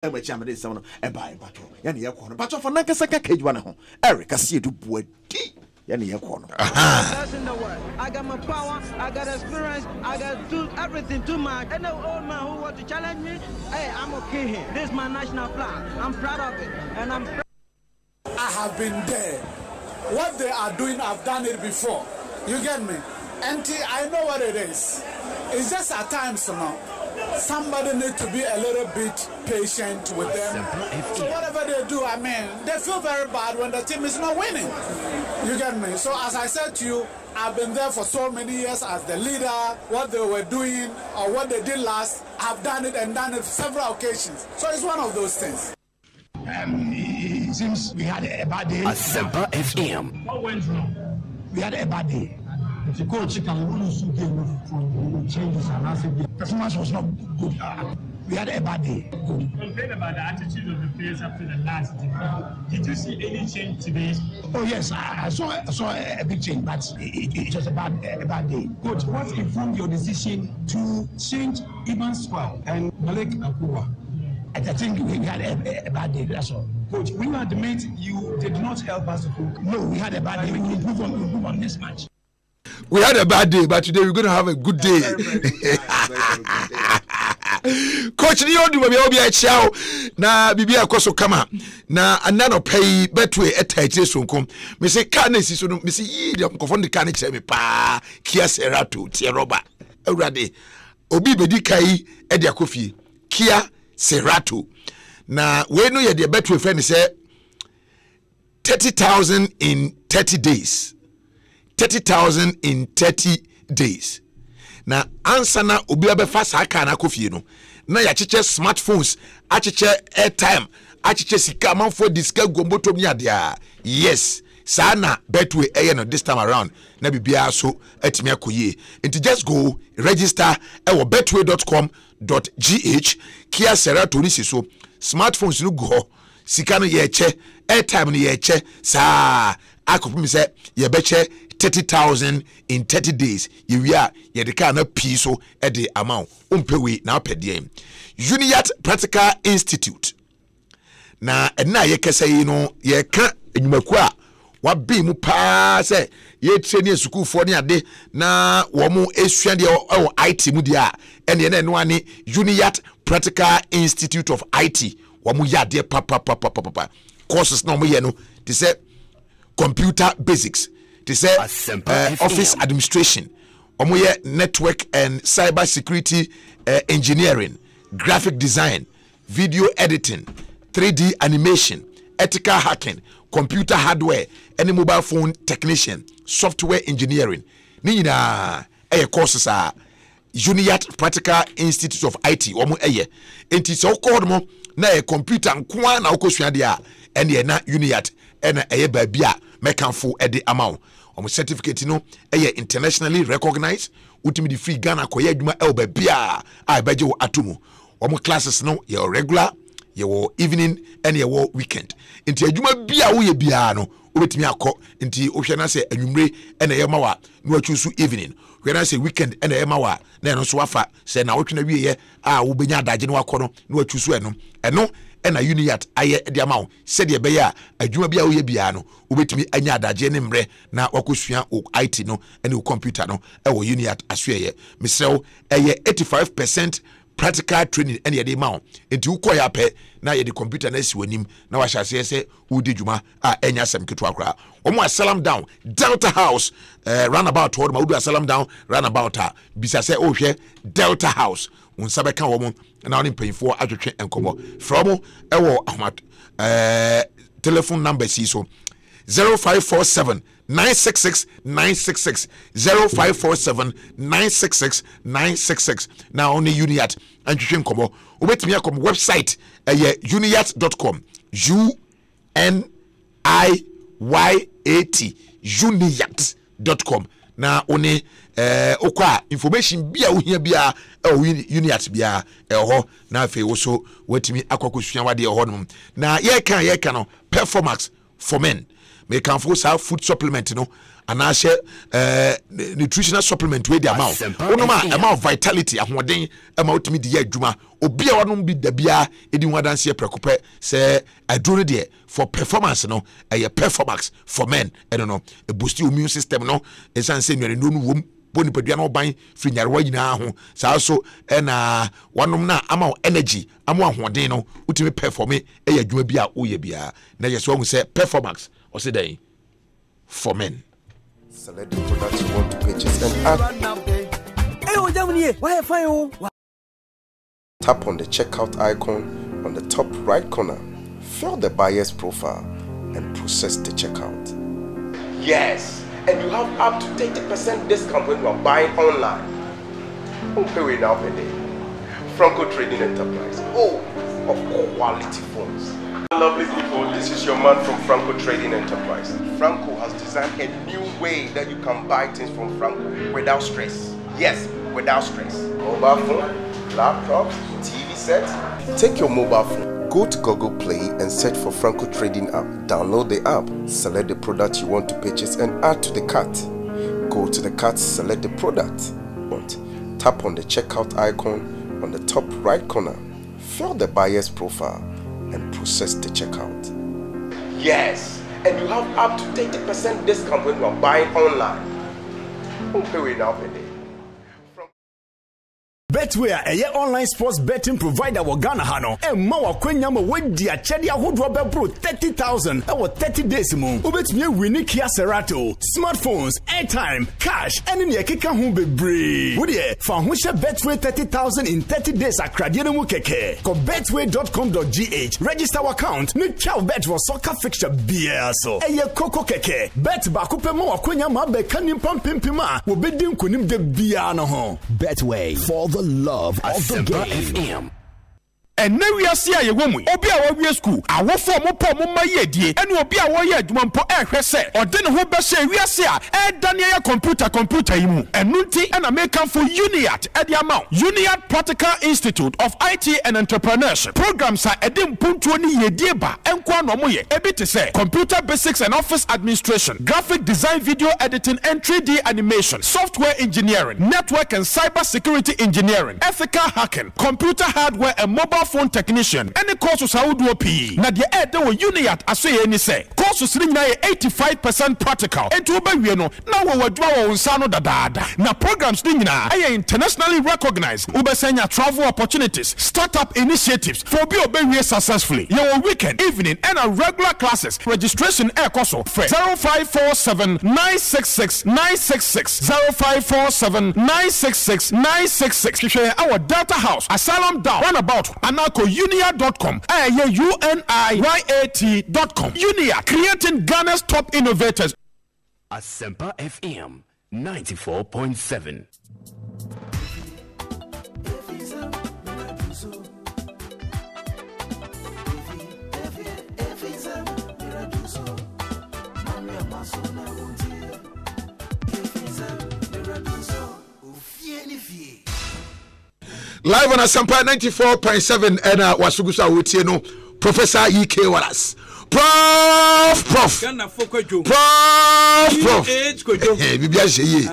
e ma chiamade se no e ba patro ya ne yekọ no patro for na kesa ka kejwa ne ho Eric asie du buadi ya ne yekọ no I got my power, I got experience, I got do everything too much. And the old man who want to challenge me, hey, I'm okay here. This is my national flag. I'm proud of it, and I have been there. What they are doing, I've done it before. You get me? And I know what it is. It's just at times, somebody needs to be a little bit patient with them. So whatever they do, I mean, they feel very bad when the team is not winning. You get me? So as I said to you, I've been there for so many years as the leader. What they were doing or what they did last, I've done it and done it several occasions. So it's one of those things. It seems we had a bad day. Asempa FM. What went wrong? We had a bad day. The coach can lose game from changes and performance was not good. We had a bad day. Complain about the attitude of the players after the last game. Did you see any change today? Oh yes, I saw a big change, but it was a bad day. Coach, what informed your decision to change Ivan Swell and Malik Akua? I think we had a bad day. That's all. Coach, we admit you did not help us to cook. No, we had a bad day. We will improve on this match. We had a bad day, but today we're going to have a good day. Coach, ni odi we obi a chiao na bibia kwaso kama na anano pay betwe etagire sonkom me se ka na si so no me se yi de nkofo de ka na kire me pa Kia Serato tie roba awurade obi bedi kai e de akofie Kia Serato na we no ye de betwe friend say 30,000 in 30 days 30,000 in 30 days. Na answer na obi abefa sa aka na akofie no na ya cheche smartphones acheche airtime acheche sika manfo diska gombotom ya dia yes sa na betway eye no this time around na bibia so atimi akoye enti just go register ewo betway.com.gh Kia Serato ni so smartphones no go sika no ye che airtime no ye che sa akopim se ye beche 30,000 in 30 days. You are the kind of piece so at the amount. Umpewe na pediem. Uniat Practical Institute. Na ye kese no ye ka enyumakwa wa bi mu pa se ye training school for ni ade na wo mu esua de o IT mu dia ene na no ane Uniat Practical Institute of IT wo mu ya de papa courses na mo ye no they say computer basics. They say office administration, network and cyber security engineering, graphic design, video editing, 3D animation, ethical hacking, computer hardware, any mobile phone technician, software engineering. Nina courses are Uniat Practical Institute of IT. Enti so called mo na computer nkwa na okosua dia ene na Uniat ena babia mekanfo ede amount. Certificate no internationally recognized ultimate the free Ghana koye adwuma babia a beje wo atomu classes no ye regular ye wo evening and ye wo weekend nti adwuma bia wo ye bia no obetimi akọ nti ohwe na se anwumre ena ye mawa no achusu evening hwe na se weekend ena ye mawa na no so wafa se na wotwe na wie ye a wo benya adaje no akọ no achusu eno ena Uniat aye de amawo se de be ya adwuma bia wo ye bia no obetimi anya adaje ne mre na wakosua o IT no ene o computer no e wo Uniat asoye misrew eye 85% practical training ene ye de mawo enti ukoya pe na ye de computer na si wanim na wa hyase se wo de dwuma a enya sem keto akra omo asalam down Delta House runabout wo ma wo asalam down runabout bisa se o hwe Delta House unsabe kan wo mo na oni mpanyfo atwetwe enkomo from ewo ahmat telephone number si so 0547 966 966 0547 966 966 na oni Uniat antwetwe enkomo obetimi akom website uniat.com UNIYAT uniat.com na oni okwa information bia wo hia bia Uniat bia ho na afi wo so watimi akwakosua wade ho no na ye kan no performance for men. Me can force our food supplement, and I share nutritional supplement with the amount. Amount of vitality. Amount me the year juma. Obia wanum be the bia. Edi wadan siya preocupe. Say I do it for performance. A performance for men. I don't know. A boost your immune system. It's saying you're in room. Boni peduano ban free nyarwa nyina ho sa so na wanom na ama energy ama ahoden no utimi perform e ya dwuma bia o ye bia na yeso hu say performance o say den for men. Select the products you want to purchase and add. Tap on the checkout icon on the top right corner, fill the buyer's profile and process the checkout. Yes, and you have up to 30% discount when you are buying online. Who pay we now per day? Franco Trading Enterprise. Oh, of quality phones. Lovely people, this is your man from Franco Trading Enterprise. Franco has designed a new way that you can buy things from Franco without stress. Yes, without stress. Mobile phone, laptops, TV sets. Take your mobile phone, go to Google Play and search for Franco Trading app. Download the app, select the product you want to purchase and add to the cart. Go to the cart, select the product. Tap on the checkout icon on the top right corner, fill the buyer's profile and process the checkout. Yes, and you have up to 30% discount when you are buying online. Who pay we now per day? Betway a online sports betting provider wa Ghana hano e ma wa kwenya ma wedi a chede ahodo bebro 30,000 e 30 days mu ubetumi win Kia Cerato smartphones airtime cash any ne keka ho bebre wo de fa ho hye Betway 30,000 in 30 days akrade no mu keke go betway.com.gh register account ne chow bet for soccer fixture bia so e koko keke bet ba ko pe ma wa kwenya ma be kanim pampempima wo bedi nkonim de bia no ho Betway for the love of the game. And now we are seeing a woman. Obia we school. I will form a poem on my yedi. And will be a warrior to one po say. Or then who best say we are seeing a Daniel computer imu. And Nunti and American for UNIAT at the amount. UNIAT Practical Institute of IT and Entrepreneurship. Programs are edim puntuani yedieba. And kwa no moye. Ebiti say computer basics and office administration, graphic design, video editing and 3D animation, software engineering, network and cyber security engineering, ethical hacking, computer hardware and mobile phone technician. Any courses how do P. Na the air there were UNIAT as any say. Courses ring 85% practical. And to obey we know now we draw on Sano Dada. Now programs ding na internationally recognized. Ubesenya travel opportunities, startup initiatives for be obey successfully. Your weekend, evening, and a regular classes. Registration air coso 0547 966 966 0547 966 966. Our data house asylum down runabout unia.com UNIYAT.com. Unia, creating Ghana's top innovators. Asempa FM 94.7. Live on Asempa 94.7 and Wasugusa Wutieno, Professor E.K. Wallace. Prof. Bibia shey.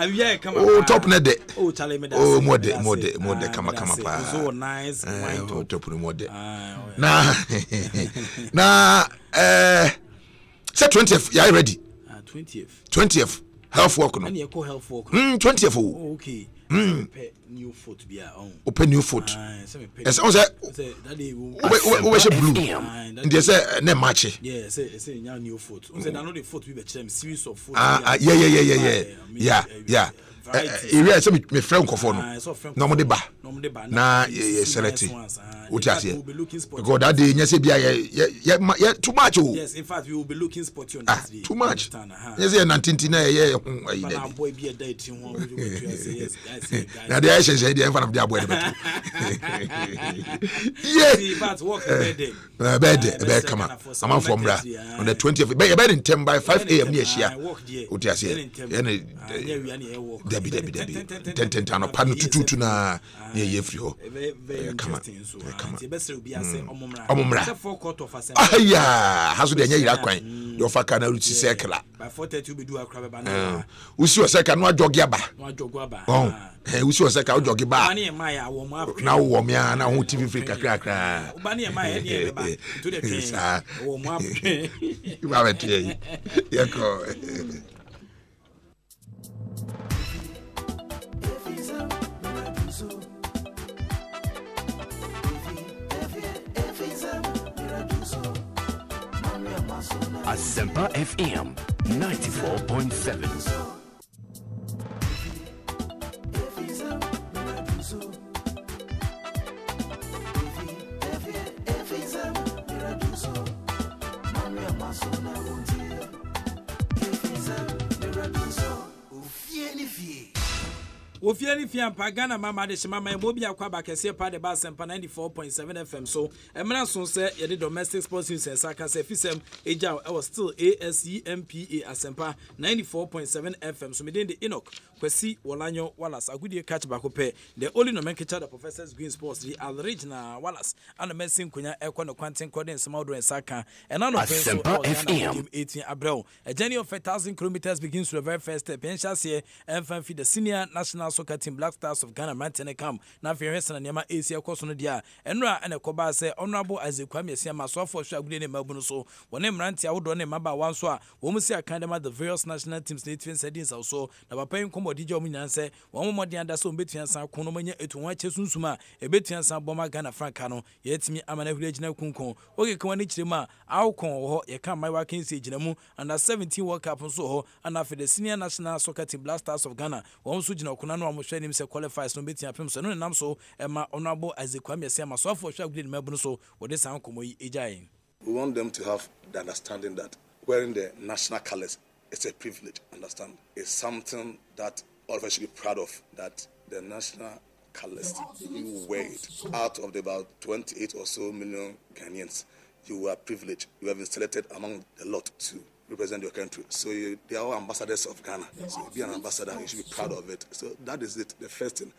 Oh, top nede. Oh, chale me da. Oh, mode kama pa. So nice. Oh, top no mode. Na say 20th, you are ready? 20th. Health work no. And you call health work. 20th. Oh, okay. New foot be open new foot. Yes, on say we say blue. And they say na match. Yeah, say new foot. On say na no the foot we be them series of foot. Yeah. Area say me friend kofo no. No mo de ba. Na select. What you say? Because that day say bia yeah too much. Yes, in fact we will be looking spot on that day. Too much. Yes, 19 na yeah. Na boy be a date one we say yes. Now the Aisha said in front of their boy. Yeah. But work bed. Bed come on. I'm from bra on the 20th. Bed in 10 by 5 a.m. near Shia. What you say? Dabi. Ten no pan tutu na ye free ho. Very interesting so. The best will be as omumra. The forecourt of Asempa. Ah ya, haso de nya yira kwan. Yo fa kana ruti sekla. By 4:30 we do akra ba na. Usi oseka no ajogi aba. No ajogi aba. Usi oseka ajogi ba. Bani e mai a wo mo afre. Na wo me na ho TV free kakra. Bani e mai e de ba. To the train. Wo mo afre. You have it here. Yeko. Asempa FM 94.7. Ofiani fiampa Ghana mama de shimama emobi akwa ba kese pa de ba Asempa 94.7 FM so emra so se ye de domestic sports news saka se fisem eja was still ASEMPA Asempa 94.7 FM so medin de Enoch Kwesi Wolanyo Wallace agudie catch back pe the only nomenclature the professors Green Sports the original Wallace and the messing kunya ekwa no kwanten coding small and saka and none of Asempa FM 18 April a journey of 1,000 kilometers begins with the very first step and here and feed the senior national soccer team Black Stars of Ghana Mountain Camp na fiere na nyama Asia koso no dia enra ene koba se honorable Azekwame Asiama so for sure agudie ne mabu so woni mranti awodo ne maba wanso a wo mu si akandema the various national teams na etwen sedins also na papa nkomo DJ omunyan se wo mo modern da so betuan san kono manya etu ho ache sunsuma e betuan san boma Ghana franka no yetimi amana huragina kunkon oge kwani kirema awkon ho ye kan mai wakin se ginamu under 17 World Cup so ho and after the senior national soccer team Black Stars of Ghana wo so gina okuna no amohwe nim se qualifies no betuan pem so no nam so e ma honorable Azekwame Asiama so for sure agudie mabu so wo de san komo yi ejayin. We want them to have the understanding that wearing the national colors is a privilege, understand? It's something that all of us should be proud of, that the national colors, you wear it. Out of the about 28 or so million Ghanaians, you were privileged. You have been selected among a lot to represent your country. So they are all ambassadors of Ghana. So be an ambassador, you should be proud of it. So that is it, the first thing.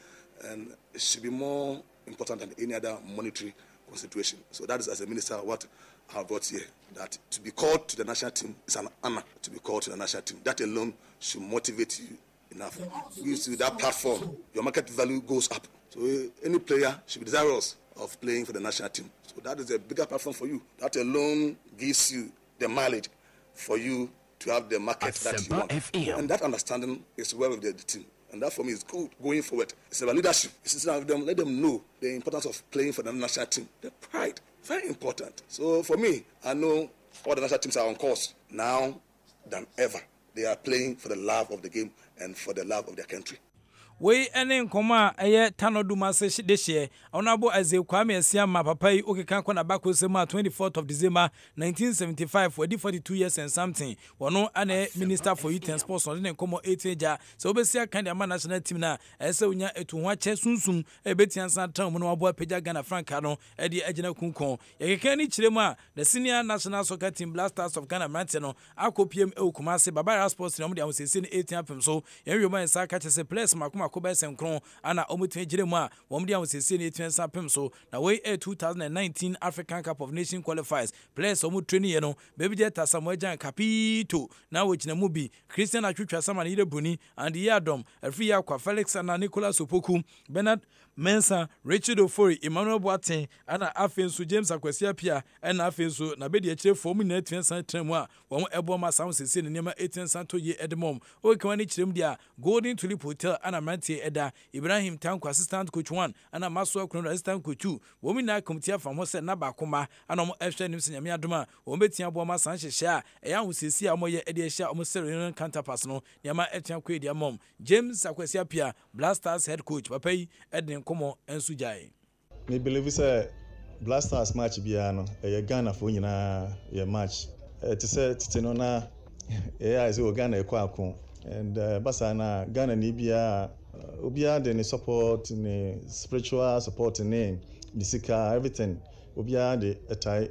And it should be more important than any other monetary consideration. So that is, as a minister, what I have brought here, that to be called to the national team is an honor to be called to the national team. That alone should motivate you enough. Gives you that platform, your market value goes up. So any player should be desirous of playing for the national team. So that is a bigger platform for you. That alone gives you the mileage for you to have the market that you want. FM. And that understanding is well with the team. And that for me is good going forward. It's about leadership. It's about them, let them know the importance of playing for the national team. The pride, very important. So for me, I know all the national teams are on course now than ever. They are playing for the love of the game and for the love of their country. We ene nkoma eye tanoduma se this year honorable Azekwame Asiama papa yi okeka kwa na bako sema 24th of December 1975 for 42 years and something wono ane minister for youth and sports on nkomo 8 ja so obesia kan the national team na ese unya etu ho ache sunsum ebetian san tan mo no abo apagya Ghana franka no e de agina kunkon yekeka ni kiremu a the senior national soccer team Black Stars of Ghana Mountain no akopiem e Kumasi Babara Sports no mo de amosese ni 18 apem so yenwe man sa ka chese place makoma ko besenkron ana omutu ejiremu a wom dia wosese ne etwensa pem so na we 2019 African Cup of Nations qualifiers players omu training ye no baby jeta Samuel Jan Capito na wojina mu bi Christian Atwitwa Sama ne Bruni and Yadom Afri Yakwa Felix and Nicholas Opoku Bernard Mensa Richard Ofori Emmanuel Boateng ana afensu James Akwasi Apia and afensu na be de akire form na etwensa tremu a wom eboma sound sese ne nema etwensa to ye edmom o kwani kirem dia Golden Tulip Hotel ana Mantie Eda Ibrahim Tanko assistant coach 1 ana Maso Akron assistant coach 2 womi na committee from Hose na ba koma ana mo ehwe nim senyame adoma wo betia bo ma san hyehye a eya hosesi a mo ye ede ehya mo Serenian counterpass no nyama etia ko edi amom James Akwasi Apia Blasters head coach papa yi eden komo ensu jai me believe say Blasters match bia no e Ghana fo nyina ye match it say titino na e say Ghana e kwa akon and basana Ghana ni bia obia de support ni spiritual support ni the sika everything obiara de etai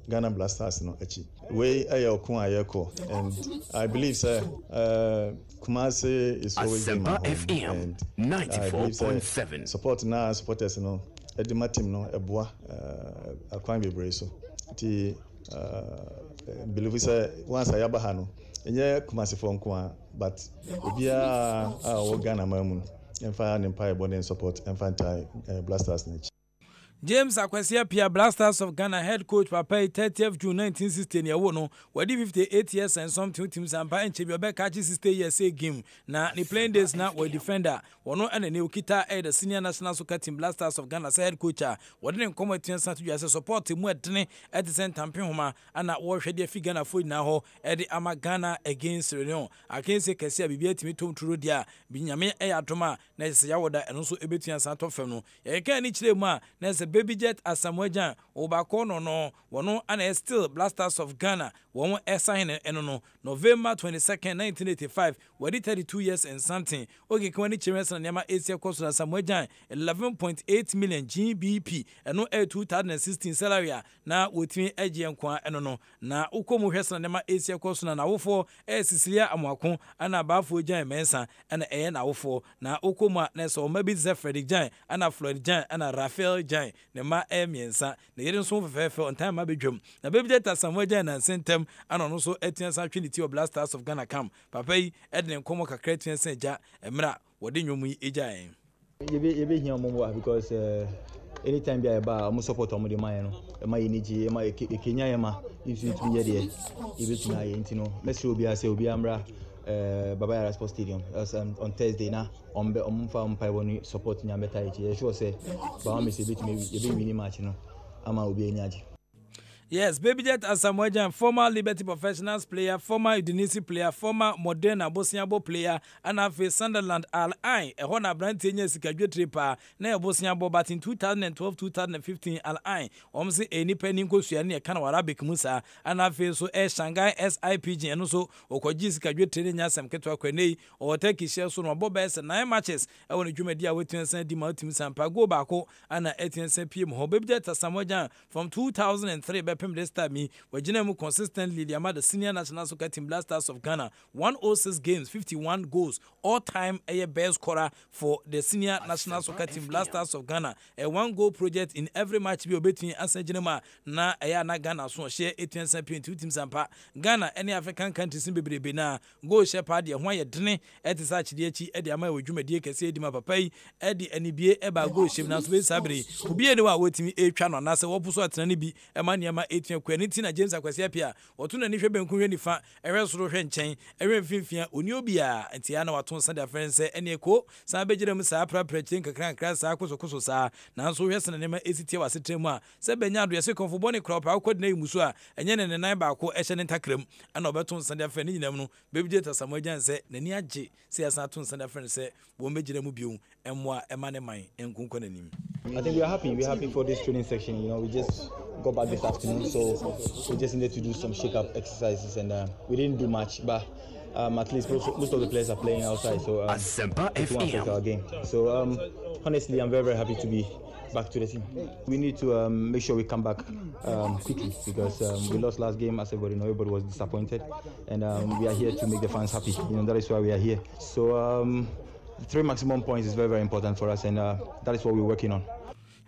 Ghana Blasters no achi we ayoko ayeko and I believe sir Kumasi is always in my home FM 94.7 support na supporters no edema team no eboa akwan bebre so ti believe sir once ayaba no enye Kumasi for nko but obiara a Ghana mamu emfa ne empire bonding support emfa Blasters na James Akwasia Pia Blasters of Ghana head coach Papa 30th June 1960 near Wono, wadi 58 years and some two teams and by Chebiobe catches 60 years game. Now the playing days now were defender. Wono and a new kita the senior national soccer team Blasters of Ghana head coach. What didn't come to as a support team at the same time Homa and at war shady figure food now at the Ama Ghana against Reunion. I can't say Cassia be to me to Rudia, Binyame Ayatoma, Ness Yawoda and also Ebitian Santo Feno. I can't each day ma, Ness Baby Jet Asamoah Obakono no wono and still Blasters of Ghana one sign no November 22nd 1985 wadi 32 years and something okay kwani chimesa na nyama Asia cost Asamoah 11.8 million GBP and no 2016 salary na wotimi age enkwa no na ukomu hwesa na nyama Asia cost na wofo Cecilia Amwako ana bafo Jan Mensa and na wofo na ukomu na so maybe Frederick Jan ana Floyd Jan ana Raphael Jan ne ma emiensa na yedin so fefefe on time abedwam na baby data Samoah na sentem ana no so etiansa Trinity of Blasters of Ghana camp papa yi edin komo kakra etiansa ja emra wode nwomu yi eja en yebe hia momwa because anytime I buy am support am the man no e ma yiniji e ma ekenya ye ma if it be here yebe tuna ye ntino let's obi ase obi amra Baba Yara Sports Stadium on Thursday na on farm pay support nya beta e sure say ba me say bit me e be win match no ama obi enyaji. Yes, Baby Jet Asamoah, former Liberty Professionals player, former Udinese player, former Modena Bosniabo player, and after Sunderland Al-Ain, a Hona Brantenia Sikajwe Tripa, near Bosniabo, but in 2012-2015 Al-Ain, almost any penny Kosiani, Kano Arabic Musa, and after so Shanghai SIPG, and also Okoji Sikajwe Trenia, some Ketwa Kwene, or Turkish Shelson or Bobes, and 9 matches. I want to Jumedia with Dima Tim Sampa, go back, and 18 PM. Baby Jet Asamoah from 2003. This time, we consistently the senior national soccer team Blasters of Ghana 106 games, 51 goals, all-time best scorer for the senior national soccer team Blasters of Ghana. A 1-goal project in every match be between Asenjinema na na Ghana so share 18 two teams ampa Ghana any African countries in bebrebe na goal shepherd ye hwan ye dene etisachi de echi e de ama wadwumade kese edi ma papa yi e de NBA eba goal shem na so be sabre obi ene wa wotimi etwa no na se wopuso atena ne bi e ma niam etia kwani ti na James Akwasi apia oto na ni hwe benku hwe nifa ehwe soro hwe nchen ehwe mfimfia oni obi a entia na wato nsa da friends ene ko sa begire mu sa prapra chin kakran kran sa koso sa na so hwe sene ne ma esitie wasetremu a se benya do yese konfo ne crop akodi na imusu a enye ne nan ba ko ehye ne ntakram ana obeto nsa da friend ni nyinam no Baby Jet Asamoah se nani age se yasa to nsa da friend se wo megire mu biu emwa ema ne man enkunko nanim. I think we are happy for this training section. You know, we just got back this afternoon, so we just needed to do some shake-up exercises, and we didn't do much, but at least most of the players are playing outside, so Asempa FM. Our game. So honestly, I'm very happy to be back to the team. We need to make sure we come back quickly, because we lost last game, as everybody knows. Everybody was disappointed, and we are here to make the fans happy. You know, that is why we are here. So 3 maximum points is very, very important for us, and that is what we're working on.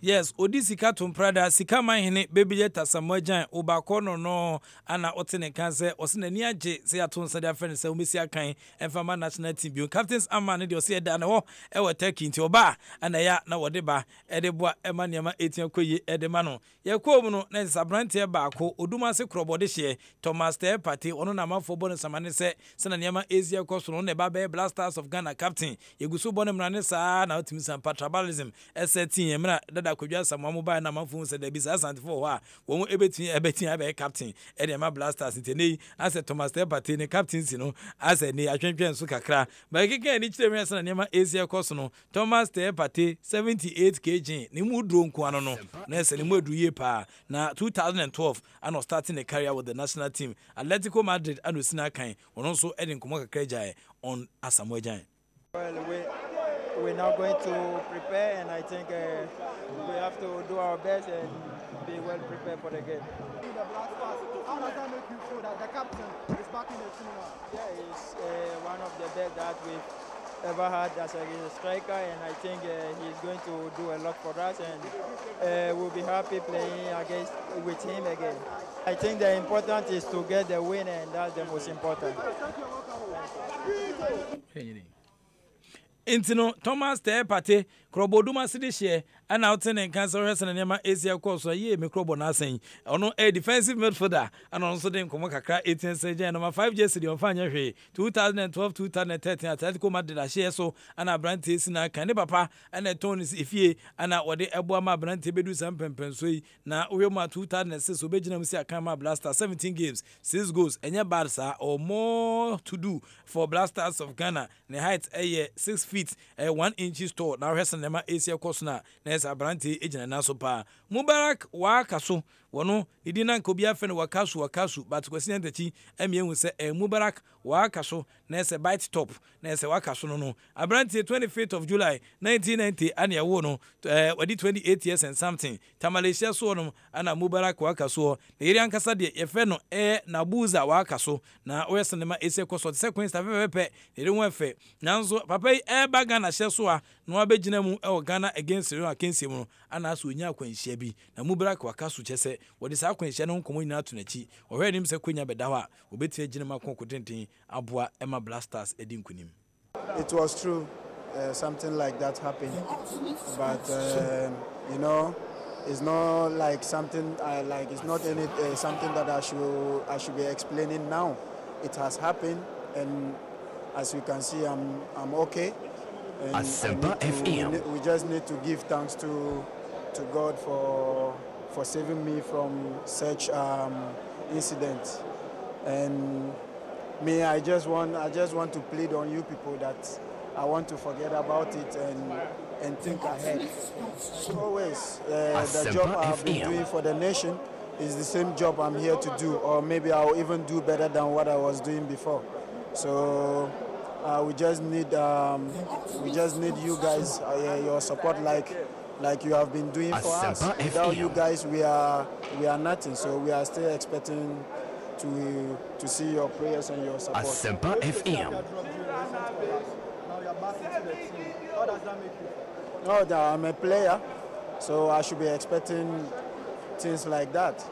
Yes, Odisika Tumprada, Sikama Hine, Baby Jet Asamoah, Obakono no, Anna Otene Kanse, Osina Niaje, say at once their friends, so Missia Kain, and Fama National Team. Captains Amman, you see that no, ever taking to Oba, and a na whatever, Edeboa, Emaniama, 18 Koye, Edemano. Yakono, Nessa Brantia Bako, Uduma se Crobo this year, Thomas Ter Party, Onama for bonus Amanese, Sananyama Asia Costo, on the Babe Blasters of Ghana captain, Yagusu Bonham Ranessa, now to some patrabalism, ST, Emra, that could just some mobile number phones at the business and for her. When everything have a captain, Edema Blasters in the as a Thomas Ter Party, the captains, you know, as a near champion Sukakra. But again, each time Sananyama Asia Costo, Thomas Ter Party, 78 kg, Nimu Drunquano, Nessa Nimu pa na 2012 and was starting a career with the national team Atletico Madrid and Usina Kain on also Edin Kumoka Krejai on Asamoah. Well, we're now going to prepare, and I think we have to do our best and be well prepared for the game. How does that make you feel that the captain is back in the team now? Yeah, he's one of the best that we've ever had as a striker, and I think he's going to do a lot for us, and we'll be happy playing with him again. I think the important is to get the win, and that's the most important. Intino Thomas te pate kroboduma sidishie ana outene cancer hwese na nema Asia course ye me krobo na asen ono a defensive midfielder ana onso de nkomo kakra 18 season number 5 jersey de onfanya hwe 2012-2013 Atletico Madrid a share so ana brante sina kan ne papa ana Tonis ifie ana wode ebo ama brante bedu sampempenso yi na ohwema 2006 obegina mu si akama Blasters 17 games 6 goals enya Barca or more to do for Blasters of Ghana. The height 6 feet 1 inches tall. Now hwese nema Asia course na esa brante ejina naso pa Mubarak wa kaso wono idina nkobia fe ne wakasu but kwesi ntachi emiehu se Mubarak wa kaso na ese bite top na ese wakaso no abrante 25th of July 1990 ania wo no wadi 28 years and something Malaysia so no ana Mubarak wa kaso na iri ankasa de yefe no na buza wa kaso na wese nema Asia course the second staff pepe iri won fe nanzo papa ba Ghana hye so a no abegina mu Ghana against Rio akensi mu ana aso nya akwanhia bi na Mubarak wa kaso chese wodi sa akwanhia no nkomo nyina to nachi ohwe nim se kwanya beda ho a obeti agina makon tenten aboa Emma Blasters edinkunim. It was true, something like that happened, but you know, it's not like something it's not any something that I should be explaining now. It has happened, and as you can see, I'm okay. And Asempa FM. We just need to give thanks to God for saving me from such incidents. And me, I just want to plead on you people that I want to forget about it and think ahead. Always, the job I've been doing for the nation is the same job I'm here to do, or maybe I'll even do better than what I was doing before. So we just need you guys, your support, like you have been doing for us. Without you guys, we are nothing. So we are still expecting to see your prayers and your support. Asempa FM. Now you're back into the team. How does that make you feel? No, I'm a player, so I should be expecting things like that.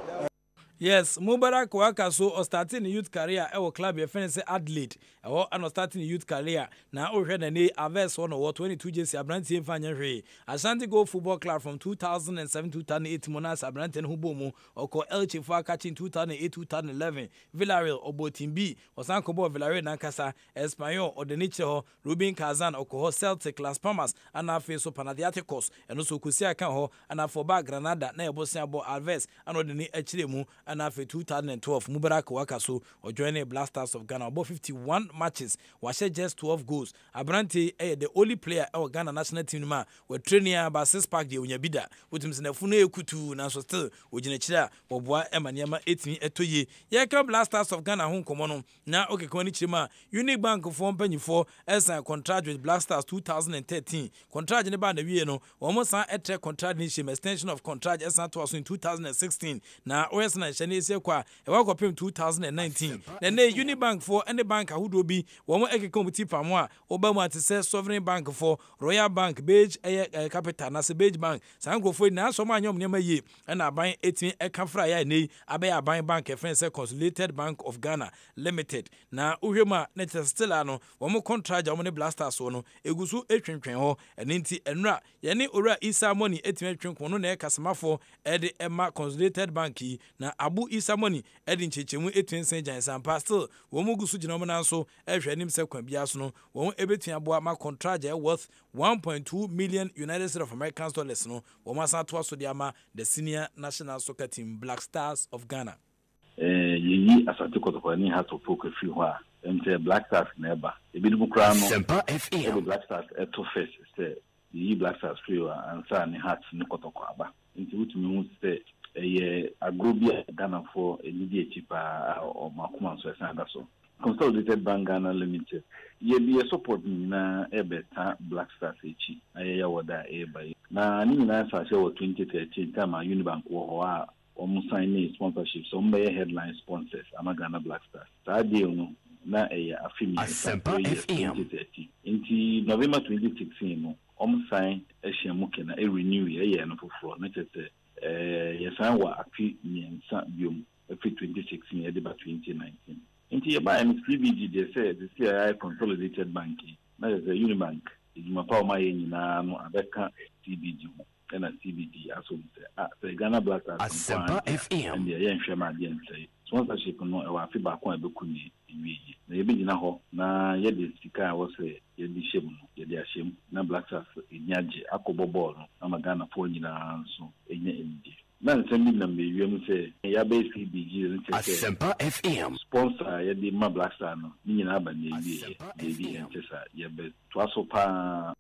Yes, Mubarak waka so starting youth career our club your friend say Adelaide. Or starting youth career. Now we na ne Aves one or 22 jersey Abranti Fanya Hwe. Ashanti Go Football Club from 2007 2008 Monas Abranten Hubomo or ko Elche for catching 2008 2011 Villarreal or Botimbi or Sankobo Villarreal Nankasa Espanyol or the nature Ruben Kazan or ko Celtic Las Palmas and afi so Panathinaikos and also Kusia kan ho and afoba Granada na ebosia bo Alves and odeni echiremu and after 2012 Mubarak Wakaso or joining Blasters of Ghana about 51 matches was just 12 goals. Abrante the only player our Ghana national team ma were training about 6 pack de Unyabida with him Senefune Kutu na so still Ojinechira Boboa Emaniama 18 etoye Yaka Blasters of Ghana home komono na okay kwani chima Unique Bank for penny for as a contract with Blasters 2013 contract ne ba na wie no almost an etre contract ni shim extension of contract as to in 2016 na OS na Chinese kwa e wa kopem 2019 na Unibank for any bank ahudo bi wo mo committee pamo a oba mu atese Sovereign Bank for Royal Bank Beige Capital na se Beige Bank sankrofo na so ma anyom ne maye na aban 18 ekafra ya nei abai aban bank e friend say Consolidated Bank of Ghana Limited na uhwema na still ano wo mo contract wo ne Blasters no egusu etwentwen ho ene nti enra ye ne ora Isa Money etwentwen no na e kasamafo e de ema Consolidated Bank na Abu Isa Money edi nchechemu etwensen jan sampa still wo mu gusu gina mo nanso ehwe nim se kwan bia so no wo ebetua boa ma contract worth 1.2 million United States of American dollars no wo ma san to so dia ma the senior national soccer team Black Stars of Ghana yi asante kotokwani ha to focus free ho a ente Black Stars never ebi dum kra no Asempa FM Black Stars to face say yi Black Stars free and say ni hat ni kotokwa aba nti wutumi hu say agro bi Ghana for a cheaper or Makuma so so. Consolidated Bank Ghana Limited. Ye be a support na ebeta Black Stars echi. Aye wada by. Na ni na sa se 2013 time Unibank wo ho sign sponsorship so mbeye headline sponsors Ghana Black Stars. Sa deal no na affiliate Asempa FM 2013. Inti November 2016 no sign ehyemuke na renew ye no for na tete ye sign wa afi nyensa biom afi 2016 ye de ba 2019. Inti yeba CBG they say the CII consolidated banking. That is the Unibank. Ijuma pa ma ye nyina no abeka CBG na CBD aso say Ghana Black Stars Asempa FM and ye nhwe ma de nsay sponsorship no e wa fi ba kon abeku ni ewi na ye be nyina ho na ye de sika wo say ye di shem no ye de ashem na Black Stars enyaje akobo ball no na Ghana fo nyina nso enya enje na nsemi na mewiem say ya be CBG Asempa FM sponsor ya di ma Black Star no nyina aba na ebi entesa ya be twaso pa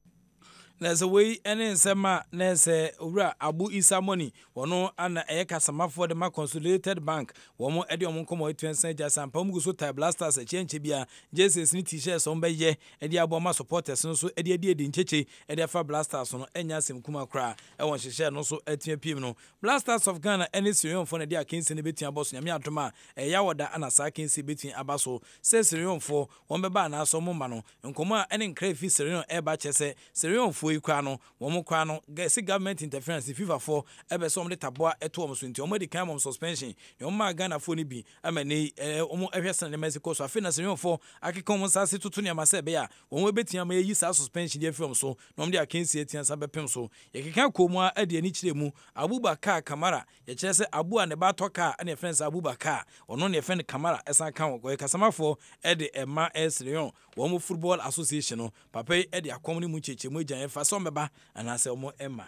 There's a way any sema nese ura Abu Isa money wono ana kasama for the consolidated bank womo edi omo komo 20 Asempa mugu so tie blasters e chenche bia Jesus ni t-shirts on beye edi aboma supporters no so edi ncheche edi afa blasters no enya asem kuma kra e won hyehyɛ no so atia pim no Blasters of Ghana any Sirion for na dia kense ne betia boss nyame adoma e ya woda ana sa kense betia abaso se Sirion for won beba na so mo ma no nkomo a ene nkra fi Sirion e ba chese Sirion for ikwano womo kwano gesi government interference FIFA for ebe so omde taboa eto omso nti omde kan mom suspension ne omma Ghana for ni bi amane omo ehwesa ne Mexico so afi na Sirion for akeka omo sase tutu ne amase be ya womo betia ma yi sa suspension de film so no omde akensi etia sa bepem so yekeka komu a ade ani kire mu Abubakar Kamara ye kire se Abu a ne ba toka na friends Abubakar ono ne friend Kamara esan kan wo kasamafo ede ema Sirion womo football association no papa ede akom ni mu cheche mu jan fa so meba anase omo emma.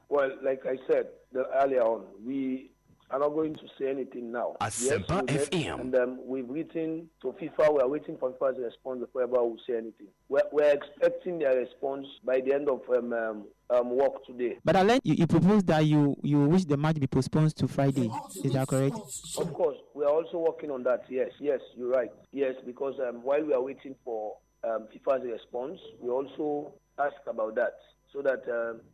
Well, like I said earlier on, we are not going to say anything now. Asempa FM. And we've written to FIFA. We are waiting for FIFA's response before ever we say anything. We're expecting their response by the end of work today. But Alain, you proposed that you wish the match be postponed to Friday. Is that correct? Of course, we are also working on that. Yes, you're right. Yes, because while we are waiting for FIFA's response, we also ask about that, so that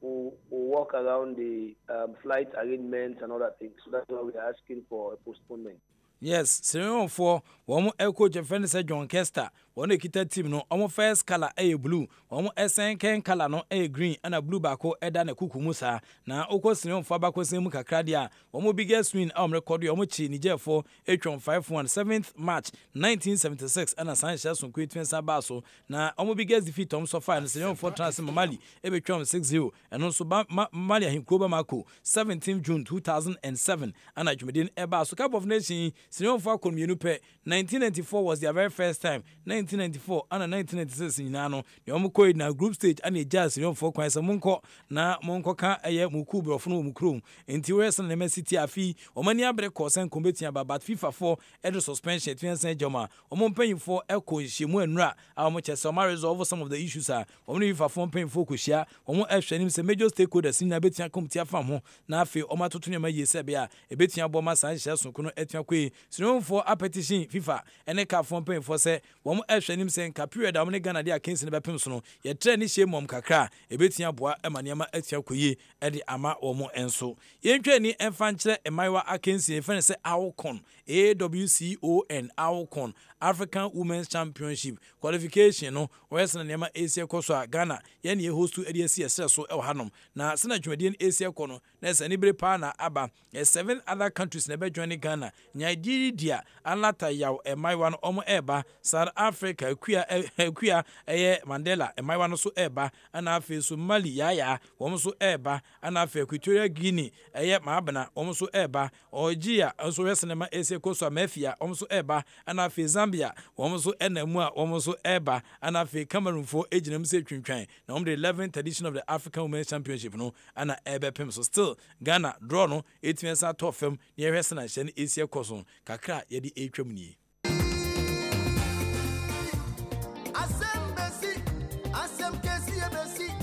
we'll work around the flight arrangements and other things. So that's why we're asking for a postponement. Yes, Sirion for one coach and friend said John Kester, one kita team no almost first color a blue, one SN can color no a green and a blue bako edan a kukumusa. Now Oko Sirion for bako semuka kradia, one biggest win record Yomochi Niger for H1 5-1 7th March 1976 and a science from Queen Sabaso. Now almost biggest defeat so far and Sirion for Transfer Mali, every 6-0 and also Malia Himkoba Mako 17th June 2007 and I Jumedin Eba so Cup of Nation. Sirion for Community 1994 was their very first time. 1994 and 1996 in Nano. The Omukoi na group stage and a jazz Sirion for Quaisa Munko na Monko ka aye Mukubu of no Mukrum. Interiors and MSCT afi Omania Brecos and combating about FIFA 4 Edo suspension 20 Joma. Omon paying for Elko Shimu and Ra. How much as summaries over some of the issues are only FIFA 4 paying for Kushia. Omon F. Say major stakeholders in a betia comtia famo. Na fe Omatunia Sebia, a betia Boma Sanchez Kuno Etiaqui. Sirion for a petition FIFA and a car phone paying for say one extra him saying Capria Dominic Ghana dia Kings in the Pimsono, ye train shame mom kakra, a betia bois, a maniama etia kuye, Eddie Ama or more enso. Ye training and fancher and Maiwa Akensi, and friend say Awcon, AWCON, Awcon, African Women's Championship qualification, no, Western Yama Asia Kosa, Ghana, Yenny host to ADC so El Hanum. Now, Senator Jumedian Asia Kono, there's anybody partner Abba, 7 other countries never joining Ghana, Nigeria, Alata Yaw, and my one Omo Eba, South Africa, Quia, Mandela, and my one also Eba, and I feel Somali, Yaya, almost Eba, and I feel Equatorial Guinea, Mabana, almost Eba, or Gia, also Western Asia Kosa Mafia, almost Eba, and I feel Zambia, almost Enemua, almost Eba, and I feel Cameroon for Agent Train. Now, the 11th edition of the African Women's Championship, no, and Eba Pim. So still, Ghana, draw no, 8 minutes out of film near Western Asia Koson, Kakra, Yedi Atramini.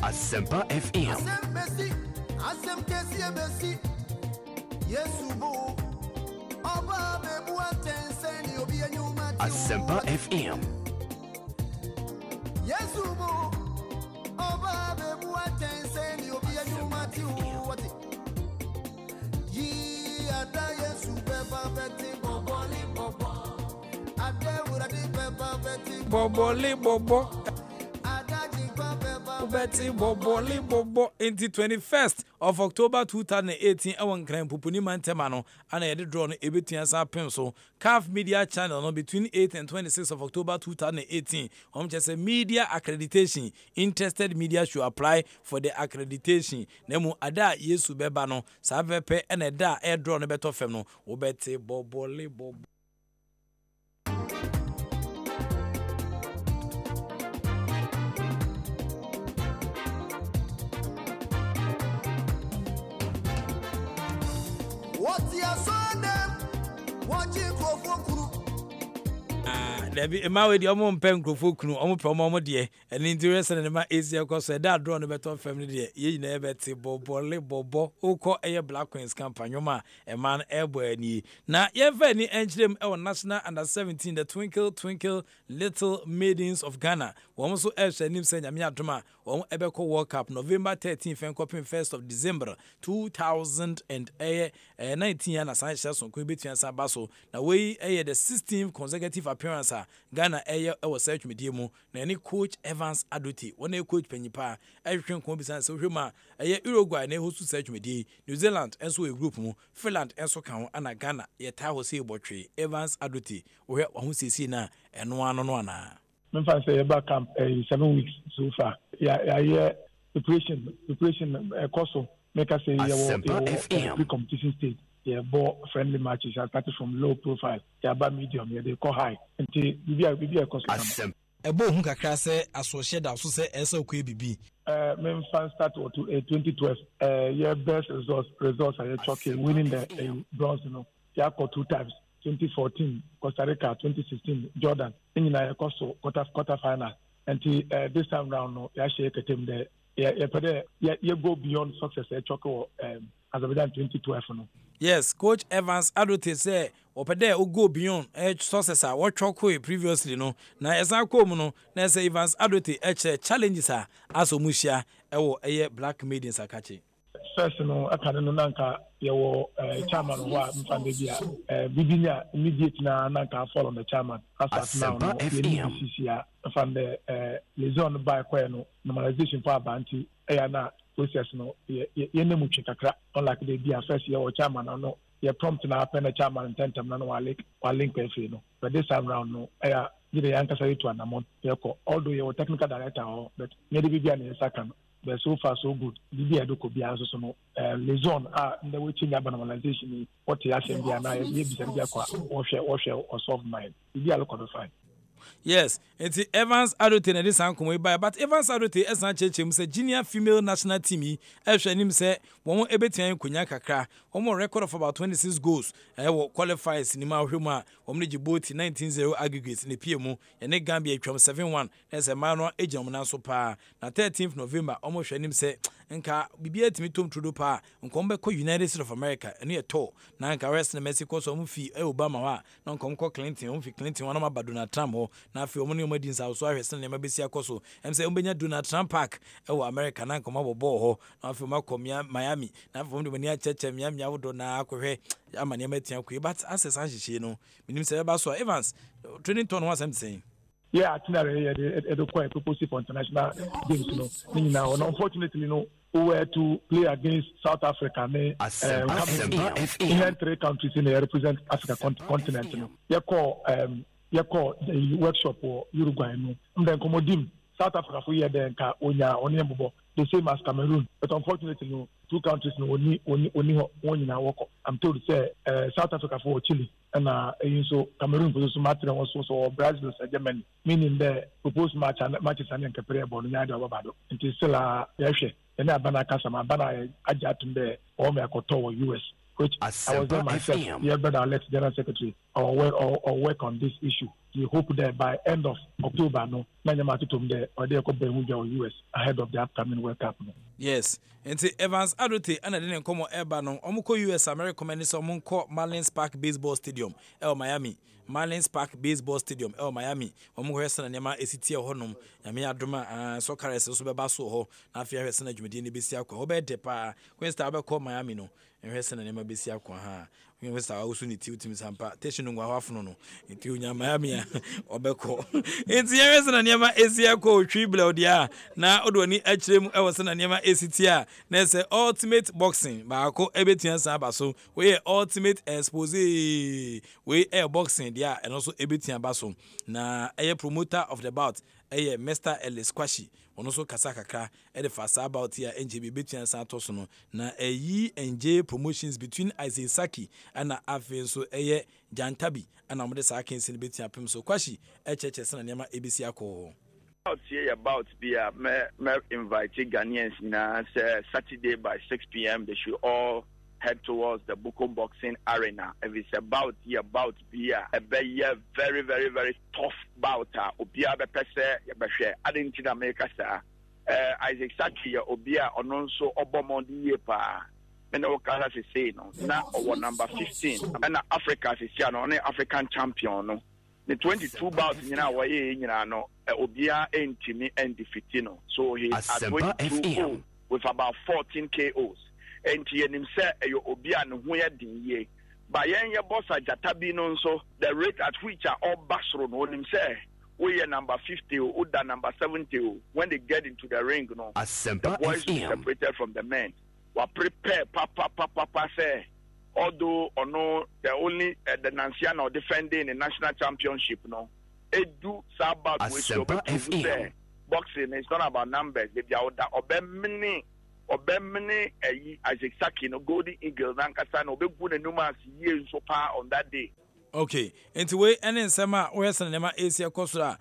Asempa FM. Asempa FM. Boboli bobo. Betty Boboli Bobo into 21st of October 2018. I want Grand Pupuni Mantemano and I had drawn a bit of pencil. CAF Media Channel no, between 8 and 26th of October 2018. Just a media accreditation. Interested media should apply for the accreditation. Nemu ada yesu bebano savepe and a da air drawn a better femno. Obete Boboli Bobo. What's your son? Watching for Debbie, a mawe di omo mpem krofokunu omo promo de and interest and ma easier cause that draw no better family de ye na ebeti bobo oko eye Black Queens campaign ma a man ebo ani na ye fa ni enchirem e national under 17 the twinkle little maidens of Ghana wo so e hwanim se nyame adoma wo ebeko World Cup November 13th and coping 1st of December 2019 na sanche so ko betua sabaso na we the 16th consecutive appearance Ghana was search media mu na any coach Evans Aduti one coach penyipa ehwen ko bisa se hwema Uruguay na host search media New Zealand enso a group mu Finland enso kan ana Ghana ye ta ho se botwe Evans Aduti wo ho sesi na eno ano no ana memfa say back camp 7 weeks so far yeah preparation course make us say yeah competition stage. Yeah, ball friendly matches. I started from low profile. Yeah, but medium. Yeah, they call high. Until we are constant. A boy who can say associate also say SOKBB. Men fans start to 2012. Yeah, best results are choking, winning the bronze. You know, yeah, got 2 times. 2014 Costa Rica, 2016 Jordan. In the quarter final. Until this time round, no, yeah, shake a team there. Yeah, go beyond success. Choco Azerbaijan 2012. No. Yes, Coach Evans Adote say opede o go beyond success what choko previously no na ezako mu no na say Evans Adote challenges as omuhia ewo Black Maidens akache. First no akade no nanka yewo chairman wa mfande bia bibinya immediate na nanka follow the chairman as now no CCA mfande liaison by kwa no normalization for abanti na process no ye nemu twekakra unlike the dia first year or chairman no ye prompt na happen the chairman tentem na wa link efe no but this time round no you the answer to anamon ye ko although ye technical director but ye the bibia na second but so far so good bibia do ko bia so no les zone the we change normalization what ye asem bia na ye bisa bia kwa wo hwe solve mind bibia look on fine. Yes, it's Evans Adote na this ankomo by but Evans Adote esan chechim say junior female national team ehwenim say won ebetian konya kakra won record of about 26 goals qualifiers ni ma hwemu a won Djibouti 19-0 aggregate ne PM ne Gambia twam 7-1 na say ma no ejam na so pa na 13th November won hwenim say nka bibia timi tom trudo pa nkom be ko United States of America ene ye to na nka West Mexico so mu fi Obama wa na nkom ko Clinton fi Clinton wana ma Donald Trump ho na fi omuni omadi nsa so ahwese na mabesi akoso em say ombenya Donald Trump Park America na nkom abobo ho na fi makomia Miami na fi omuni mani acheche Miami awodo na akohwe amane matia ko but access anhihie no minim say ba so Evans training turn was am saying yeah itinerary the quite proposal for international games no unfortunately no we were to play against South Africa in 3 countries in the represent Africa continent no you call the workshop or Uruguay no then komodim South Africa for year then ka onya onyembo the same as Cameroon but unfortunately no 2 countries no oni na work I'm told to say South Africa for Chile and so Cameroon for so match also Brazil and Germany meaning the proposed matches and prepare ball nya do babado until still yehwe and abana kasama abana ajatum there or me akoto US which I was there myself yeah brother Alex General Secretary or work on this issue. We hope that by end of October no nanyama tutum there or they could be US ahead of the upcoming World Cup. Yes. Nti Evans Adote ana den nkomo eba no omko US America man so omko Marlins Park Baseball Stadium Miami. Marlins Park Baseball Stadium Miami. Omko hwese na nema esiti honom. Nyame adoma soccer so beba so ho na afia hwese na dwumedi ne besi akwa. Obede pa Queensta obekọ Miami no. Hwese na nema besi akwa ha. Hwese awusu ni tiutim sampa. Teshin ngwa hwafono no. Nti unya Miami obekọ. Nti hwese na nema esi akwa otwible odia na odoni akirem ewose na nema esiti a na say ultimate boxing baako ebetia san baso we ultimate expose we boxing dia and also ebetia baso na promoter of the bout Mr. Ellis Kwashi ono so kasa kakra the fasa about here NJB betia san toso no na NJ promotions between Isaac Saki and afen so Jantabi and amode sa kensin betia pem so Kwashi cheche san na ebisi akọ about be me invite Ghanaians na Saturday by 6 p.m. They should all head towards the Buko Boxing Arena. If it's about be a very, very, very tough bout. Obia be pese yebehwe. I didn't think America sir. Isaac Saki obia ononso obomondi yepa. And the Okada say no. Now our number 15. And Africa is here no African champion no. The 22 bouts no obia entimi and defeatino. So he's at 22 with about 14 KOs. And he himself obia no din ye. By your boss at Jatabino so the rate at which are all Basron on himself. We are number 50 or number 70 when they get into the ring, no. The boys will be separated from the men. We prepare papa say. Although or no, the only the Nanciano defending the national championship, no. Edu Sabat with boxing is not about numbers. They are obemini Isaac Saki no Golden Eagle Nankasa no be good numbers years so far on that day. Okay, and we any sema we san nema Asia Kosura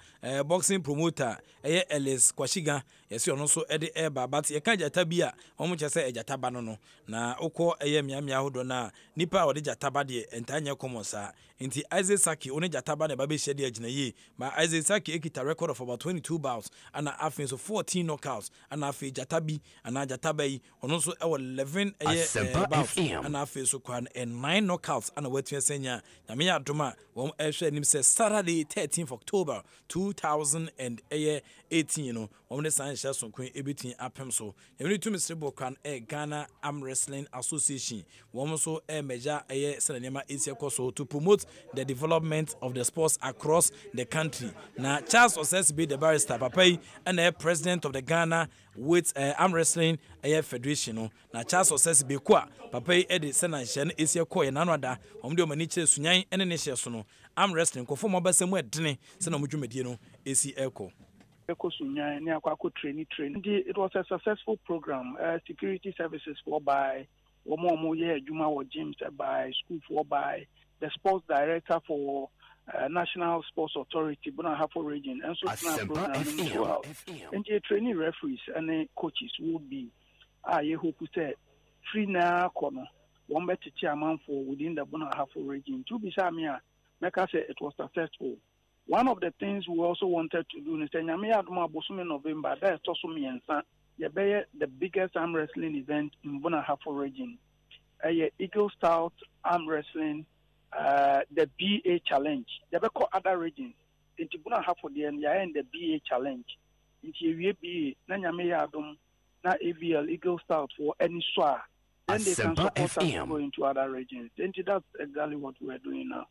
boxing promoter Ellis Kwashiga yes you so ede eba but ye kan jata bia omo chese ejata ba no na ukọ miami ahodo na nipa ode jata ba de entanye komosa nti Isaac Saki oni jata ba na ba be hye agina yi ma Isaac Saki ekita record of about 22 bouts and afin so 14 knockouts and afin jata bi and jata ba yi ono so 11 bouts and afin so kwan 9 knockouts and wetu senya nyame Duma won ehwe says Saturday 13th October 2018 you know won the san share so kwen ebitin apem so even to Mr. Bokan Ghana Arm Wrestling Association won so measure senema Asia Koso to promote the development of the sports across the country na Charles Osses be the barrister papai and president of the Ghana with Arm Wrestling Federation na Charles Osses be kwa papai edi sena hye Asia Koye nanwada omde omani kire sunyan ene ne hye so no Arm Wrestling ko fo mo basem edene se na modwumedie no esi eko sunyan ne akwa train. It was a successful program. Security services for by omo ye adwuma wo gyms by school for by the sports director for National Sports Authority Bonahafo region and so program throughout. And the training referees and coaches will be ye hope say free na kono one better chairman for within the Bonahafo region. To be Samia, make I say it was successful. One of the things we also wanted to do is November, that's also the biggest arm wrestling event in Bonahafo region. Eagle Stout arm wrestling, the BA challenge. They be called other regions. In Bonahafo, they are in the BA challenge. In BA, na ABL Eagle Stout for any SWA. Then they can support us to go into other regions. And that's exactly what we are doing now.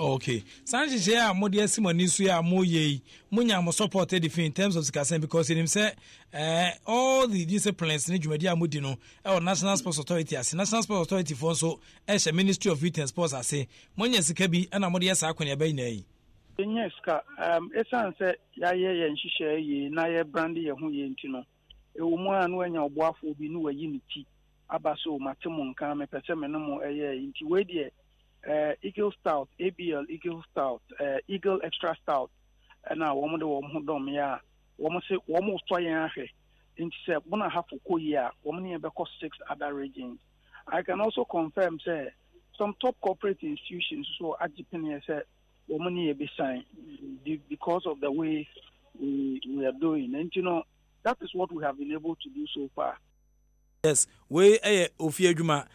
Okay. Sanji ya modi esimoni su ya moye munya mo supported in terms of Sikasen because him say all the disciplines ni dwumadi amodi no National Sports Authority as National Sports Authority for so Ministry of Youth and Sports as munya sika bi ana modi esa akonya ba ina yi. Yes ka esan say ya ye nhihye yi na ye brand ye ho ye ntino. Ewo mu anu anya oboafo bi no wayi ni ti abaso matemo nkan me pese me no mo nti we de Eagle Stout, ABL Eagle Stout, Eagle Extra Stout, and now woman the woman dom ya, woman say woman stoyan he, and say one half of Koya, woman in 6 other regions. I can also confirm say some top corporate institutions so Ajipini said woman here be signed because of the way we are doing, and you know that is what we have been able to do so far. Yes, we ofie adwuma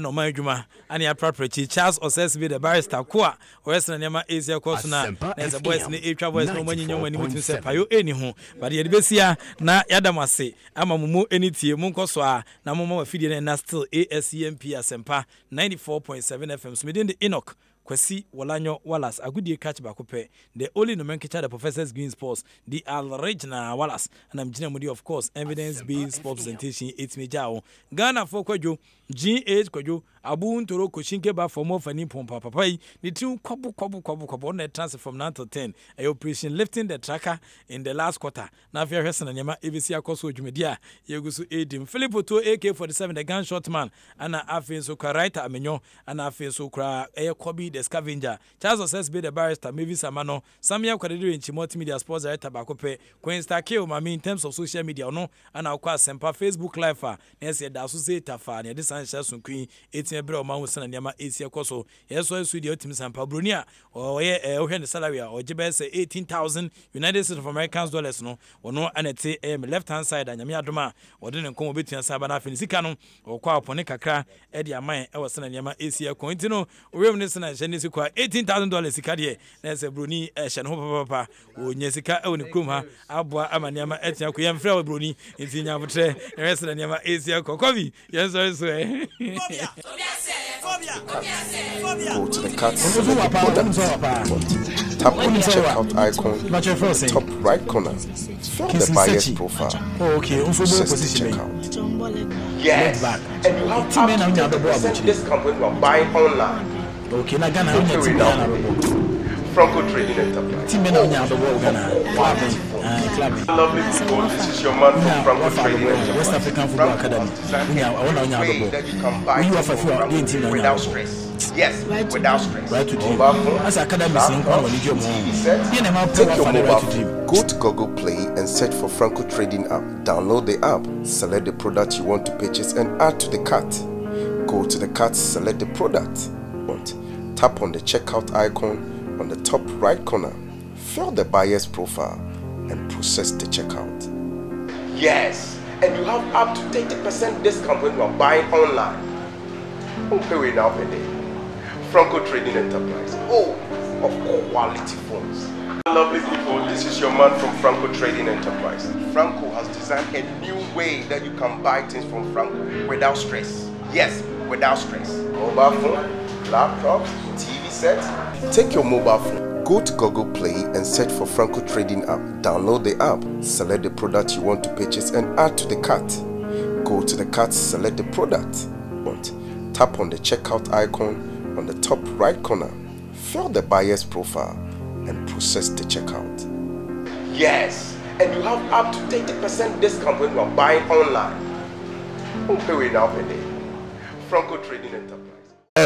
no man adwuma ani apraprachi Charles Osesbi the barrister kwa western nyama Asia course na as boys ni etwa boys no manyinyo mani mutim se payo eni ho but ye besia na yadamase ama mumu enitie mu nkoso a na mama wafidie na still Asempa Asempa 94.7 FM so within the Enoch Kwesi Walanyo Wallace agudie catch bakope the only nomenclature the professors Green Sports the original Wallace and I'm Jina of course evidence based sports presentation 8 major Ghana for Kwajo G8 Kwajo Abu Ntoro Koshinke ba for more fani pompa papai the two kwabu on the transfer from 9 to 10 a operation lifting the tracker in the last quarter na fear Hessen and Yama ABC akoso jumedia yegusu edim Philip Oto AK47 the gunshot man ana afin so karaita amenyo ana afin so kra Kobi the scavenger Charles Osesbi the barrister Mavis Amano Samia Kwadiri in multimedia sports director bakope Queen Star Kill mami in terms of social media no ana akwa Asempa Facebook live na say da so say tafa na this answer sun queen etin ebre o ma wo sana nyama Asia koso yeso studio team Sampa Bronia o ye ohwe the salary o gibe say 18,000 United States of American dollars no ono anete left hand side anyame adoma ode ne nkomo betua saba na afini sika no o kwa opone kakra e de aman e wo sana nyama Asia ko ntino owem ne sana jene sikwa $18,000 sika de na se Broni hye no papa o nya sika e woni krom ha aboa amaniama etia ko yemfra wo Broni nti nya botre e sana nyama Asia ko kobi yeso so Go to the cards, select the product, tap on the checkout icon, top right corner, fill the buyer's profile, process the checkout. Yes, and you have up to 10% discount when you are buying online. Okay, na Ghana Franco Trading Enterprise. Lovely people, this is your man from Franco Trading Enterprise. West African Football Academy. That you can buy without stress. Yes, without stress. Right to dream. As academy take your mobile phone, go to Google Play and search for Franco Trading app. Download the app, select the product you want to purchase and add to the cart. Go to the cart, select the product. Tap on the checkout icon on the top right corner, fill the buyer's profile and process the checkout. Yes, and you have up to 30% discount when you are buying online. Don't pay away now per day. Franco Trading Enterprise. Oh, of quality phones. Lovely people, this is your man from Franco Trading Enterprise. Franco has designed a new way that you can buy things from Franco without stress. Yes, without stress. Mobile phone, laptop, TV set. Take your mobile phone, go to Google Play and search for Franco Trading app. Download the app, select the product you want to purchase and add to the cart. Go to the cart, select the product. Tap on the checkout icon on the top right corner, fill the buyer's profile and process the checkout. Yes, and you have up to 30% discount when you are buying online. Don't pay away now per day. Franco Trading Enterprise.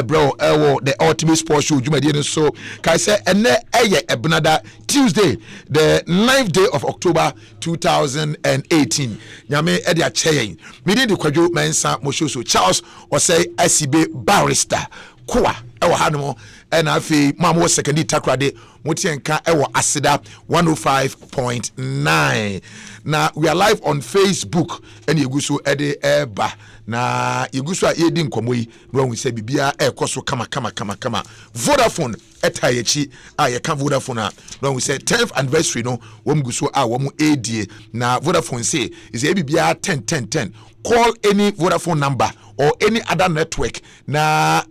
Bro, the ultimate sports show Jumadi so kai say ene ebnada Tuesday the 9th day of October 2018 nyame e dia cheyen me dey kwadwo mensa mo show so Charles or say SCB barrister kwa ewo hanom e na afi mamo second takrade motienka ewo asida 105.9 na we are live on Facebook and yeguso ede eba na yeguso a yedi nkomo yi no hu se bibia ekoso kama Vodafone etayechi a ye ka Vodafone a no hu se 10th anniversary no wom guso a wom edie na Vodafone say is e bibia 10 call any Vodafone number or any other network na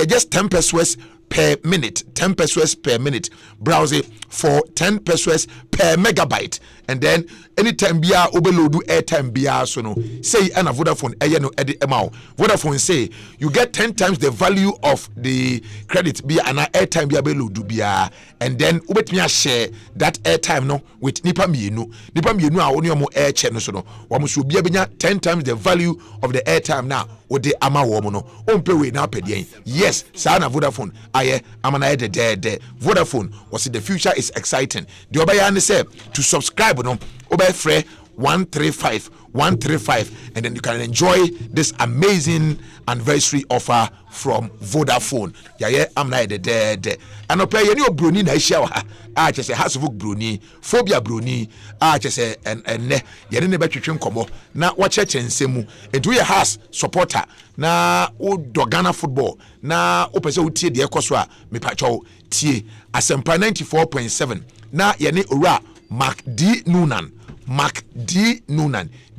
just 10 pesos per minute, 10 pesos per minute. Browse it for 10 pesos per megabyte. And then anytime bia overload airtime bia so no say and a Vodafone no edit amount. Vodafone say you get 10 times the value of the credit bia and airtime bia beload bia, and then ubetimi share that airtime no with nipa mienu a woni omo air share no so no wo so bia benya 10 times the value of the airtime now wo de ama wo mo no ompe we na pedien. Yes, sa na Vodafone aye amana de Vodafone was the future is exciting. The obaya ne say to subscribe no obey free 135 135, and then you can enjoy this amazing anniversary offer from Vodafone. Yeah, I'm not the dead. And I play any bruni na shower. I just say house of bruni, phobia bruni. I just say and you didn't bet you come now. Watch it and semu. And do your house supporter na o Dogana football na o pese o tie de ekoswa me pacho tie Asempa 94.7 na yene ora Mark D Noonan,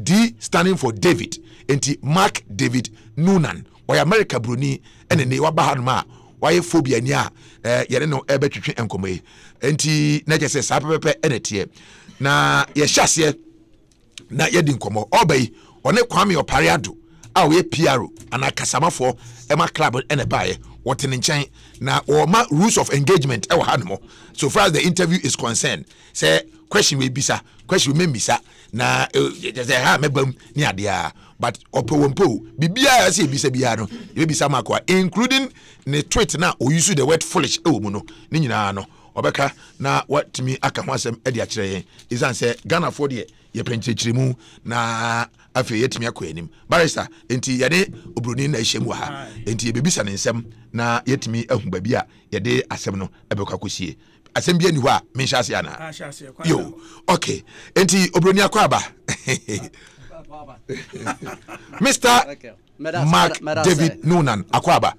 D standing for David, enti Mark David Noonan, why America Bruni, and then wa bahanma, why phobia nia, yere no ebe twetwe enkomo enti na je se sa pepe enetie na ye hyase na ye di nkomo obey one Kwame Opariado a we PRO ana kasamafo ema club ene bae wote ne nchen na o ma rules of engagement e wa hanmo. So far as the interview is concerned, say question we bisa, question we membisa na say ha mebam ni adea, but opowompo bibia say bisa bia no e bisa makwa, including ne tweet na o use the word foolish e wo mu no ni nyina no obeka na what me aka ho asem e de a kire yen izan say Ghana for de ye penchechirimu na afi yetimi akọ anim barista enti yade obroni na ehyem wa ha enti yebebisa ne nsem na yetimi ahu ba bia yade asem no ebekwa kosie asem bia ni ho a menhya ase ana yo okay enti obroni akọ aba Mr. Mark David Noonan akọ aba.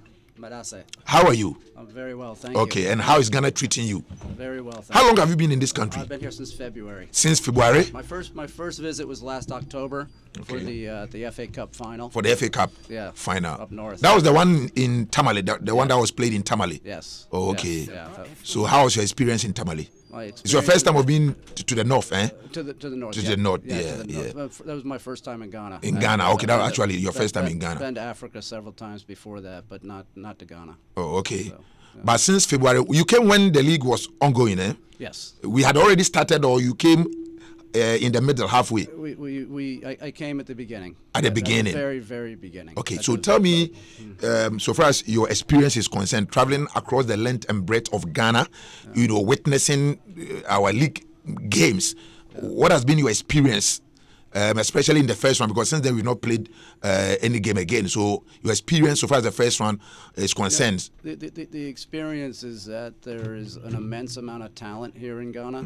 How are you? I'm very well, thank you. Okay, and how is Ghana treating you? Very well, thank you. How long have you been in this country? I've been here since February. Since February? My first visit was last October for the FA Cup final. For the FA Cup final. Up north. That was the one in Tamale, the one that was played in Tamale. Yes. Oh, okay. Yes, yeah. So how was your experience in Tamale? It's your first time of being to the north, eh? To the north. To the north, yeah. That was my first time in Ghana. In Ghana, okay. That was actually your first time in Ghana. I've been to Africa several times before that, but not to Ghana. Oh, okay. So, yeah. But since February, you came when the league was ongoing, eh? Yes. We had already started, or you came in the middle, halfway? I came at the beginning. At the beginning? The very, very beginning. Okay, so tell me, so far as your experience is concerned, traveling across the length and breadth of Ghana, witnessing our league games, what has been your experience, especially in the first one, because since then we've not played any game again, so your experience so far as the first one is concerned? Yeah, the experience is that there is an immense amount of talent here in Ghana,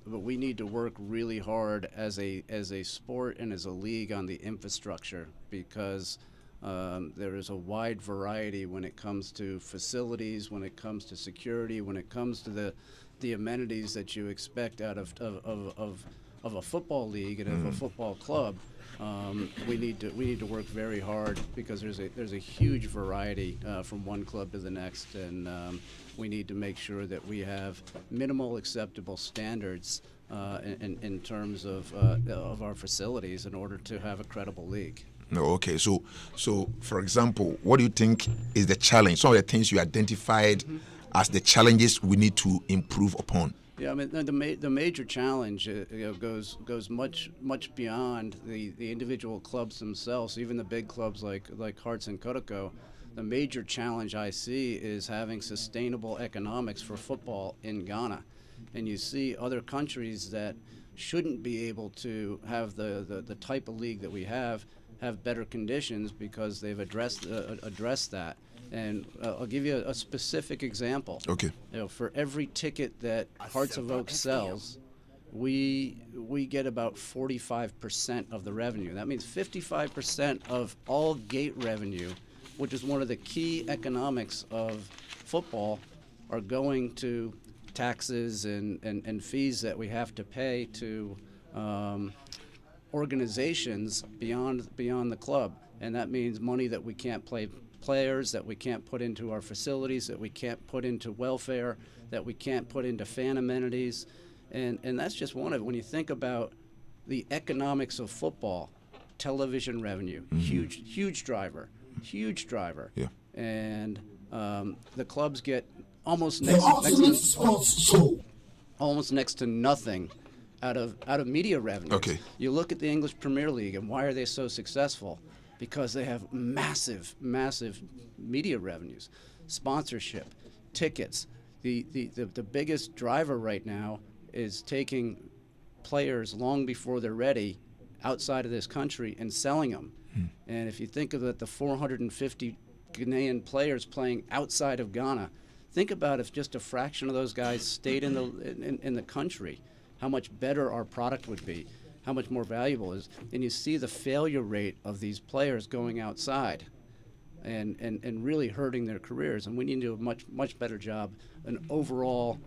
but we need to work really hard as a sport and as a league on the infrastructure, because there is a wide variety when it comes to facilities, when it comes to security, when it comes to the amenities that you expect out of a football league and of a football club. We need to work very hard, because there's a huge variety from one club to the next, and we need to make sure that we have minimal acceptable standards in terms of our facilities in order to have a credible league. No, okay. So for example, what do you think is the challenge? Some of the things you identified as the challenges we need to improve upon. Yeah, I mean the major challenge goes much beyond the individual clubs themselves, even the big clubs like Hearts and Kotoko. The major challenge I see is having sustainable economics for football in Ghana, and you see other countries that shouldn't be able to have the type of league that we have better conditions because they've addressed that. And I'll give you a specific example. Okay. For every ticket that Hearts of Oak sells, we get about 45% of the revenue. That means 55% of all gate revenue, which is one of the key economics of football, are going to taxes and fees that we have to pay to organizations beyond the club. And that means money that we can't players, that we can't put into our facilities, that we can't put into welfare, that we can't put into fan amenities, and that's just one of it. When you think about the economics of football, television revenue, huge driver, yeah. And the clubs get almost next to nothing out of media revenue. Okay. You look at the English Premier League, and why are they so successful? Because they have massive media revenues, sponsorship, tickets. The biggest driver right now is taking players long before they're ready outside of this country and selling them. And if you think of it, the 450 Ghanaian players playing outside of Ghana, think about if just a fraction of those guys stayed in the country, how much better our product would be, how much more valuable it is. And you see the failure rate of these players going outside and really hurting their careers. And we need to do a much better job, an overall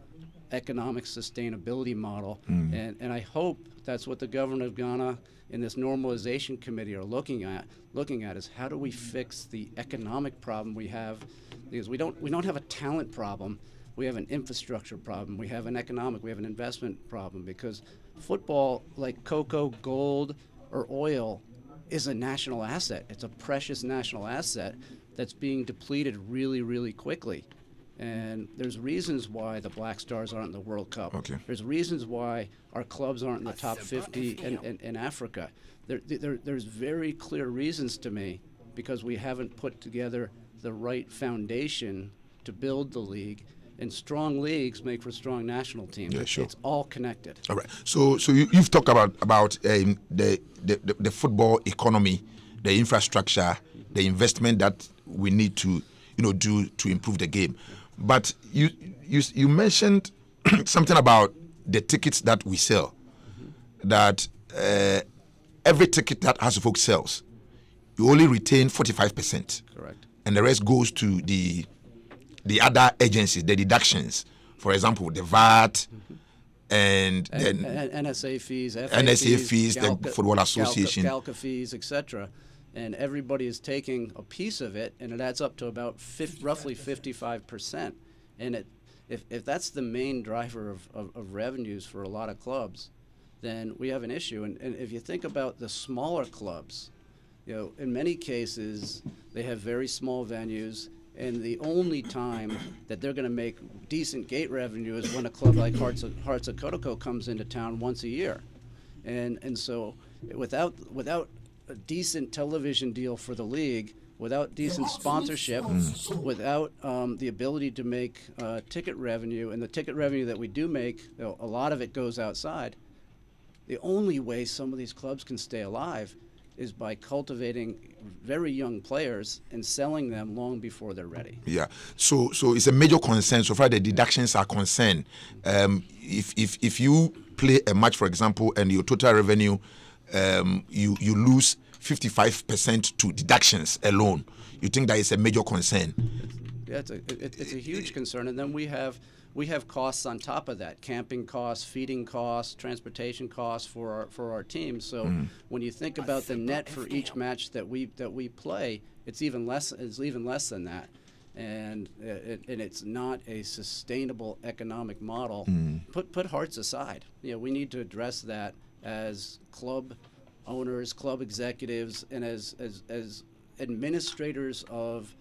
economic sustainability model. And I hope that's what the government of Ghana in this normalization committee are looking at is how do we fix the economic problem we have, because we don't have a talent problem, we have an infrastructure problem, we have an investment problem, because football, like cocoa, gold, or oil, is a national asset. It's a precious national asset that's being depleted really, really quickly. And there's reasons why the Black Stars aren't in the World Cup. There's reasons why our clubs aren't in the top 50 in Africa. There's very clear reasons to me, because we haven't put together the right foundation to build the league. And strong leagues make for strong national teams. Yeah, sure. It's all connected. All right. So you've talked about the football economy, the infrastructure, the investment that we need to do to improve the game. But you mentioned something about the tickets that we sell, that every ticket that House of Folk sells, you only retain 45%. Correct. And the rest goes to the other agencies, the deductions. For example, the VAT and NSA fees, FA NSA fees, the Football Association, Galca fees, etc. And everybody is taking a piece of it, and it adds up to about roughly 55%. And if that's the main driver of revenues for a lot of clubs, then we have an issue. And if you think about the smaller clubs, in many cases, they have very small venues, and the only time that they're going to make decent gate revenue is when a club like Hearts of Kotoko comes into town once a year. And so without a decent television deal for the league, without decent sponsorship, without the ability to make ticket revenue, and the ticket revenue that we do make, a lot of it goes outside, the only way some of these clubs can stay alive is by cultivating very young players and selling them long before they're ready. Yeah, so it's a major concern so far the deductions are concerned. If you play a match, for example, and your total revenue, you lose 55% to deductions alone, you think that is a major concern? Yeah, it's a huge concern. And then we have costs on top of that: camping costs, feeding costs, transportation costs for our teams. So when you think about the net for each match that we play, it's even less than that, and it's not a sustainable economic model. Put Hearts aside. We need to address that as club owners, club executives, and as administrators of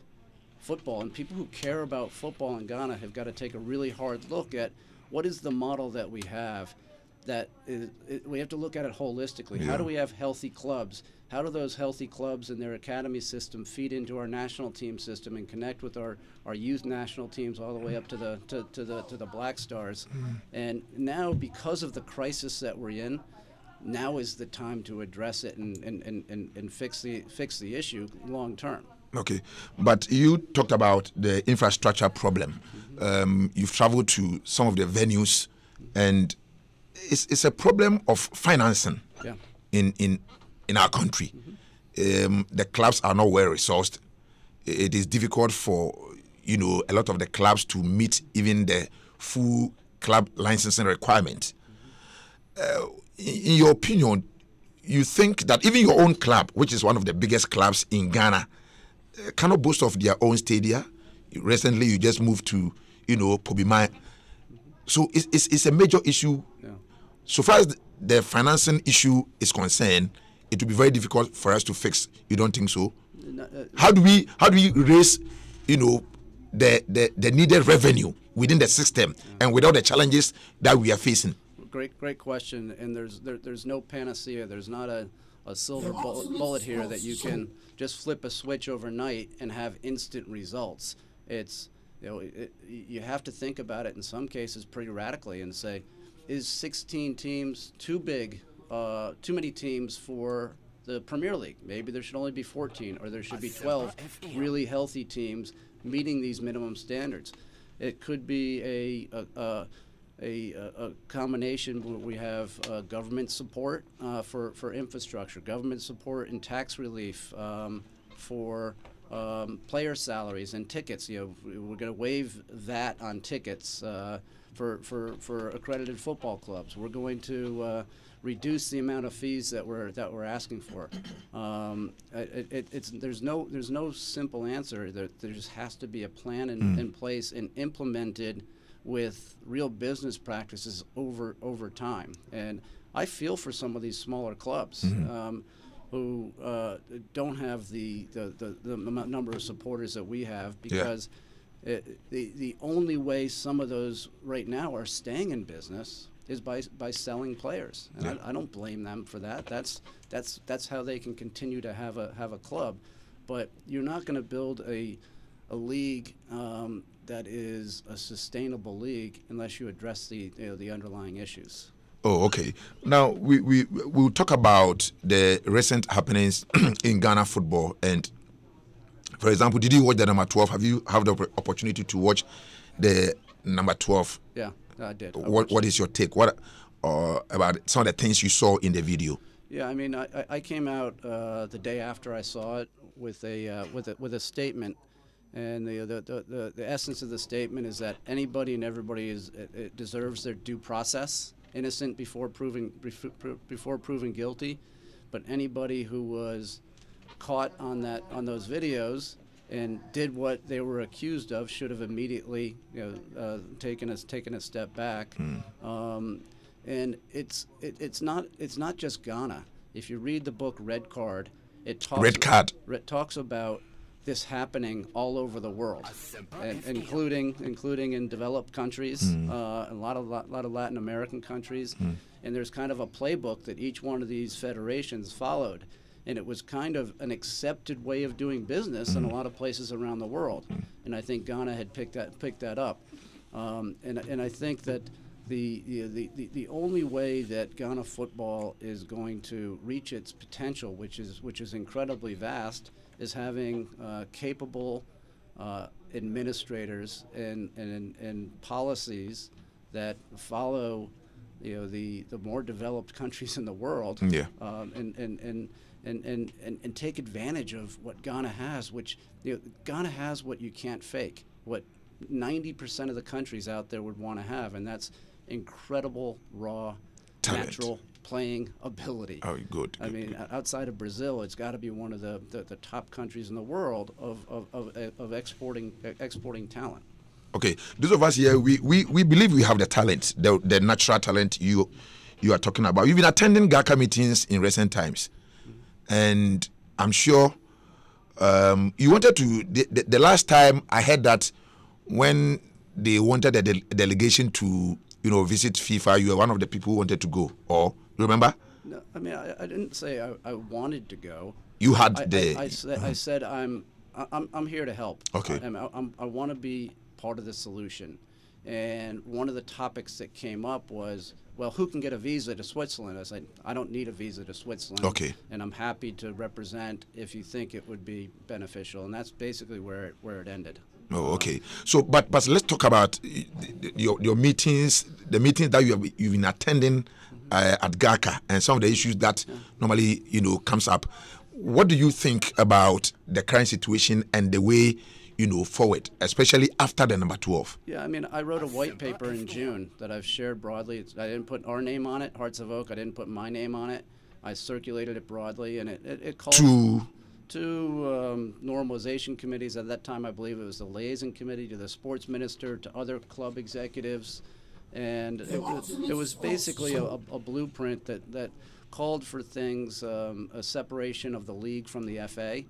football, and people who care about football in Ghana have got to take a really hard look at what is the model that we have. We have to look at it holistically. How do we have healthy clubs? How do those healthy clubs and their academy system feed into our national team system and connect with our youth national teams all the way up to the Black Stars? And now, because of the crisis that we're in, now is the time to address it and fix the issue long term. Okay, but you talked about the infrastructure problem. You've traveled to some of the venues, and it's a problem of financing in our country. The clubs are not well resourced. It is difficult for a lot of the clubs to meet even the full club licensing requirement. In your opinion, you think that even your own club, which is one of the biggest clubs in Ghana, cannot boast of their own stadia? Recently, you just moved to, Pobimai. So it's a major issue. Yeah. So far as the financing issue is concerned, it will be very difficult for us to fix. You don't think so? How do we raise, the needed revenue within the system and without the challenges that we are facing? Great question. And there's no panacea. There's not a silver bullet here that you can just flip a switch overnight and have instant results. It's you have to think about it in some cases pretty radically and say, is 16 teams too big, too many teams for the Premier League? Maybe there should only be 14, or there should be 12 really healthy teams meeting these minimum standards. It could be a combination where we have government support for infrastructure, government support and tax relief for player salaries and tickets. We're going to waive VAT on tickets for accredited football clubs. We're going to reduce the amount of fees that we're asking for. There's no simple answer. There just has to be a plan in place and implemented with real business practices over time. And I feel for some of these smaller clubs who don't have the number of supporters that we have, because the only way some of those right now are staying in business is by selling players, and I don't blame them for that. That's how they can continue to have a club. But you're not going to build a league that is a sustainable league unless you address the underlying issues. Oh, okay. Now we'll talk about the recent happenings in Ghana football. And for example, did you watch the number 12? Have you had the opportunity to watch the number 12? Yeah, I did. What is your take? What about some of the things you saw in the video? Yeah, I mean, I came out the day after I saw it with a statement. And the essence of the statement is that anybody and everybody deserves their due process, innocent before proven guilty. But anybody who was caught on those videos and did what they were accused of should have immediately taken a step back. And it's not just Ghana. If you read the book Red Card, it talks about this happening all over the world, and including in developed countries, a lot of Latin American countries, and there's kind of a playbook that each one of these federations followed, and it was kind of an accepted way of doing business in a lot of places around the world, and I think Ghana had picked that up, and I think that the only way that Ghana football is going to reach its potential, which is incredibly vast, is having capable administrators and policies that follow, the more developed countries in the world, and take advantage of what Ghana has, which Ghana has what you can't fake, what 90% of the countries out there would want to have, and that's incredible raw talent. Natural playing ability. Oh, good. I mean, outside of Brazil, it's got to be one of the top countries in the world of exporting talent. Okay, those of us here, we believe we have the talent, the natural talent you are talking about. You've been attending GACA meetings in recent times, and I'm sure you wanted to. The last time I heard that when they wanted a delegation to visit FIFA, you were one of the people who wanted to go, or you remember? No, I mean, I didn't say I wanted to go. You had I said I'm here to help. Okay. I want to be part of the solution, and one of the topics that came up was, well, who can get a visa to Switzerland? I said, I don't need a visa to Switzerland. Okay. And I'm happy to represent if you think it would be beneficial, and that's basically where it ended. Oh, okay. So, but let's talk about your meetings, the meetings that you've been attending at GACA, and some of the issues that normally comes up. What do you think about the current situation and the way forward, especially after the number 12? Yeah, I mean, I wrote a white paper in June that I've shared broadly. I didn't put our name on it, Hearts of Oak. I didn't put my name on it. I circulated it broadly, and it called to normalization committees. At that time, I believe it was the liaison committee, to the sports minister, to other club executives, and it was basically a blueprint that called for things, a separation of the league from the FA.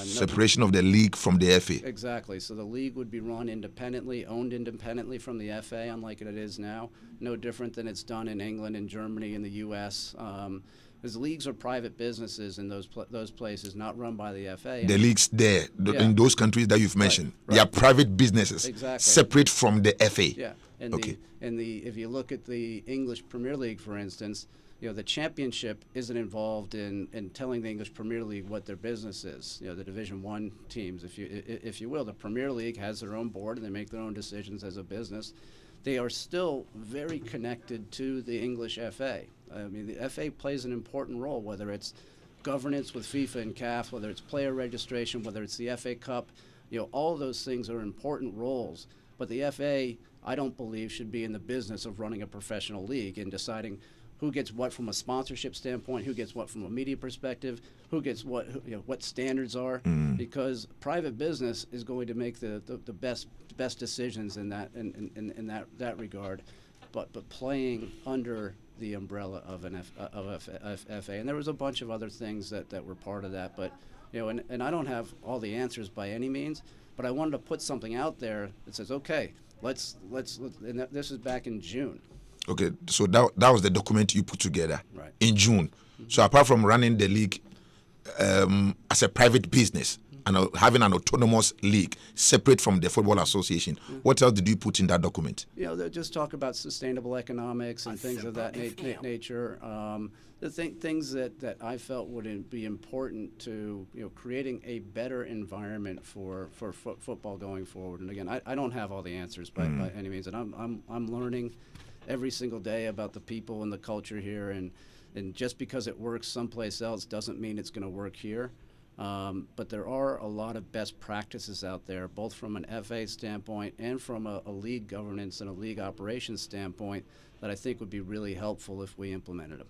Separation of the league from the FA. Exactly. So the league would be run independently, owned independently from the FA, unlike it is now. No different than it's done in England and Germany and the U.S. Because leagues are private businesses in those places, not run by the FA. The leagues there, in those countries that you've mentioned, they are private businesses, separate from the FA. Yeah, and if you look at the English Premier League, for instance, the championship isn't involved in telling the English Premier League what their business is. The Division 1 teams, if you will, the Premier League has their own board and they make their own decisions as a business. They are still very connected to the English FA. I mean, the FA plays an important role, whether it's governance with FIFA and CAF, whether it's player registration, whether it's the FA Cup. All of those things are important roles. But the FA, I don't believe, should be in the business of running a professional league and deciding who gets what from a sponsorship standpoint, who gets what from a media perspective, who gets what standards are, because private business is going to make the best decisions in that regard, but playing under the umbrella of FA, and there was a bunch of other things that were part of that, but and I don't have all the answers by any means, but I wanted to put something out there that says, okay, let's and this is back in June. Okay, so that was the document you put together in June. So apart from running the league as a private business and having an autonomous league separate from the Football Association, what else did you put in that document? They just talk about sustainable economics and things of that nature. The things that I felt would be important to creating a better environment for football going forward. And again, I don't have all the answers by any means, and I'm learning every single day about the people and the culture here, and just because it works someplace else doesn't mean it's going to work here. But there are a lot of best practices out there, both from an FA standpoint and from a league governance and a league operations standpoint, that I think would be really helpful if we implemented them.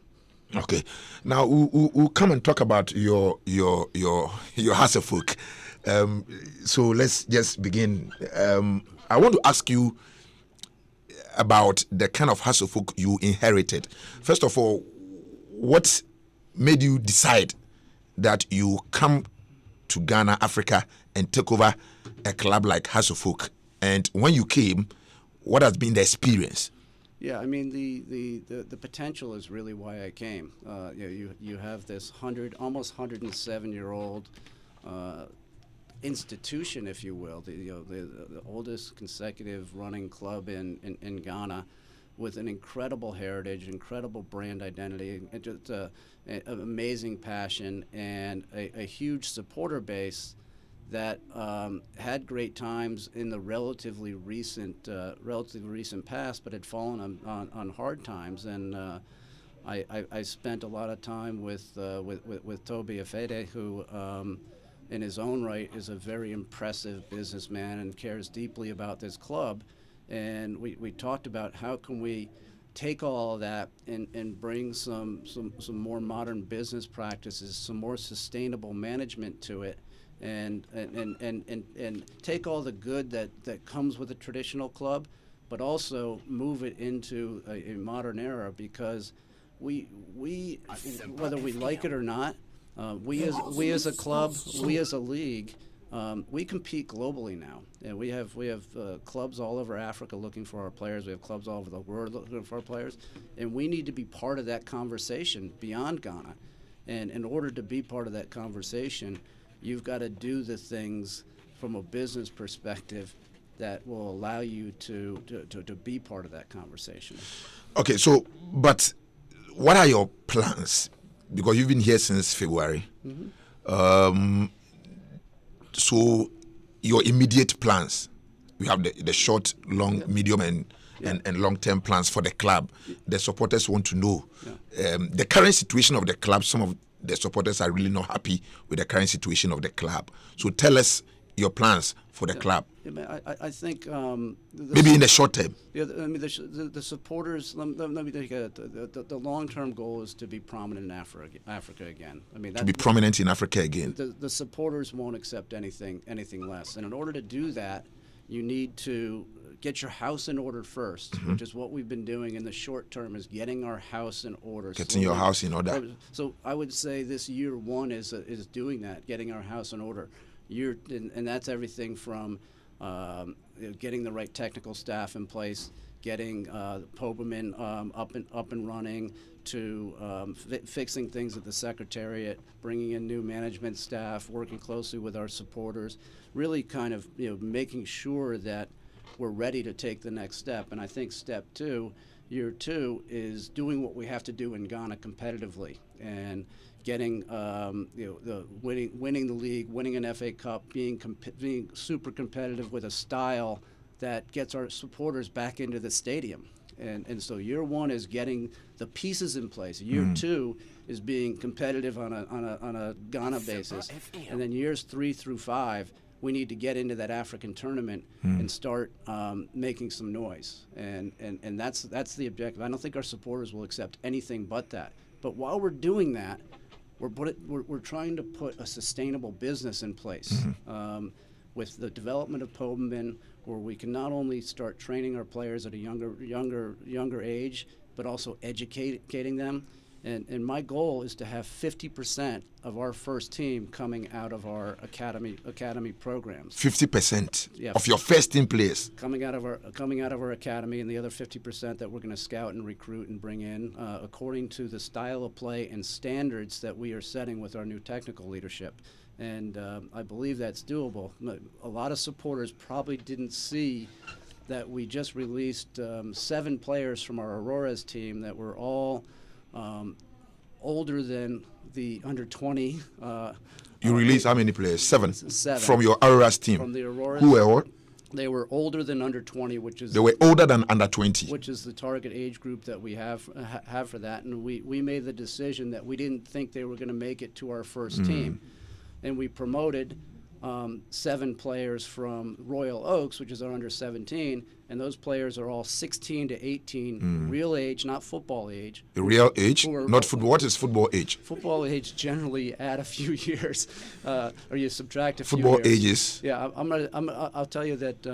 Okay, now we'll come and talk about your Hasselhoff. So let's just begin. I want to ask you about the kind of Hasselhoff you inherited. First of all, what made you decide that you come to Ghana, Africa, and take over a club like Hasselhoff? And when you came, what has been the experience? Yeah, I mean, the potential is really why I came. You have this almost 107-year-old institution, if you will, the oldest consecutive running club in Ghana, with an incredible heritage, incredible brand identity, and just an amazing passion, and a huge supporter base that had great times in the relatively recent past, but had fallen on hard times. And I spent a lot of time with Toby Afede, who in his own right is a very impressive businessman and cares deeply about this club. And we talked about how can we take all of that and bring some more modern business practices, some more sustainable management to it, and take all the good that comes with a traditional club, but also move it into a modern era, because we whether we like it or not, we as a club, we as a league, we compete globally now, and we have clubs all over Africa looking for our players. We have clubs all over the world looking for our players, and we need to be part of that conversation beyond Ghana. And in order to be part of that conversation, you've got to do the things from a business perspective that will allow you to be part of that conversation. Okay, so but what are your plans? Because you've been here since February. Mm-hmm. So your immediate plans, we have the short, long, medium, and long-term plans for the club. The supporters want to know. The current situation of the club, some of the supporters are really not happy with the current situation of the club. So tell us your plans for the club. I think maybe in the short term. Yeah, I mean the supporters. Let me take the long-term goal is to be prominent in Africa again. I mean, to be prominent in Africa again. The supporters won't accept anything less, and in order to do that, you need to get your house in order first, which is what we've been doing in the short term, is getting our house in order. Getting your house in order. So I would say this year one is doing that, getting our house in order. And that's everything from getting the right technical staff in place, getting Poberman up and running, to fixing things at the Secretariat, bringing in new management staff, working closely with our supporters, really kind of making sure that we're ready to take the next step. And I think step 2, year 2, is doing what we have to do in Ghana competitively and getting winning the league, winning an FA Cup, being super competitive with a style that gets our supporters back into the stadium. And so year 1 is getting the pieces in place. Year 2 is being competitive on a Ghana basis. And then years 3 through 5, we need to get into that African tournament and start making some noise. And that's the objective. I don't think our supporters will accept anything but that. But while we're doing that, we're trying to put a sustainable business in place with the development of Poberman, where we can not only start training our players at a younger age, but also educating them. And my goal is to have 50% of our first team coming out of our academy programs. 50% of your first team players coming out of our academy, and the other 50% that we're going to scout and recruit and bring in according to the style of play and standards that we are setting with our new technical leadership. And I believe that's doable. A lot of supporters probably didn't see that we just released 7 players from our Aurora's team that were all older than the under 20. You released how many players? 7 from your Aurora's team. From the Aurora's. Who were what? They were older than under 20, which is. They were older than under 20. Which is the target age group that we have for that, and we made the decision that we didn't think they were going to make it to our first team, and we promoted 7 players from Royal Oaks, which is our under 17, and those players are all 16 to 18, real age, not football age. The real age, not football. What is football age? Football age generally add a few years, or you subtract a few football years. Ages. Yeah, I'll tell you that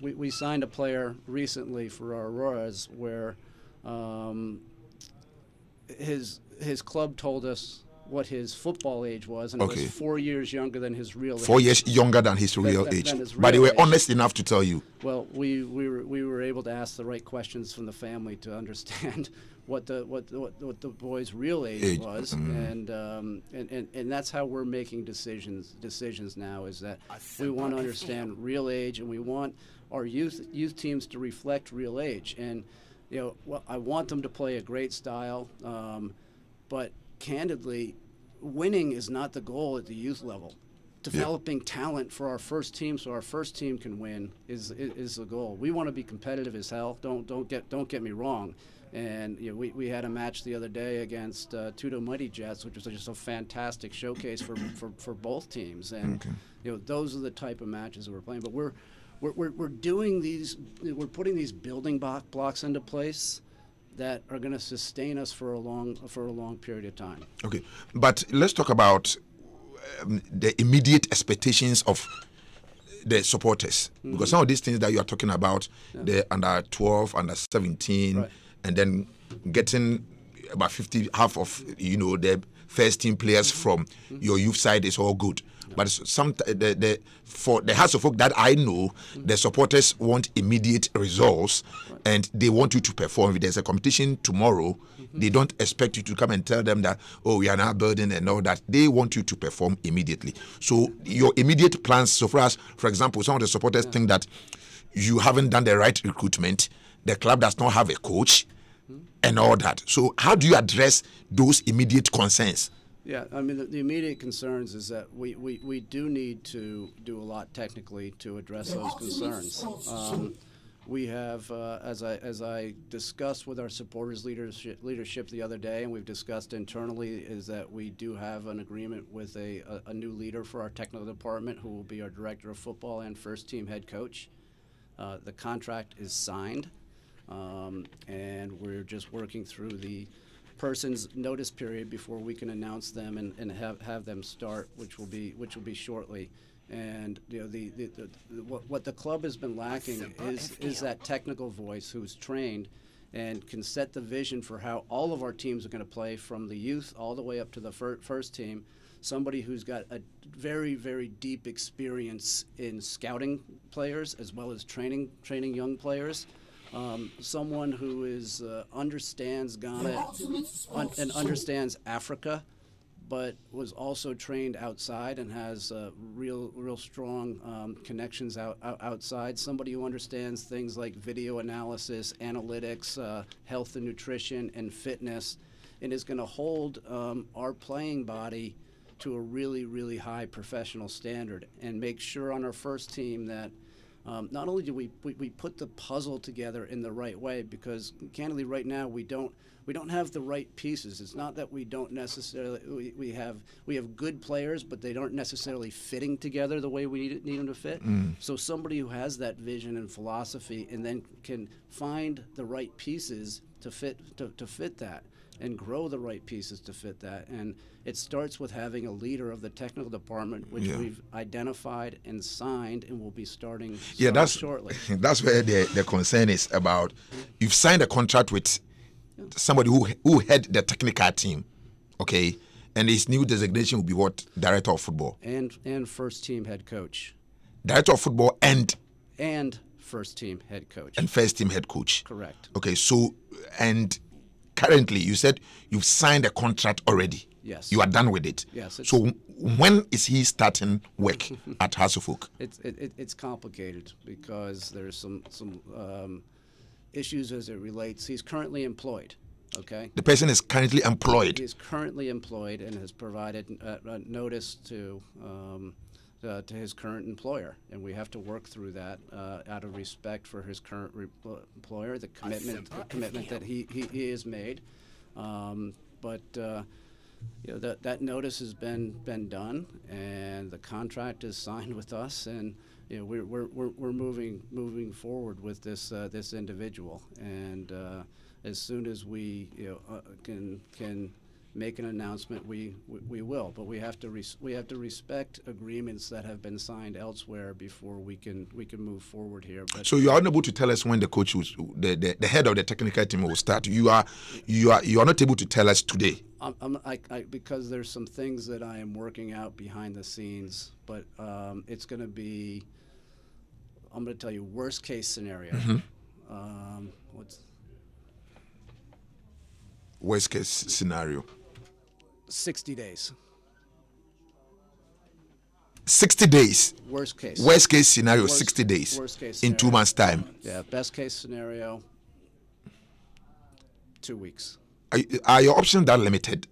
we signed a player recently for our Auroras where his club told us what his football age was, and it was 4 years younger than his real age. 4 years younger than his real age. But they were honest enough to tell you. Well, we were able to ask the right questions from the family to understand what the boy's real age was, and that's how we're making decisions now. Is that we want to understand real age, and we want our youth teams to reflect real age. And I want them to play a great style, but candidly, winning is not the goal at the youth level. Developing talent for our first team, so our first team can win, is the goal. We want to be competitive as hell. Don't get me wrong. And we had a match the other day against Tudo Mighty Jets, which was just a fantastic showcase for both teams. And those are the type of matches that we're playing. But we're doing these. We're putting these building blocks into place that are going to sustain us for a long period of time. Okay, but let's talk about the immediate expectations of the supporters, because some of these things that you are talking about, the under 12, under 17, and then getting about half of the first team players from your youth side is all good. But for the House of Folk that I know, the supporters want immediate results, and they want you to perform. If there's a competition tomorrow, they don't expect you to come and tell them that, we are now building and all that. They want you to perform immediately. So your immediate plans, so far as, for example, some of the supporters think that you haven't done the right recruitment, the club does not have a coach, and all that. So how do you address those immediate concerns? Yeah, I mean, the immediate concerns is that we do need to do a lot technically to address those concerns. We have, as I discussed with our supporters leadership the other day, and we've discussed internally, is that we do have an agreement with a new leader for our technical department who will be our director of football and first team head coach. The contract is signed, and we're just working through the person's notice period before we can announce them and have them start, which will be shortly. And what the club has been lacking is that technical voice who's trained and can set the vision for how all of our teams are going to play, from the youth all the way up to the first team, somebody who's got a very, very deep experience in scouting players as well as training young players. Someone who is understands Ghana and understands Africa, but was also trained outside and has real strong connections outside. Somebody who understands things like video analysis, analytics, health and nutrition, and fitness, and is going to hold our playing body to a really, really high professional standard, and make sure on our first team that not only do we put the puzzle together in the right way, because candidly right now we don't have the right pieces. It's not that we don't necessarily we have good players, but they aren't necessarily fitting together the way we need them to fit. So somebody who has that vision and philosophy, and then can find the right pieces to fit that, and grow the right pieces to fit that. And it starts with having a leader of the technical department, which we've identified and signed, and will be starting shortly. That's where the concern is about. You've signed a contract with somebody who had the technical team, okay? And his new designation will be what? Director of football. And first team head coach. Director of football and first team head coach. And first team head coach. Correct. Okay, so, and currently, you said you've signed a contract already. Yes. You are done with it. Yes. So when is he starting work at Hasselhoek? It's complicated because there's some issues as it relates. He's currently employed. Okay. The person is currently employed. He is currently employed and has provided notice to his current employer, and we have to work through that out of respect for his current employer, the commitment that he has made. But that notice has been done, and the contract is signed with us, and we're moving forward with this individual, and as soon as we can make an announcement, we will, but we have to respect agreements that have been signed elsewhere before we can move forward here. But so you are unable to tell us when the coach the head of the technical team will start. You are not able to tell us today. Because there's some things that I am working out behind the scenes, but it's going to be, I'm going to tell you, worst case scenario. What's worst case scenario? 60 days. 60 days. Worst case. Worst case scenario, 60 days. Worst case scenario. In 2 months' time. Yeah, best case scenario, 2 weeks. Are your options that limited?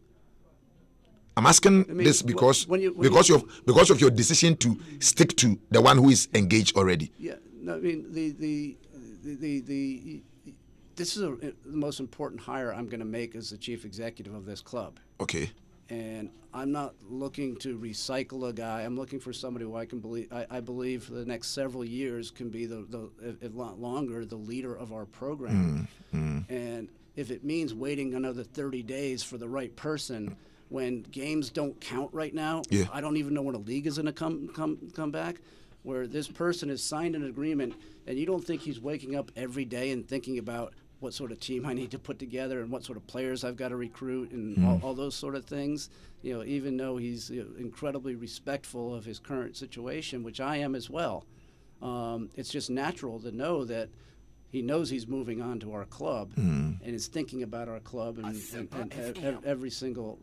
I'm asking this because because of your decision to stick to the one who is engaged already. Yeah, no, I mean this is the most important hire I'm going to make as the chief executive of this club. Okay. And I'm not looking to recycle a guy. I'm looking for somebody who I believe for the next several years can be if not longer, the leader of our program. And if it means waiting another 30 days for the right person, when games don't count right now, I don't even know when a league is going to come back, where this person has signed an agreement, and you don't think he's waking up every day and thinking about what sort of team I need to put together and what sort of players I've got to recruit and all those sort of things. Even though he's incredibly respectful of his current situation, which I am as well, it's just natural to know that he knows he's moving on to our club and is thinking about our club and every single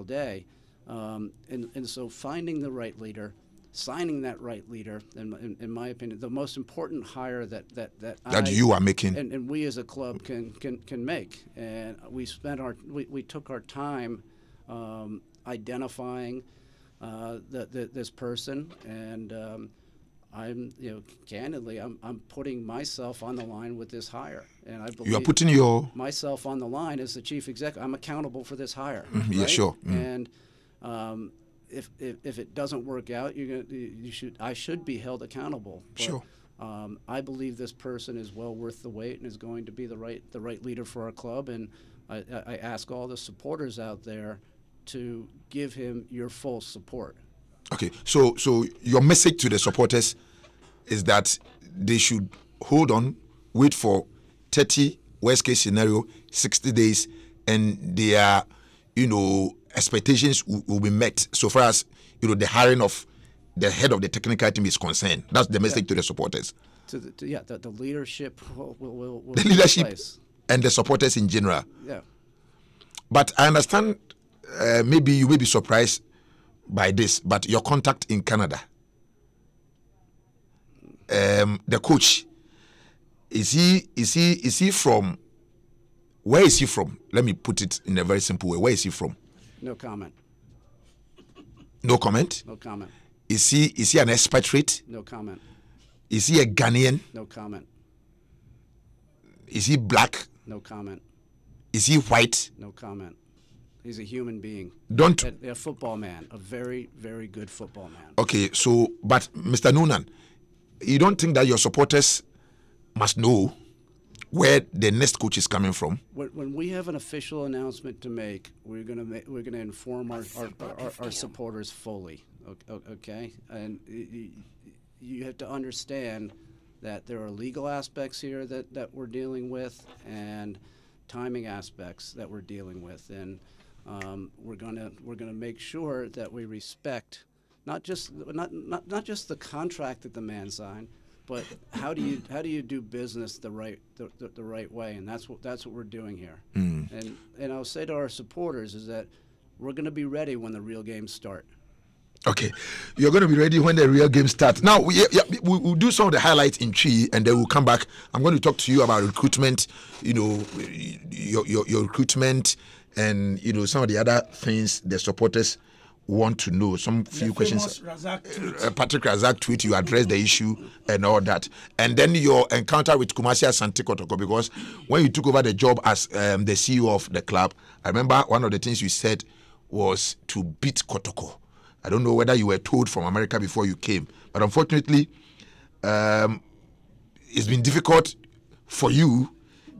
day. And so finding the right leader, signing that right leader, in my opinion, the most important hire that you are making, and we as a club can make. And we took our time identifying this person, and I'm candidly I'm putting myself on the line with this hire, and I believe you are putting myself on the line as the chief executive. I'm accountable for this hire. Yeah, right? sure. And if it doesn't work out, I should be held accountable. But, sure. I believe this person is well worth the wait and is going to be the right leader for our club. And I ask all the supporters out there to give him your full support. Okay, so your message to the supporters is that they should hold on, wait for 30, worst case scenario, 60 days, and their expectations will be met so far as the hiring of the head of the technical team is concerned. That's the message to the supporters. The leadership will the leadership and the supporters in general. Yeah. But I understand. Maybe you may be surprised by this, but your contact in Canada, the coach, is he from? Where is he from? Let me put it in a very simple way. Where is he from? No comment. No comment? No comment. Is he an expatriate? No comment. Is he a Ghanaian? No comment. Is he black? No comment. Is he white? No comment. He's a human being. A football man, a very, very good football man. Okay, so, but Mr. Noonan, you don't think that your supporters must know where the next coach is coming from? When we have an official announcement to make, we're gonna inform our supporters fully. Okay, and you have to understand that there are legal aspects here that we're dealing with and timing aspects that we're dealing with, and we're gonna make sure that we respect not just the contract that the man signed, but how do you do business the right way, and that's what we're doing here. And I'll say to our supporters is that we're going to be ready when the real games start. Okay, you're going to be ready when the real game starts. Now we'll do some of the highlights in Chi, and then we'll come back. I'm going to talk to you about recruitment. Your recruitment, and some of the other things the supporters want to know. Some few questions. Patrick Razak tweet, you address the issue and all that, and then your encounter with Kumasi Asante Kotoko, because when you took over the job as the CEO of the club, I remember one of the things you said was to beat Kotoko. I don't know whether you were told from America before you came, but unfortunately, it's been difficult for you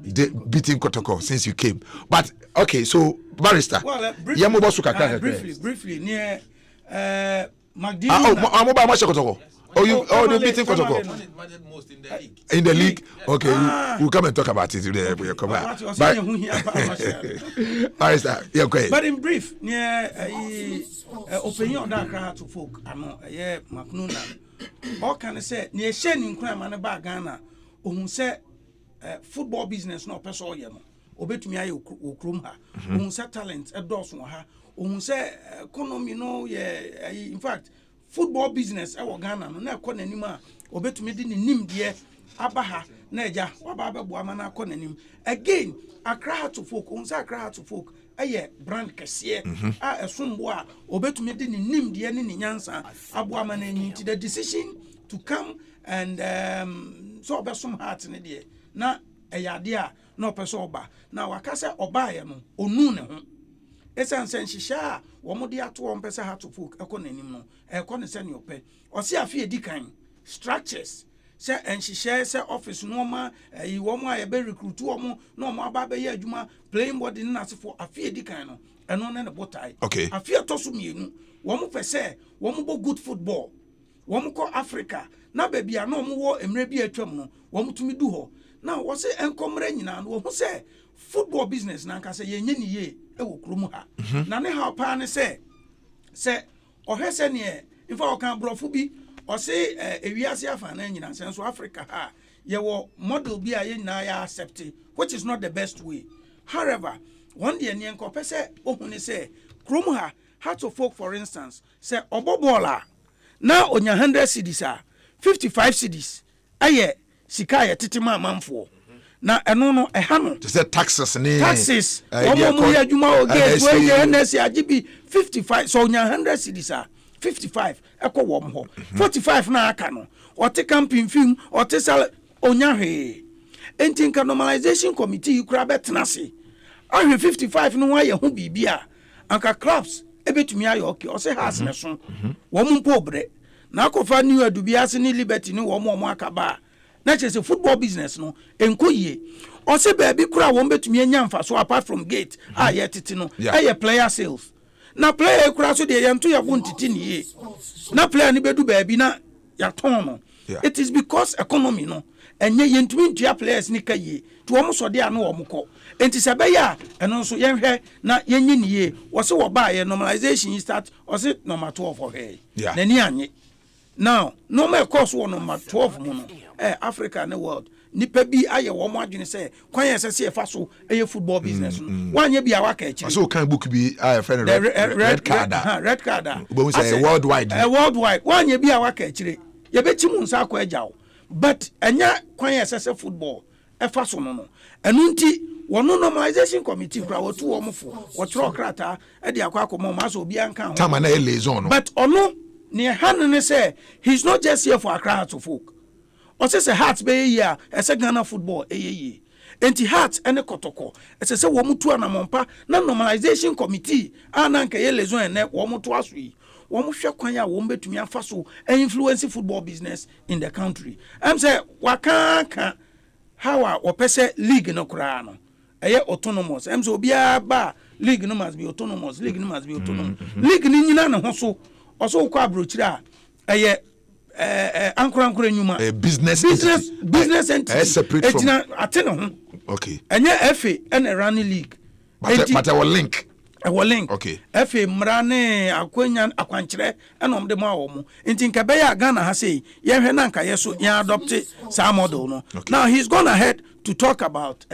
beating Kotoko since you came. But okay, so Barrister, briefly near Kotoko. They beating Kotoko in the league. Okay, we'll come and talk about it today. We'll come back. Barrister, yeah, okay. But in brief, near opinion that crowd to folk, I know, Macnuna. All can I say near Shannon crime and about Ghana, who said football business no person yano. Obet me I ukrum ha. Who said talent a dozen ha. Who said economy no in fact. Football business I Ghana no na kɔ nanim a obetumi di nim de abaha na eja waba bebo ama na kɔ nanim again Accra to folk unsa Accra to folk brand kɛseɛ a esombo a obetumi di nim de ne nyansa abo ama na nti the decision to come and so obesom heart ne de na eyade a na opese oba na wakase oba ye no onu ne ho esan shisha womode ato ompese heart to folk ekonanim no ekone se ne ope ose afie dikan structures se enhihye se office no ma womo a ye be recruit womo na omo aba be ye adwuma playing body na asefo afie dikan no eno ne botai afie toso mienu womo pese womo bo good football womo ko Africa na ba bia na omo wo emre bi atwam no womo tumi du ho na wo se enkomre nyina no wo se football business na nka se ye nye ni ye ewo krom ha na ne ha pa ne se ohese ne infa o kan brofo bi o se ewiase afa na nyina se so Africa ha ye wo model bi a ye nyina ya accept, which is not the best way. However, one day ne nko pese ohune se krom ha Heart of Folk for instance se obobola na onya 100 cedis a 55 cedis aye sika ye tetima manfo na eno no eha no to say taxes omo ya adwuma o get we NS agibi 55 so onya 100 cedis a 55 ekọ wom ho 45 na aka no ote camping film ote sal onya hwe enti nka normalization committee ikura betnase ahwe 55 no wa ye ho bibia anka clubs ebetumi ayo okay o se has ne so wom mpo bre na akofa new adubiase ni liberty ni wom akaba na chese football business no enkoyie o se baby kura won betumi anya mfa so apart from gate ye titi no player sales na player kura so de ye nto ye bon titi ni ye na player ni bedu baby na ya ton no it is because economy no enye yentumi ntua players ni ka yie to wo so de ano wo mko enti se be ya eno nso yenhwe na yenyi niye wo se wo ba ye normalization start o se number 12 for here na ni anye now no me course wo number 12 mu no Africa and the world nipa bi aye wo mo adwene se kwan ye se fa so football business no wanye bi awaka e kire so kan book bi friend red card red card we say worldwide wanye bi awaka e kire ye be chimu nsa akwa ejawo but enya kwan ye se football e fa so no enu nti wono normalization committee kra wotu wo mfo wo tro krata e de akwa akoma ma so obi anka ho tama na e liaison no but ono ne han ne say he's not just here for Accra to folk o say heart be here e say Ghana football ye enti heart ene kotoko e say wo mutu anamompa na normalization committee ananka ye liaison ene wo mutu aso yi wo mo hwe kwan ya wo mbetumi afa so influence football business in the country am say wakaka how a pese league no kra no eye autonomous am say obia ba league no must be autonomous league no must be autonomous league ni nyina ne ho so oso kwa brochira eye ankura nyuma business entity separate from atene ho okay enye FA and running league but our link okay FA mrane akwanya akwankyere enom de ma wo mu enti nkabe ya Ghana ha sei ye hwe na nka yeso ya adopt some model no now he's gone ahead to talk about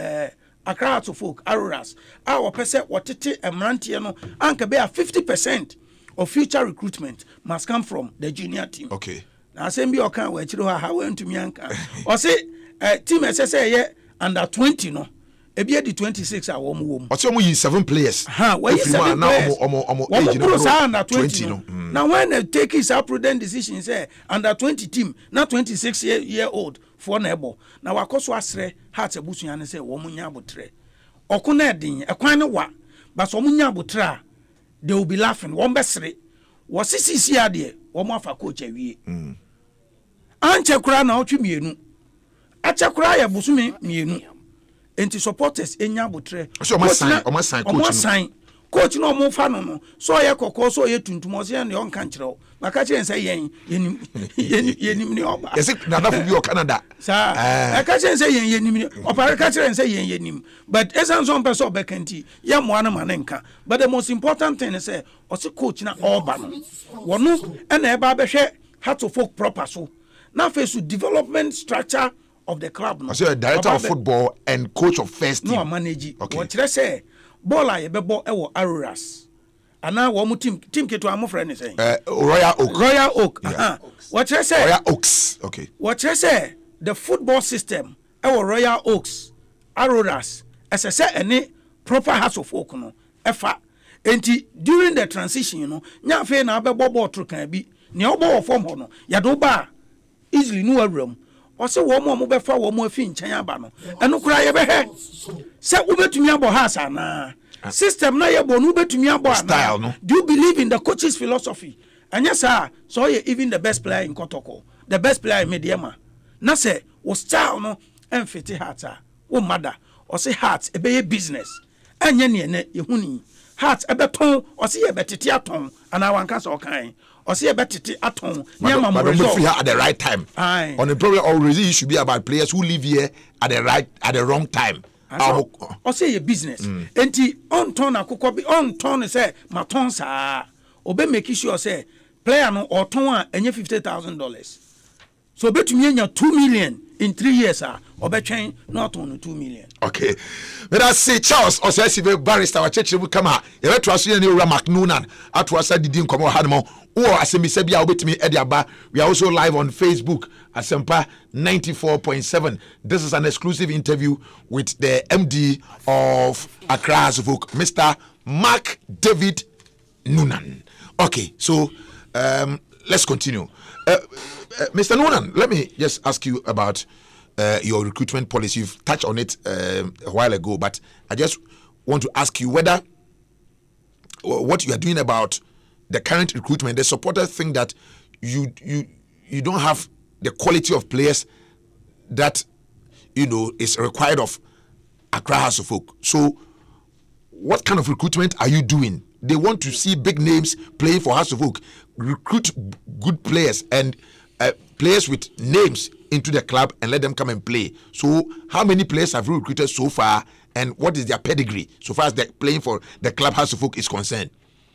Accra to folk Aroras our person wotete emrantie no anka be 50% of future recruitment must come from the junior team. Okay. Now, Asempa okan we chiro ha went to mianka. O say team say ye under 20 no. Ebi di 26 a wo mu. O say omo 7 players. We yi 7 players. Omo age no under 20 no. Now when they take his prudent decision say under 20 team, not 26 year old for nebo. Now wakoso asre heart ebusuan ne say wo mu nya abotre. Okuna edin ekwan ne wa. But wo mu nya abotre they will be laughing. One besre was CC ade one afa coach awie. Anche kura na otwe mienu. Ache kura ya busume mienu. Enti supporters enya botre. So omo sign coach no mo fa no so ye kokko so ye tuntum o se ne on kan kire o maka kire nse yenim ni oba yes na da bi o Canada sa aka kire nse yenim ni opa ka kire nse yenim but esan so person obekanti ye mo an ma ne nka but the most important thing is say o se coach na oba no wono e na e ba behwe how to folk proper so na face development structure of the club no. I say director of football and coach of first team no manage what kire say ball a yebebo ewo Aroras ana wo mu team keto amofra ne say Royal Oak what you say Royal Oaks okay what you say the football system ewo Royal Oaks Aroras say any proper house of folk no efa enti during the transition you know nya fe na abebo ball tro kan bi ne obo form ho no ya do ba easily no awram o se wo mo be fa wo mo afi nchen aba no eno kura ye be he se wo betumi abo ha sa na system na ye bo no betumi abo style no do you believe in the coach's philosophy anya sa so ye even the best player in Kotoko the best player in Mediema na se wo style no emfiti heart wo mother o se heart e be business anya ne ne ye huni heart e be ton o se ye betete aton ana wanka so kan or see a better aton at the right time. Aye. On the problem already it should be about players who live here at the wrong time. Or say a business. Enti on ton akoko bi on ton say maton sa obe make sure say player no or ton enye $50,000. So betumi enya 2 million in 3 years obe twen not on 2 million. Okay. But I say Charles or say barrister wa church will come out. You let us see Ura McNoonan at was said didn't come on or Asempa bia obetimi ediaba. We are also live on Facebook Asempa 94.7. This is an exclusive interview with the MD of Accra Folk, Mr. Mark David Noonan. Okay, so let's continue. Mr. Noonan, let me just ask you about your recruitment policy. You've touched on it a while ago, but I just want to ask you whether what you are doing about the current recruitment. The supporters think that you don't have the quality of players that is required of Accra House of Folk. So, what kind of recruitment are you doing? They want to see big names playing for House of Folk. Recruit good players and players with names into the club and let them come and play. So how many players have you recruited so far, and what is their pedigree so far as the playing for the club Hearts of Oak is concerned?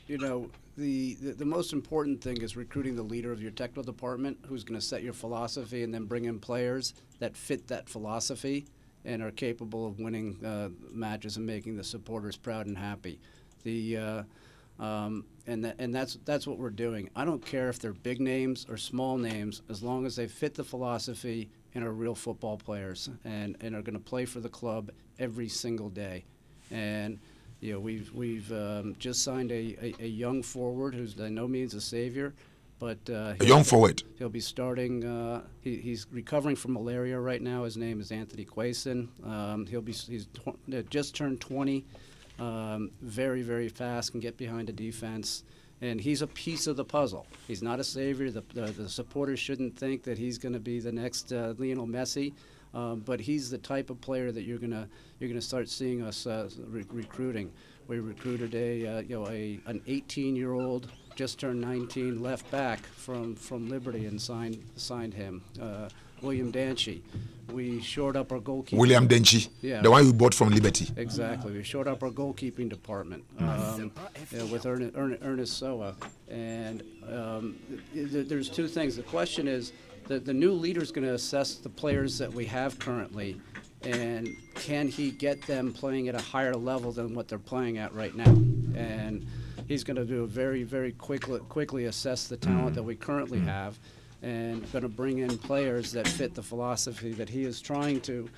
You know, the most important thing is recruiting the leader of your technical department who's going to set your philosophy and then bring in players that fit that philosophy and are capable of winning matches and making the supporters proud and happy. And that's what we're doing. I don't care if they're big names or small names, as long as they fit the philosophy and are real football players and are going to play for the club every single day. And you know, we've just signed a young forward who's by no means a savior, but a young forward. He'll be starting. He's recovering from malaria right now. His name is Anthony Quason. He's just turned 20. Very, very fast, can get behind the defense, and he's a piece of the puzzle. He's not a savior. The supporters shouldn't think that he's going to be the next Lionel Messi, but he's the type of player that you're gonna start seeing us recruiting. We recruited an 18-year-old, just turned 19, left back from Liberty and signed him. William Danchi. We shored up our goalkeeping. William Danchi, yeah, the one we bought from Liberty. Exactly. We shored up our goalkeeping department with Ernest Soa. And there's two things. The question is that the new leader is going to assess the players that we have currently, and can he get them playing at a higher level than what they're playing at right now? And he's going to do a very, very quickly assess the talent that we currently have, and going to bring in players that fit the philosophy that he is trying to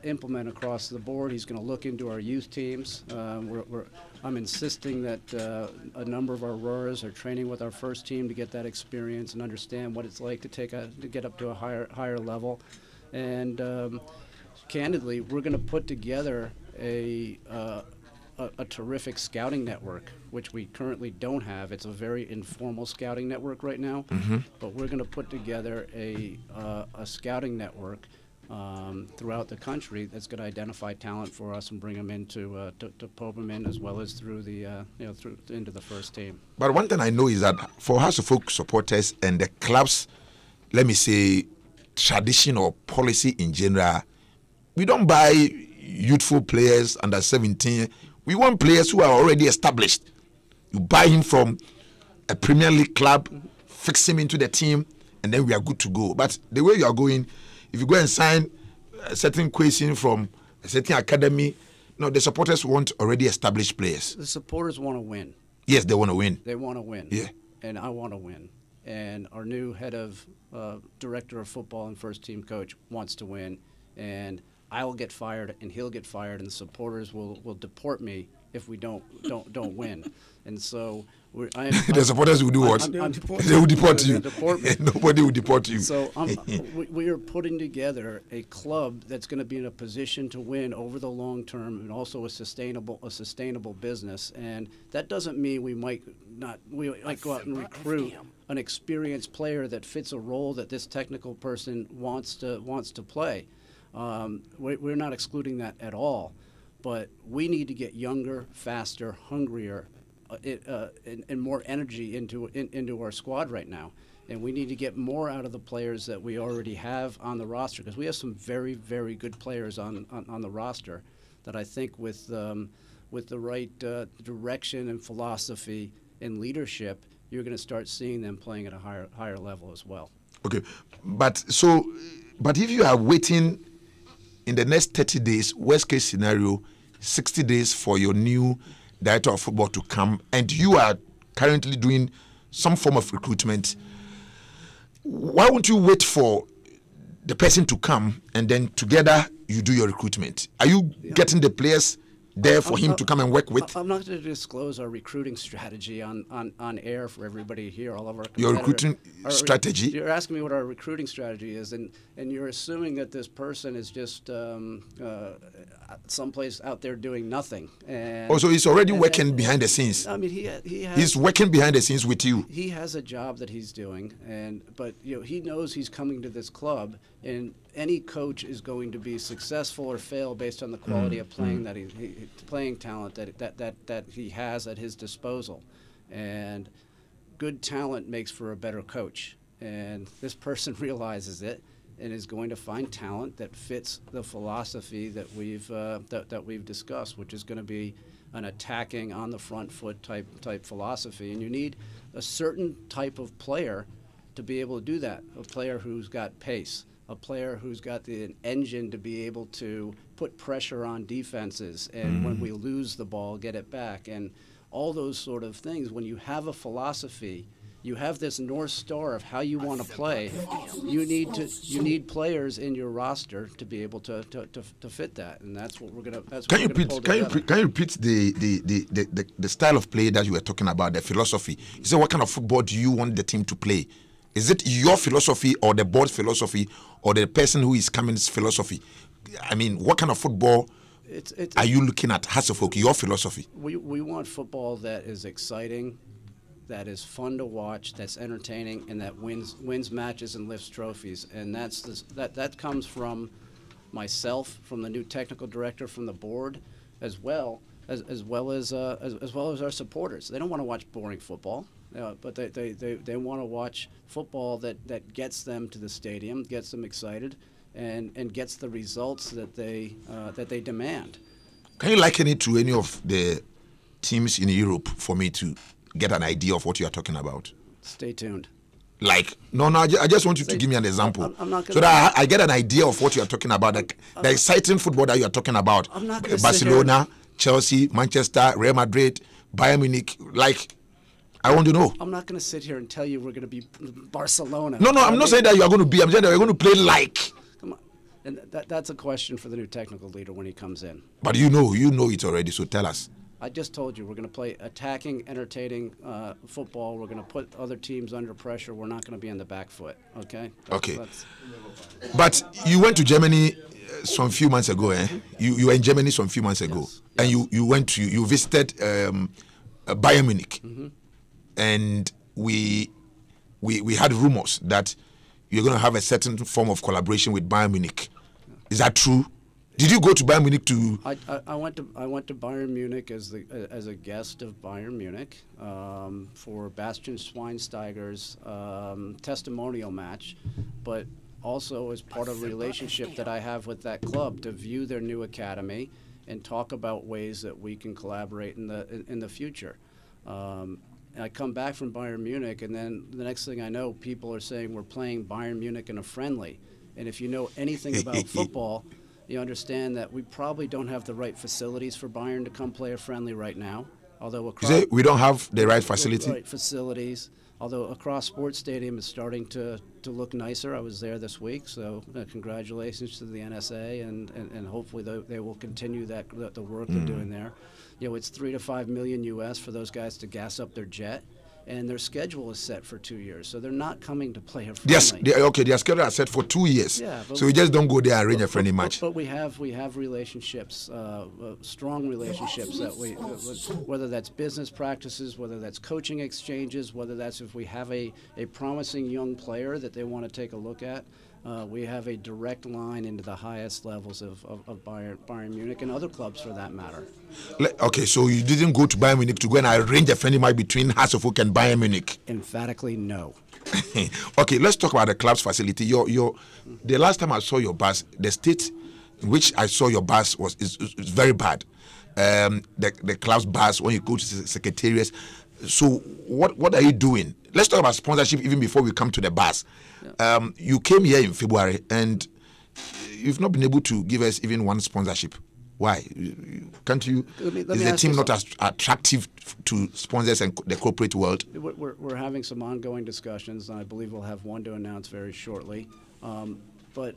implement across the board. He's going to look into our youth teams. I'm insisting that a number of our rowers are training with our first team to get that experience and understand what it's like to get up to a higher level. And candidly, we're going to put together a terrific scouting network, which we currently don't have. It's a very informal scouting network right now, but we're going to put together a scouting network throughout the country that's going to identify talent for us and bring them into to pop them in, as well as through the through into the first team. But one thing I know is that for Hearts of Oak supporters and the club's, let me say, tradition or policy in general, we don't buy youthful players under 17. We want players who are already established. You buy him from a Premier League club, fix him into the team, and then we are good to go. But the way you are going, if you go and sign a certain question from a certain academy, no, the supporters want already established players. The supporters want to win. Yes, they want to win. They want to win. Yeah. And I want to win. And our new head of director of football and first team coach wants to win. And I'll get fired, and he'll get fired, and the supporters will deport me if we don't win. And so the supporters will do what? They will deport you. Nobody will deport you. So we are putting together a club that's going to be in a position to win over the long term, and also a sustainable business. And that doesn't mean we might go out and recruit an experienced player that fits a role that this technical person wants to play. We're not excluding that at all, but we need to get younger, faster, hungrier, and more energy into our squad right now. And we need to get more out of the players that we already have on the roster, because we have some very, very good players on the roster that I think with the right direction and philosophy and leadership, you're going to start seeing them playing at a higher level as well. Okay, but if you are waiting in the next 30 days, worst case scenario, 60 days for your new director of football to come, and you are currently doing some form of recruitment, why won't you wait for the person to come and then together you do your recruitment? Are you getting the players there for him to come and work with? I'm not going to disclose our recruiting strategy on air for everybody to hear. All of our your recruiting strategy? You're asking me what our recruiting strategy is, and you're assuming that this person is just someplace out there doing nothing. And so he's already working behind the scenes. I mean, he's working behind the scenes with you. He has a job that he's doing, but he knows he's coming to this club, and any coach is going to be successful or fail based on the quality of playing playing talent that he has at his disposal. And good talent makes for a better coach, and this person realizes it, and is going to find talent that fits the philosophy that we've discussed, which is going to be an attacking on the front foot type philosophy. And you need a certain type of player to be able to do that. A player who's got pace, a player who's got an engine to be able to put pressure on defenses, and when we lose the ball, get it back, and all those sort of things. When you have a philosophy, you have this North Star of how you want to play. You need players in your roster to be able to fit that, and that's what we're gonna. Can you repeat the style of play that you were talking about, the philosophy? You said, what kind of football do you want the team to play? Is it your philosophy or the board's philosophy or the person who is coming's philosophy? I mean, what kind of football are you looking at, Hasselhoff, your philosophy? We want football that is exciting, that is fun to watch, that's entertaining, and that wins matches and lifts trophies. And that comes from myself, from the new technical director, from the board, as well as our supporters. They don't want to watch boring football, but they want to watch football that gets them to the stadium, gets them excited, and gets the results that they demand. Can you liken it to any of the teams in Europe for me to get an idea of what you are talking about? Stay tuned. Like, no, I just want you to give me an example. I'm not gonna, so that I get an idea of what you are talking about, the exciting football that you are talking about. I'm not Barcelona, Chelsea, Manchester, Real Madrid, Bayern Munich, like, I want to know. I'm not going to sit here and tell you we're going to be Barcelona. No, I'm not saying that you are going to be. I'm saying that you're going to play like. Come on. And that's a question for the new technical leader when he comes in. But you know it already, so tell us. I just told you we're going to play attacking, entertaining football. We're going to put other teams under pressure. We're not going to be on the back foot, okay? But you went to Germany some few months ago, eh? You were in Germany some few months ago. Yes. And you visited Bayern Munich. Mm-hmm. And we had rumors that you're going to have a certain form of collaboration with Bayern Munich. Is that true? Did you go to Bayern Munich to? I went to Bayern Munich as a guest of Bayern Munich for Bastian Schweinsteiger's testimonial match, but also as part of a relationship that I have with that club to view their new academy and talk about ways that we can collaborate in the future. I come back from Bayern Munich, and then the next thing I know, people are saying we're playing Bayern Munich in a friendly. And if you know anything about football, you understand that we probably don't have the right facilities for Bayern to come play a friendly right now. Although we don't have the right facility? Right facilities. Although Across Sports Stadium is starting to look nicer. I was there this week, so congratulations to the NSA, and hopefully they will continue the work they're doing there. It's $3 to $5 million US for those guys to gas up their jet, and their schedule is set for 2 years, so they're not coming to play a friendly. Yes, their schedule is set for 2 years. Yeah, so we just don't go there and arrange a friendly match. But we have relationships, strong relationships that whether that's business practices, whether that's coaching exchanges, whether that's if we have a promising young player that they want to take a look at. We have a direct line into the highest levels of Bayern Munich and other clubs for that matter. Okay, so you didn't go to Bayern Munich to go and arrange a friendly match between Hasselhoff and Bayern Munich? Emphatically, no. Okay, let's talk about the club's facility. The last time I saw your bus, the state in which I saw your bus is very bad. The club's bus, when you go to the secretariats. So what are you doing? Let's talk about sponsorship even before we come to the bus. Yeah. You came here in February and you've not been able to give us even one sponsorship. Why? Can't you? Is the team not as attractive to sponsors and the corporate world? We're having some ongoing discussions, and I believe we'll have one to announce very shortly. But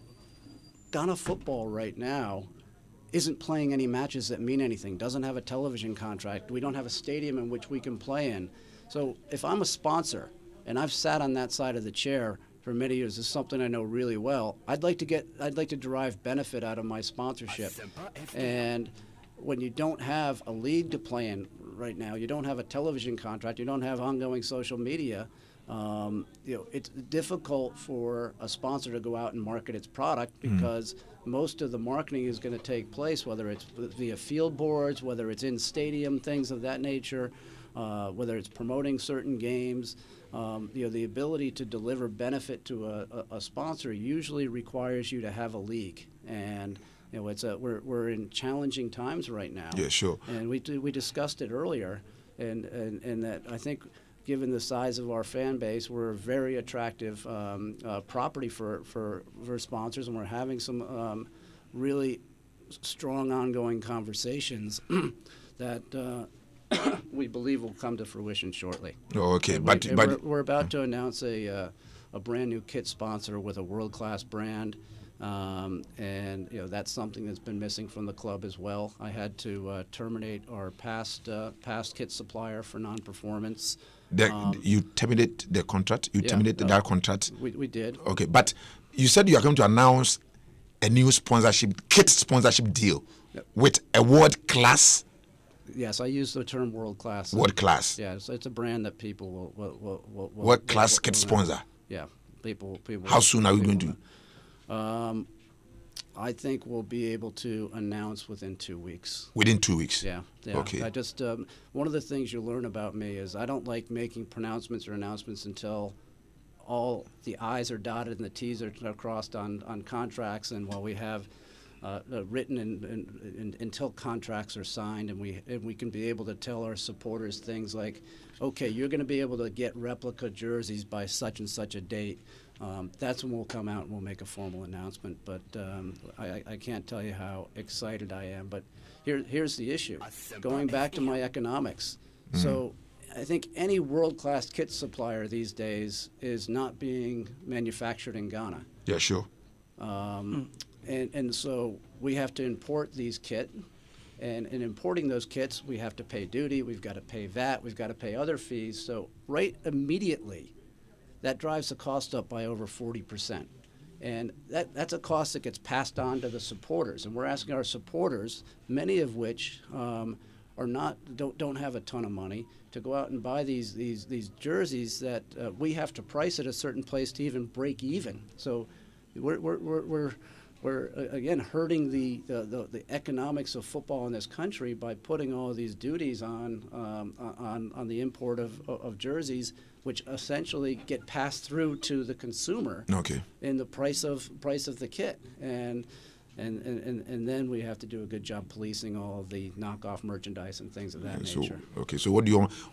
Ghana football right now isn't playing any matches that mean anything, doesn't have a television contract. We don't have a stadium in which we can play in. So if I'm a sponsor, and I've sat on that side of the chair for many years, this is something I know really well, I'd like to derive benefit out of my sponsorship. And when you don't have a league to play in right now, you don't have a television contract, you don't have ongoing social media, it's difficult for a sponsor to go out and market its product because most of the marketing is going to take place, whether it's via field boards, whether it's in stadium, things of that nature, whether it's promoting certain games. the ability to deliver benefit to a sponsor usually requires you to have a league, and we're in challenging times right now. Yeah, sure. And we discussed it earlier, and that I think, given the size of our fan base, we're a very attractive property for sponsors, and we're having some really strong ongoing conversations that we believe will come to fruition shortly. Oh, okay, but we're about Mm. to announce a brand new kit sponsor with a world-class brand, and that's something that's been missing from the club as well. I had to terminate our past kit supplier for non-performance. You terminate the contract. You terminated that contract. We did. Okay, but you said you are going to announce a new kit sponsorship deal with a world class. Yes, I use the term world class. World class. Yeah, it's a brand that people will world class kit sponsor. Yeah, people. How soon are we going to? I think we'll be able to announce within 2 weeks. Within 2 weeks. Yeah. Okay. I just one of the things you learn about me is I don't like making pronouncements or announcements until all the I's are dotted and the T's are crossed on contracts, and while we have written and until contracts are signed, and we can be able to tell our supporters things like, okay, you're going to be able to get replica jerseys by such and such a date. That's when we'll come out and we'll make a formal announcement. But I can't tell you how excited I am. But here's the issue. Going back to my economics. So I think any world-class kit supplier these days is not being manufactured in Ghana. Yeah, sure. And so we have to import these kit. And in importing those kits, we have to pay duty, we've got to pay VAT, we've got to pay other fees. So right immediately, that drives the cost up by over 40%. And that's a cost that gets passed on to the supporters. And we're asking our supporters, many of which don't have a ton of money, to go out and buy these jerseys that we have to price at a certain place to even break even. So we're again hurting the economics of football in this country by putting all of these duties on the import of jerseys, which essentially get passed through to the consumer. Okay. In the price of the kit, and then we have to do a good job policing all of the knockoff merchandise and things of that nature. So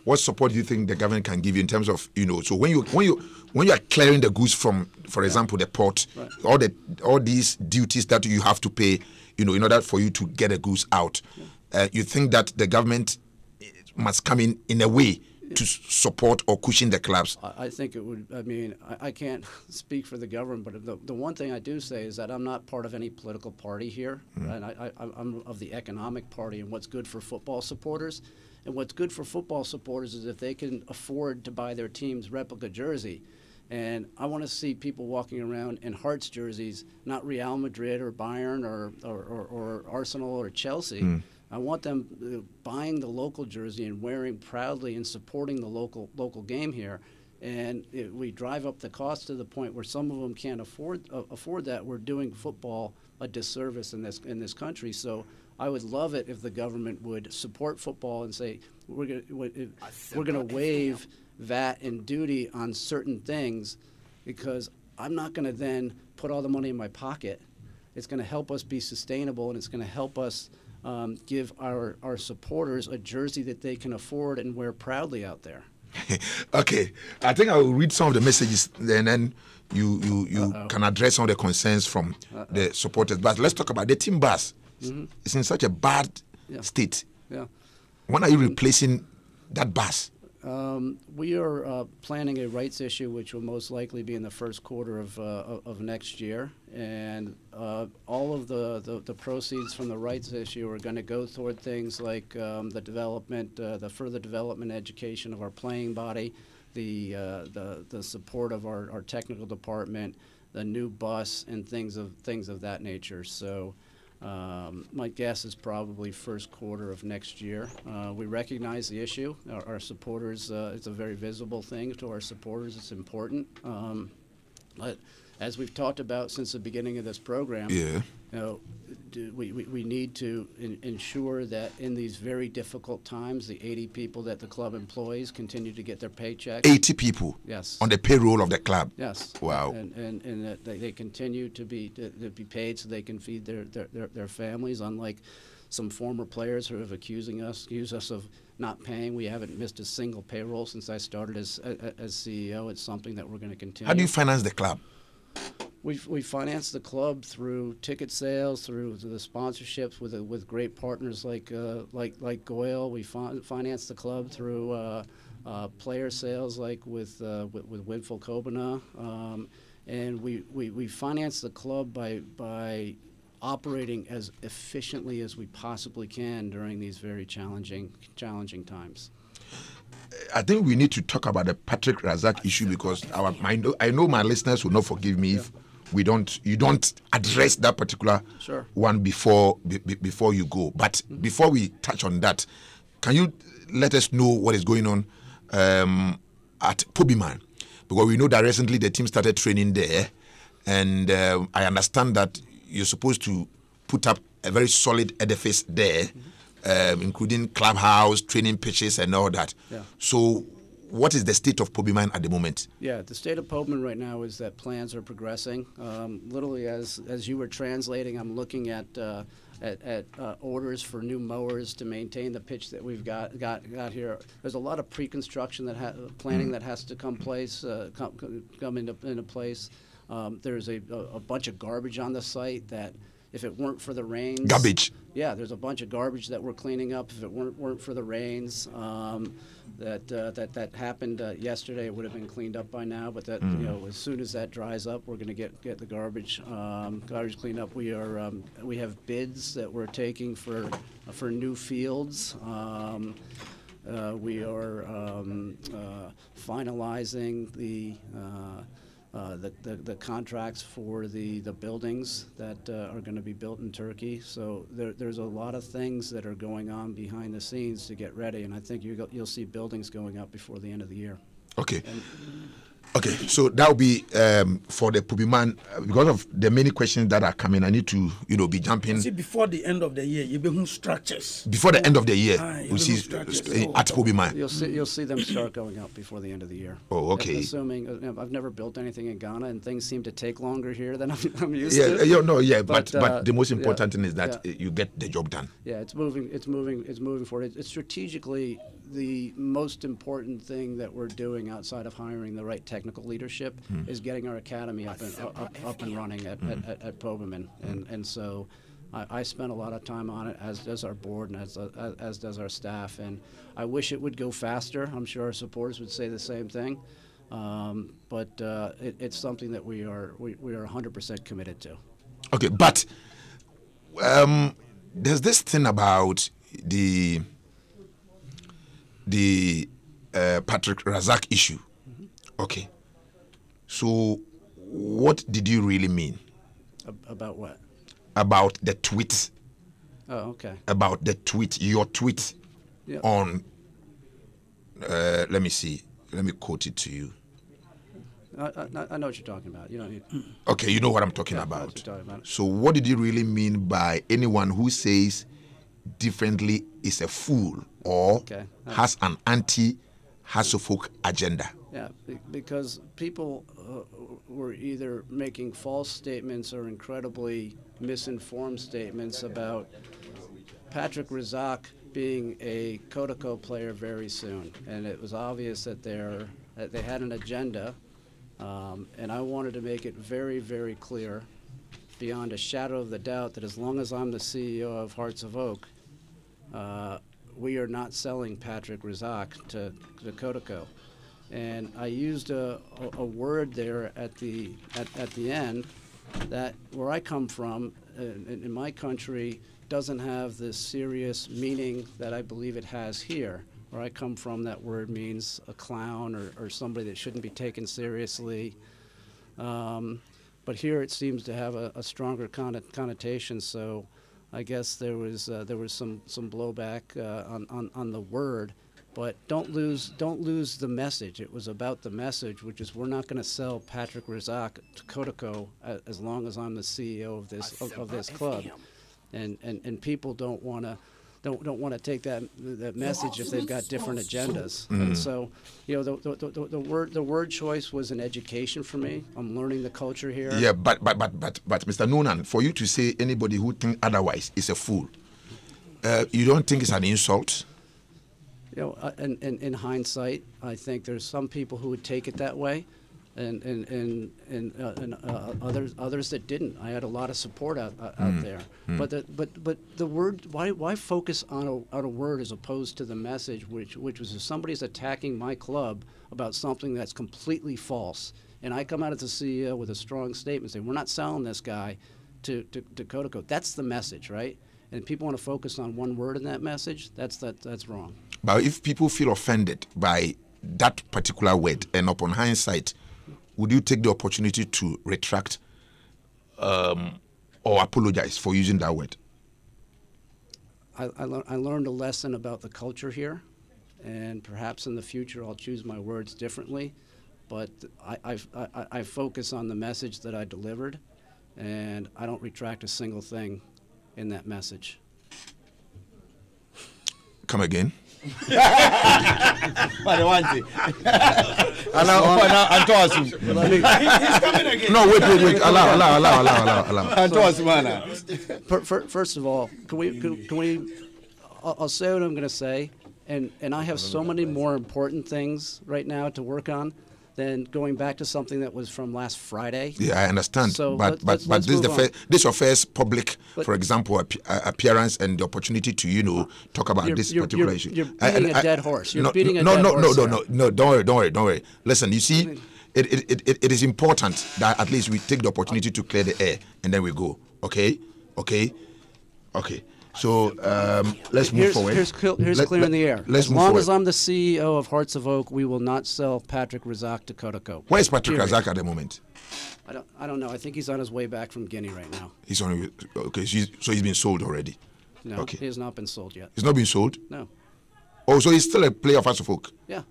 what support do you think the government can give you in terms of, so when you are clearing the goods from, for example, the port, right, all these duties that you have to pay, in order for you to get the goods out, you think that the government must come in a way to support or cushion the clubs? I think it would. I mean, I can't speak for the government, but the one thing I do say is that I'm not part of any political party here, and I'm of the economic party and what's good for football supporters. And what's good for football supporters is if they can afford to buy their team's replica jersey. And I want to see people walking around in Hearts jerseys, not Real Madrid or Bayern or Arsenal or Chelsea. I want them buying the local jersey and wearing proudly and supporting the local game here. And if we drive up the cost to the point where some of them can't afford that, we're doing football a disservice in this country. So I would love it if the government would support football and say we're going to waive VAT and duty on certain things, because I'm not going to then put all the money in my pocket. It's going to help us be sustainable, and it's going to help us give our supporters a jersey that they can afford and wear proudly out there. Okay, I think I will read some of the messages, and then you can address some of the concerns from the supporters. But let's talk about the team bus. It's in such a bad state. Yeah. When are you replacing that bus? We are planning a rights issue, which will most likely be in the first quarter of next year, and all of the proceeds from the rights issue are going to go toward things like the further development, education of our playing body, the support of our technical department, the new bus, and things of that nature. So. My guess is probably first quarter of next year. We recognize the issue. Our supporters, it's a very visible thing to our supporters. It's important. But as we've talked about since the beginning of this program, yeah, you know, we need to ensure that in these very difficult times, the 80 people that the club employs continue to get their paychecks. 80 people. Yes. On the payroll of the club. Yes. Wow. And that they continue to be paid so they can feed their families. Unlike some former players who have accused us of not paying, we haven't missed a single payroll since I started as CEO. It's something that we're going to continue. How do you finance the club? We finance the club through ticket sales, through the sponsorships with great partners like Goyle. We finance the club through player sales like with Winful Kobana, and we finance the club by operating as efficiently as we possibly can during these very challenging times. I think we need to talk about the Patrick Razak issue because I know my listeners will not forgive me if you don't address that particular one before you go. But before we touch on that, can you let us know what is going on at Pobiman? Because we know that recently the team started training there, and I understand that you're supposed to put up a very solid edifice there, including clubhouse, training pitches, and all that. Yeah. So what is the state of Pobiman at the moment? Yeah, the state of Pobiman right now is that plans are progressing. Literally, as you were translating, I'm looking at orders for new mowers to maintain the pitch that we've got here. There's a lot of pre-construction planning that has to come into place. There's a bunch of garbage on the site that, if it weren't for the rains, garbage. Yeah, there's a bunch of garbage that we're cleaning up. If it weren't for the rains, that happened yesterday, it would have been cleaned up by now. But that as soon as that dries up, we're going to get the garbage cleaned up. We have bids that we're taking for new fields. We are finalizing the contracts for the buildings that are going to be built in Turkey. So there's a lot of things that are going on behind the scenes to get ready, and I think you'll see buildings going up before the end of the year. Okay. Okay, so that will be for the Pobiman. Because of the many questions that are coming, I need to, be jumping. See, before the end of the year, you be structures. Before the end of the year, we see at Pobiman. You'll see them start going up before the end of the year. Oh, okay. Assuming I've never built anything in Ghana, and things seem to take longer here than I'm used to. But the most important thing is that you get the job done. Yeah, it's moving forward. It's strategically the most important thing that we're doing outside of hiring the right technical leadership is getting our academy up and running at Pobiman, and so I spent a lot of time on it, as does our board and as does our staff, and I wish it would go faster. I'm sure our supporters would say the same thing, but it's something that we are 100% committed to. Okay, but there's this thing about the Patrick Razak issue. Okay. So what did you really mean? About what? About the tweet. Oh, okay. About the tweet, your tweet on, let me see. Let me quote it to you. I know what you're talking about. You don't need. Okay, you know what I'm talking about. I know what you're talking about. So what did you really mean by anyone who says differently is a fool or has an anti-Hasselfolk agenda? Yeah, because people were either making false statements or incredibly misinformed statements about Patrick Razak being a Kotoko player very soon, and it was obvious that they had an agenda, and I wanted to make it very, very clear, beyond a shadow of the doubt, that as long as I'm the CEO of Hearts of Oak, we are not selling Patrick Razak to Kotoko. And I used a word there at the end that, where I come from, in my country, doesn't have the serious meaning that I believe it has here. Where I come from, that word means a clown or somebody that shouldn't be taken seriously. But here it seems to have a stronger connotation. So I guess there was some blowback on the word. But don't lose the message. It was about the message, which is we're not going to sell Patrick Razak to Kotoko as long as I'm the CEO of this club, and people don't want to take that message if they've got different agendas. And so, the word choice was an education for me. I'm learning the culture here. Yeah, but Mr. Noonan, for you to say anybody who thinks otherwise is a fool, you don't think it's an insult? In hindsight, I think there's some people who would take it that way, and others that didn't. I had a lot of support out there. But the word, why focus on a word as opposed to the message, which was if somebody's attacking my club about something that's completely false, and I come out as the CEO with a strong statement saying we're not selling this guy to Kotoko. That's the message, right? And people want to focus on one word in that message. That's wrong. But if people feel offended by that particular word, and upon hindsight, would you take the opportunity to retract or apologize for using that word? I learned a lesson about the culture here, and perhaps in the future I'll choose my words differently. But I focus on the message that I delivered, and I don't retract a single thing in that message. Come again. No, wait. Allow. First of all, can we? I'll say what I'm going to say, and I have so many more important things right now to work on than going back to something that was from last Friday. Yeah, I understand. So but let's this is this your first public, for example, appearance and the opportunity to talk about this particular issue. You're beating a dead horse. You're beating a dead horse. No. Don't worry. Listen, you see, it is important that at least we take the opportunity to clear the air and then we go. Okay. So let's move forward. Here's clearing the air. Let's as move long forward. as I'm the CEO of Hearts of Oak, we will not sell Patrick Razak to Kotoko. Where is Patrick Razak at the moment? I don't know. I think he's on his way back from Guinea right now. He's on. Okay, so he's been sold already. No, okay. He has not been sold yet. He's not been sold? No. Oh, so he's still a player of Hearts of Oak? Yeah.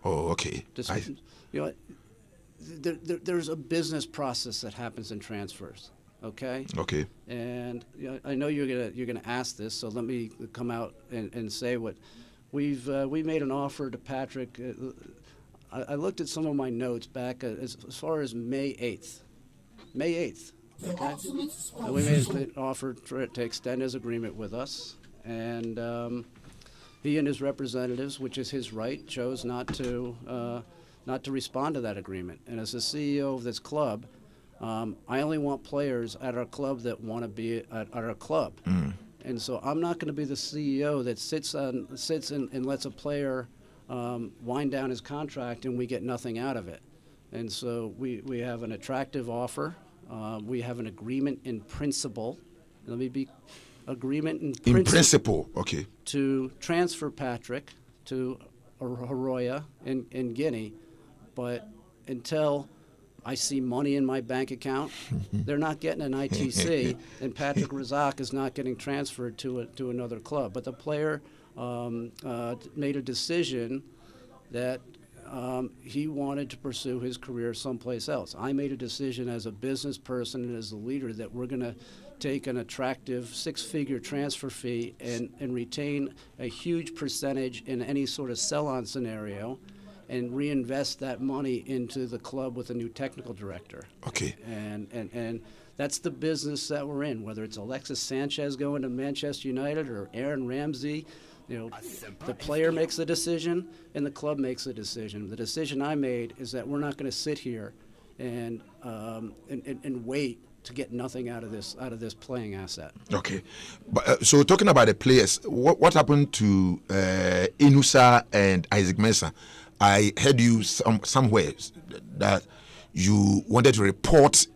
Oh, okay. There's a business process that happens in transfers. Okay. And I know you're gonna ask this, so let me come out and say what we made an offer to Patrick. I looked at some of my notes back as far as May 8th. Okay. We made an offer to extend his agreement with us, and he and his representatives, which is his right, chose not to respond to that agreement. And as the CEO of this club, I only want players at our club that want to be at our club. And so I'm not going to be the CEO that sits and lets a player wind down his contract and we get nothing out of it. And so we have an attractive offer. We have an agreement in principle. Let me be agreement in principle. Okay. To transfer Patrick to Haroya in Guinea, but until I see money in my bank account, they're not getting an ITC, and Patrick Razak is not getting transferred to another club. But the player made a decision that he wanted to pursue his career someplace else. I made a decision as a business person and as a leader that we're going to take an attractive six-figure transfer fee and retain a huge percentage in any sort of sell-on scenario, and reinvest that money into the club with a new technical director. Okay. And that's the business that we're in, whether it's Alexis Sanchez going to Manchester United or Aaron Ramsey. The player makes the decision and the club makes the decision. The decision I made is that we're not going to sit here and wait to get nothing out of this playing asset. Okay. But, so talking about the players, what happened to Inusa and Isaac Mensah? I heard you somewhere that you wanted to report,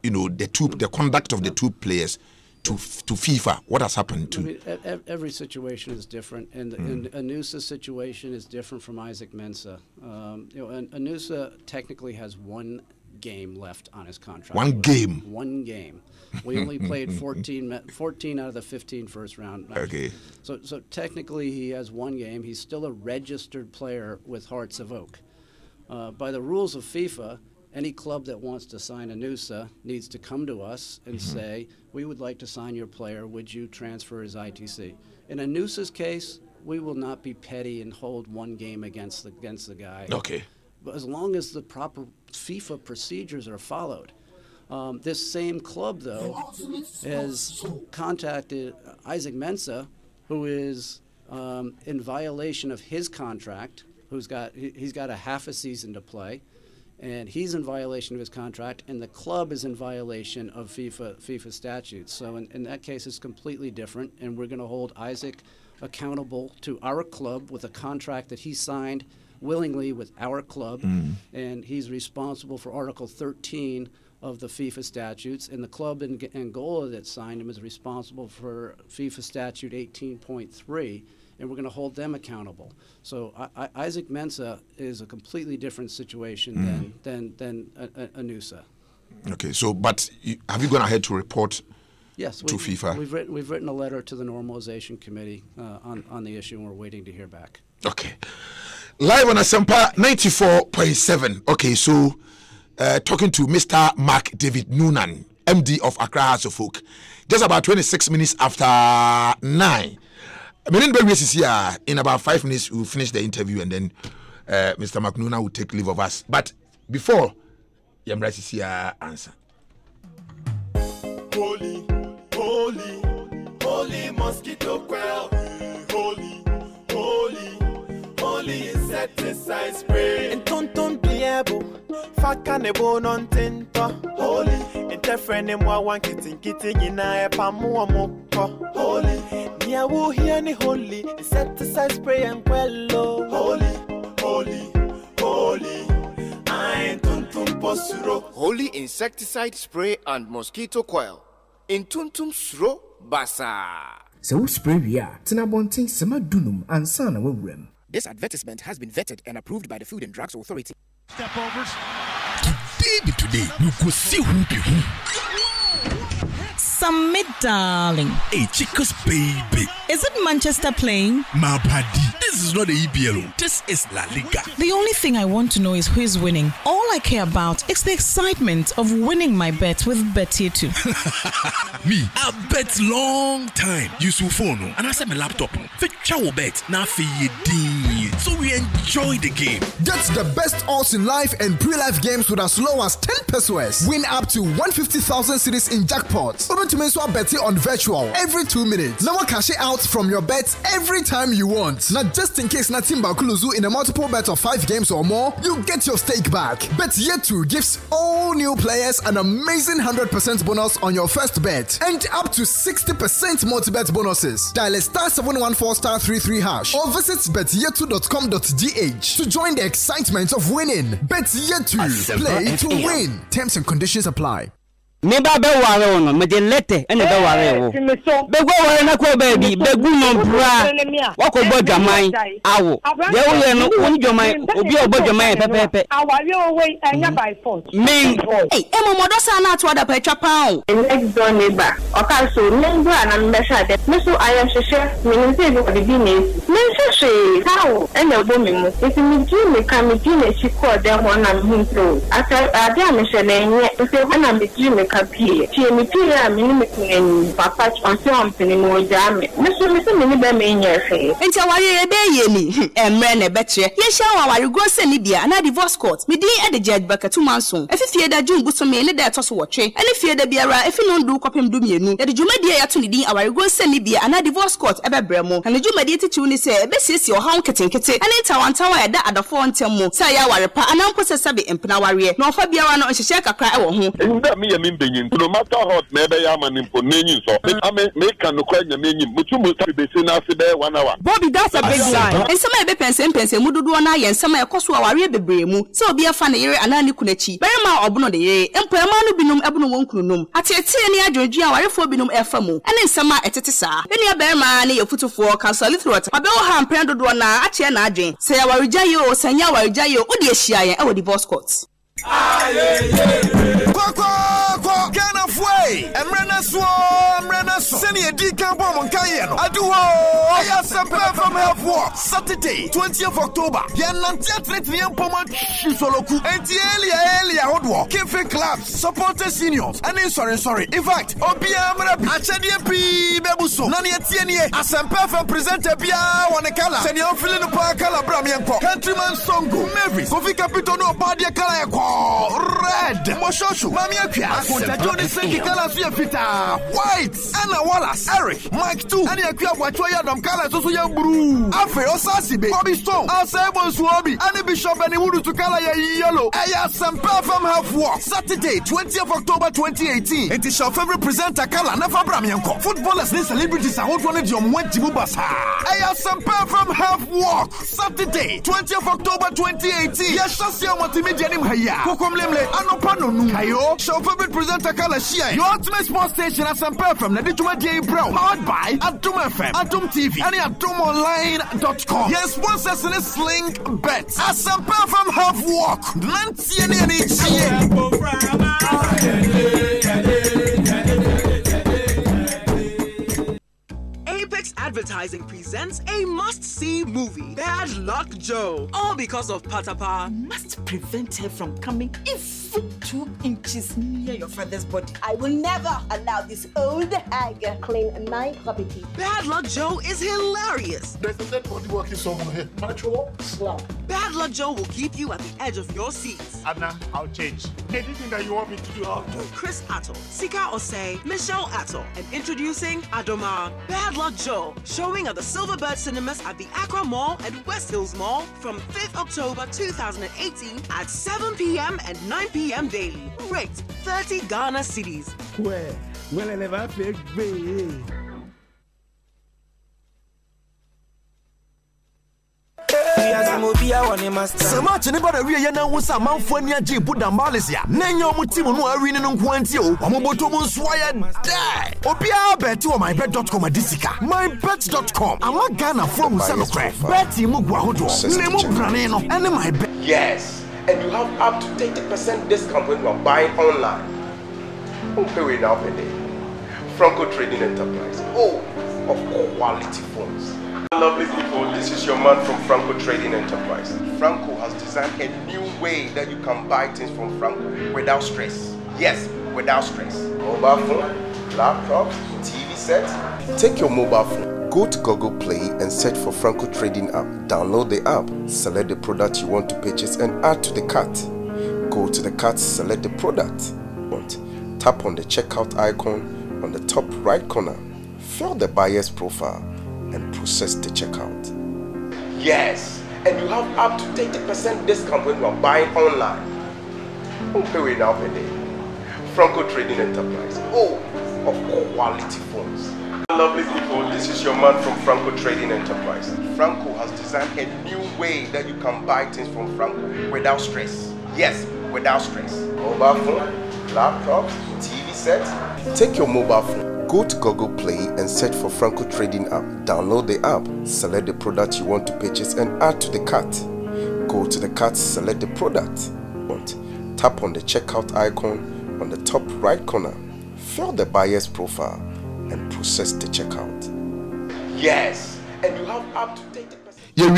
the conduct of the two players to FIFA. What has happened to? Every situation is different, and Inusa's situation is different from Isaac Mensah. Inusa technically has one game left on his contract. One game. One game. We only played 14 out of the 15 first round matches. Okay. So technically he has one game. He's still a registered player with Hearts of Oak. By the rules of FIFA, any club that wants to sign a Noosa needs to come to us and say, we would like to sign your player. Would you transfer his ITC? In a Noosa's case, we will not be petty and hold one game against the guy. Okay. But as long as the proper FIFA procedures are followed. This same club, though, has contacted Isaac Mensah, who is in violation of his contract. He's got a half a season to play, and he's in violation of his contract, and the club is in violation of FIFA statutes. So in that case, it's completely different, and we're going to hold Isaac accountable to our club with a contract that he signed willingly with our club, and he's responsible for Article 13 of the FIFA statutes, and the club in Angola that signed him is responsible for FIFA statute 18.3, and we're going to hold them accountable. So Isaac Mensah is a completely different situation than a Noosa. Okay, so but have you gone ahead to report Yes, to FIFA? We've written a letter to the normalization committee on the issue, and we're waiting to hear back. Okay. Live on Asempa 94.7. Okay, so talking to Mr. Mark David Noonan, MD of Accra House of Oak, just about 26 minutes after 9. In about 5 minutes, we'll finish the interview, and then Mr. Mark Noonan will take leave of us. But before, Yamra answer. Holy, holy, holy mosquito coil. Holy, holy, holy insecticide spray. In tonton diabo, fakanebo non tinto. Holy, interfere moi one kitten yina epamu amoko. Holy, nia wo hear ni holy insecticide spray and quello. Holy, holy, holy. I tuntum posuro. Holy insecticide spray and mosquito coil. In tuntum sro basa. So spray we are. Tinabonting sama dunum and sana wewrem. This advertisement has been vetted and approved by the Food and Drugs Authority. Step overs. Today, you could see who be who. Submit, darling. Hey, chicos, baby. Is it Manchester playing? My buddy, this is not the EPL. This is La Liga. The only thing I want to know is who is winning. All I care about is the excitement of winning my bet with Bet2. Me, I bet long time. Use your phone and I set my laptop. Feature bet now for you. So we enjoy the game. That's the best odds in live and pre-live games with as low as 10 pesos. Win up to 150,000 cedis in jackpots. Open to Mensua betting on virtual every 2 minutes. Now cash it out from your bets every time you want. Now just in case Natimba Kuluzu in a multiple bet of 5 games or more, you get your stake back. Bet2 gives all new players an amazing 100% bonus on your first bet and up to 60% multi-bet bonuses. Dial *714*33# or visit bet2.com.gh to join the excitement of winning. Bet2, play to win. Terms and conditions apply. Me ba be ware wo no me de lete ene be ware wo be go ware na ko baby be gu no bra wa ko bo dwaman awo de wo ye no woni dwaman obi obo dwaman pepepe aware wo we anya by force me hey emomodo sa na to da pa twa pa o next door neighbor o ka so nengo ana me sha de me so aya hwehwe me ni se bi bi ne me hwehwe how ene obo me mu isi mi ji me ka me ji ne shi ko de ho na me hu ata ade a me hwe na enye ise ho na me ji me kapie tie me pie a me ni me kun papa onse ompeni mo jame me so me ni be me nya fe enti aware ye be ye ni emre na be kire ye sha aware go se ni bia na divorce court me din e de judge baka 2 manson efifie da jumbu so me ne da to so wotwe ene fie da biara efi no ndu kopem du mienu ye de jumadi ya to ni din aware go se ni bia na divorce court e be bremo na jumadi titi ni se e be siesie o hawo ketenkete ene tawantawa ya da adafo ntemu sa ya aware pa anampo se sabe empna aware na ofa biara no nhehye kakra e wo ho nda me ye mbenyin no matter hot me be ya manimpo nenyin so me kan no kwa nya menyin mutumu sabe be se na se be 1 hour Bobby, that's a big lie ensema e be pense mu dodo na ye ensema e koso aware bebremu se obi afa na yere anani kunachi berema obono de yere empo ema no binum ebono wonkunum atete ni adwodwi awarefo binum efa mu ene ensema etete saa eni berema na ye futufo cancel throat abe wo ha mpren dodo na ache na adwen se awaregya ye o sanya awaregya ye o de ehia ye e wo divorce court Ghana Fway, Emrana Swo, Seni Edi Kampo Monkayeno, Aduo, Asempa from Help Saturday, 20th of October, Yanantia Tretrian Poma Soloku, and Elia Hodwo, Kefe Clubs, supporters seniors, and sorry. In fact, Obia Marabi, Achadia P. Bebuso, Nani Etienne, Asempa from presenter Bia Wanakala, Senior Filino Pakala Bramianko, Countryman Songo, Mavis, Kofi Capitono, Badia Kalayako, Red, Moshoshu, Mamia Pia, Johnny Senki Kala Fita, White, Anna Wallace, Eric, Mike 2, and Yakia Wachoya Dom Kala Sosuya Bru, Afe Osasibe, Bobby Stone, Asebo Swabi, and Bishop and Wudu to Kala Yellow, Asempa from Half Walk, Saturday, 20th of October 2018. It is your favorite presenter Kala Nafa Bramianko. Footballers and celebrities are wanted your Mwenti Mubasa. Asempa from Half Walk, Saturday, 20th of October 2018. Yes, Shasia Multimedia Haya, Kokomlemle, Anopano Kayo, your favorite presenter Kala Shia, your ultimate sports station Asempa from Nadituma J. Brown, powered by Adum FM, Adum TV, and AdumOnline.com. Yes, sponsors in a sling bet. Asempa from Half Walk, Nancy and Apex Advertising presents a must-see movie, Bad Luck Joe. All because of Patapa. Must prevent her from coming even 2 inches near your father's body. I will never allow this old hag claim my property. Bad Luck Joe is hilarious. There's a dead body walking somewhere here. Mature. Bad Luck Joe will keep you at the edge of your seats. Anna, I'll change. Anything that you want me to do, I'll do. Chris Atto, Sika Osei, Michelle Atto, and introducing Adoma. Bad Luck Joe, showing at the Silverbird Cinemas at the Accra Mall and West Hills Mall from 5th October 2018 at 7 p.m. and 9 p.m. daily. Rate 30 Ghana cities. Well, I never felt great. So much anybody we na wusa manfo ni agi buda Malaysia nenyo mutimu no awi ni nkwanti o omoboto mu swaya die obia bet o mybet.com adisika mybet.com ama Ghana from Sanokre bet mu gwa hodo nemu brane no ene my bet. Yes, and you have up to 30% discount when you are buying online. Pay now per day. Franco Trading Enterprise. Oh, of quality phones. Lovely people, this is your man from Franco Trading Enterprise. Franco has designed a new way that you can buy things from Franco without stress. Yes, without stress. Mobile phone, laptops, TV sets. Take your mobile phone, go to Google Play and search for Franco Trading app. Download the app, select the product you want to purchase and add to the cart. Go to the cart, select the product. Tap on the checkout icon on the top right corner. Fill the buyer's profile and process the checkout. Yes, and you have up to 30% discount when you are buying online. Pay now per day. Franco Trading Enterprise. Oh, of quality phones. Lovely people, this is your man from Franco Trading Enterprise. Franco has designed a new way that you can buy things from Franco without stress. Yes, without stress. Mobile phone, laptops, TV sets. Take your mobile phone, go to Google Play and search for Franco Trading app. Download the app, select the product you want to purchase and add to the cart. Go to the cart, select the product. Tap on the checkout icon on the top right corner. Fill the buyer's profile and process the checkout. Yes, and you have up to 30%. Your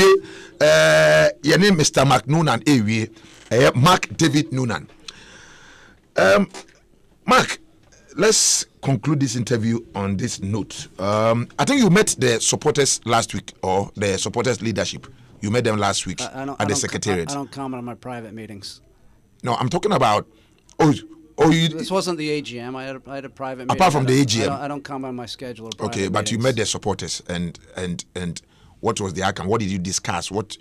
name Mr. Mark Noonan, Mark David Noonan. Mark, let's conclude this interview on this note. I think you met the supporters last week, or the supporters leadership. You met them last week at the secretariat. I don't comment on my private meetings. No, I'm talking about. This wasn't the AGM. I had a private meeting. Apart from the AGM, I don't comment on my schedule. Or okay, but meetings. You met the supporters, and what was the outcome? What did you discuss? What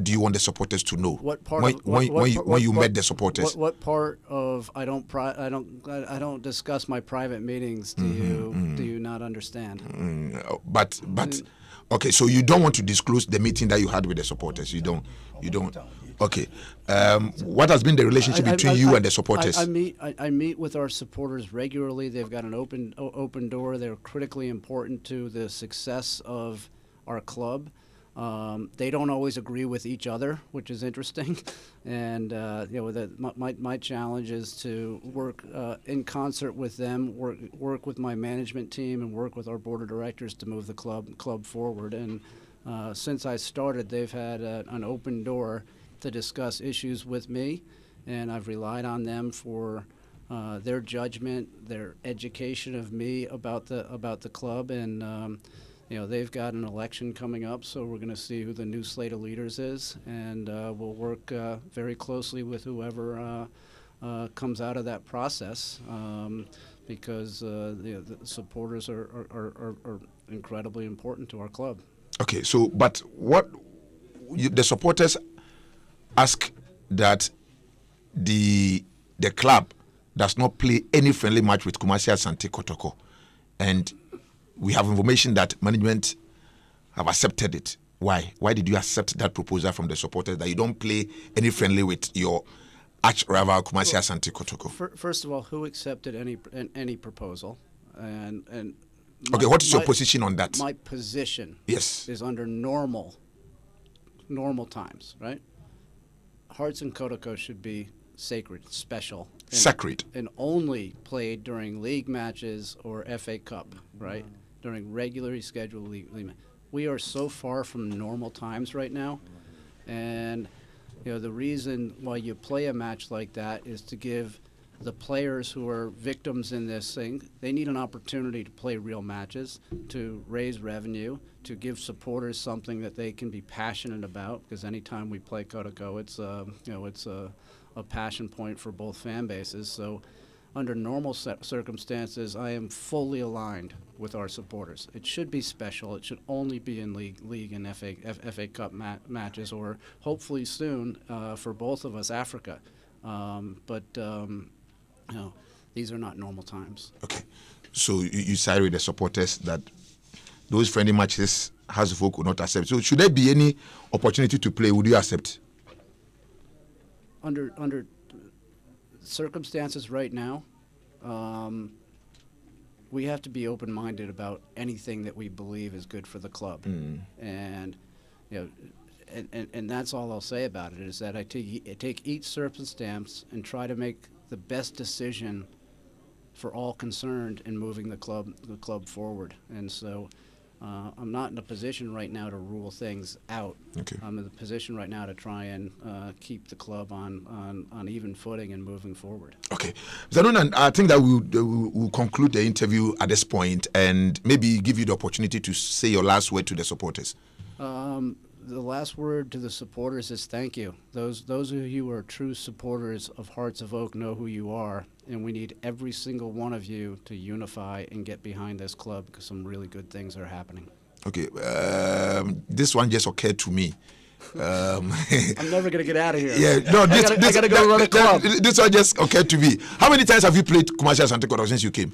do you want the supporters to know? What part when you met the supporters? What part of I don't discuss my private meetings? Do you not understand? But okay, so you don't want to disclose the meeting that you had with the supporters. You don't. Okay. What has been the relationship between you and the supporters? I meet with our supporters regularly. They've got an open door. They're critically important to the success of our club. They don't always agree with each other, which is interesting. And my challenge is to work in concert with them, work with my management team, and work with our board of directors to move the club forward. And since I started, they've had an open door to discuss issues with me, and I've relied on them for their judgment, their education of me about the club, and they've got an election coming up, so we're going to see who the new slate of leaders is, and we'll work very closely with whoever comes out of that process, because the supporters are incredibly important to our club. Okay, so but the supporters ask that the club does not play any friendly match with Kumasi Asante Kotoko, and we have information that management have accepted it. Why? Why did you accept that proposal from the supporters that you don't play any friendly with your arch rival Kumasi Asante Kotoko? First of all, who accepted any proposal? And okay, what is your position on that? My position, yes, is under normal times, right? Hearts and Kotoko should be sacred, special, sacred, and only played during league matches or FA Cup, right? During regularly scheduled league matches. We are so far from normal times right now, and the reason why you play a match like that is to give the players who are victims in this thing, they need an opportunity to play real matches, to raise revenue, to give supporters something that they can be passionate about, because anytime we play Kotoko, it's a passion point for both fan bases. So under normal circumstances, I am fully aligned with our supporters. It should be special. It should only be in league and FA Cup matches, or hopefully soon for both of us, Africa. But these are not normal times. Okay, so you side with the supporters that those friendly matches House of Folk will not accept. So should there be any opportunity to play, would you accept? Under circumstances right now, we have to be open-minded about anything that we believe is good for the club, and and that's all I'll say about it, is that I take each circumstance and try to make the best decision for all concerned in moving the club forward. And so I'm not in a position right now to rule things out. Okay. I'm in the position right now to try and keep the club on even footing and moving forward. Okay. Zanon, I think that we'll conclude the interview at this point and maybe give you the opportunity to say your last word to the supporters. The last word to the supporters is thank you. Those of you who are true supporters of Hearts of Oak know who you are, and we need every single one of you to unify and get behind this club, because some really good things are happening. Okay, this one just occurred to me. I'm never going to get out of here. Yeah, no, I got to go run a club. This one just occurred to me. How many times have you played Kumasi Asante Kotoko since you came?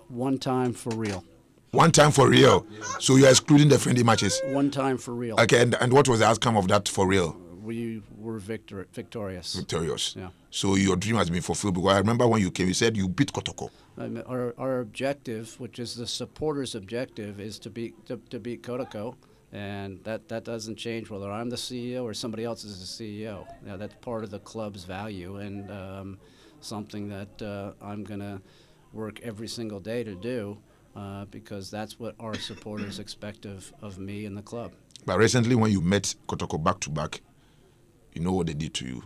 One time for real. One time for real. Yeah. So you are excluding the friendly matches? One time for real. Okay, and what was the outcome of that for real? We were victorious. Victorious. Yeah. So your dream has been fulfilled, because I remember when you came, you said you beat Kotoko. Our objective, which is the supporters' objective, is to beat Kotoko, and that doesn't change whether I'm the CEO or somebody else is the CEO. That's part of the club's value, and something that I'm going to work every single day to do. Because that's what our supporters expect of me and the club. But recently, when you met Kotoko back to back, you know what they did to you.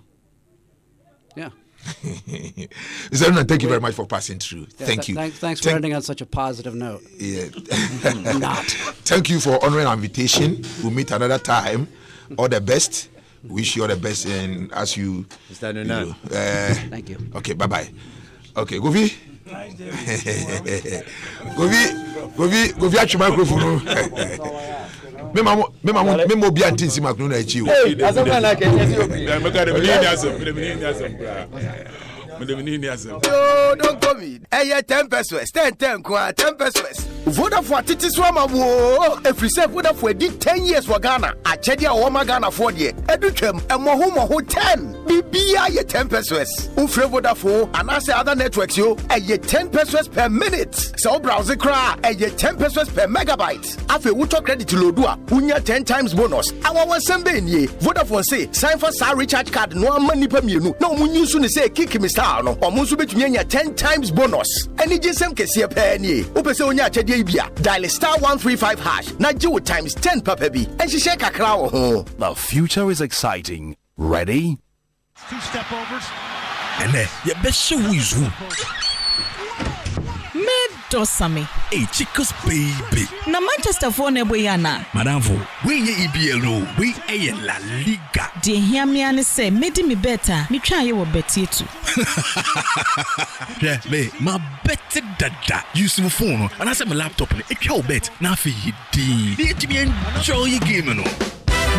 Yeah. Zaruna, thank you very much for passing through. Yeah, thank you. Thanks for ending on such a positive note. Yeah. Not. Thank you for honoring our invitation. We'll meet another time. All the best. Wish you all the best, and as you. Thank you. Okay. Bye bye. Okay, Govi. Govi achi microphone. Me mo bi antin si microphone na echi o. Asempa na kenye obi. Me ka Yo, don't call me. Hey, 10 pesos. 10 pesos. Vodafone titi swama wo. If you say Vodafone did 10 years for Ghana, I check your Ghana for the. Educhem, and Moho 10. Bibia ye 10 pesos. Ufre Vodafone and I say other networks yo, ye 10 pesos per minute. So browser cry, ye 10 pesos per megabyte. Afe uto credit lodua, unya 10 times bonus. Awa wasembe nye. Vodafone say, sign for star recharge card no money per mienu. No munyusu ni say kick me star no. Or munsu betunya 10 times bonus. Any gisem kesie per nye. Upese unya chedi ibia. Dial star 135 hash. Na jiwo times 10 per pebi. And she shake a crowd. The future is exciting. Ready? 2 step overs. And then you best show who is who. Dosami. Hey, chicos baby. Na Manchester for ne boyana. Madam for we ye EPL no, we a La Liga. De hear me and say, made me better. Me try you better too. Yeah, me, my better dada. Use my phone and I said my laptop. It your bet. Now for you, did you enjoy your game no?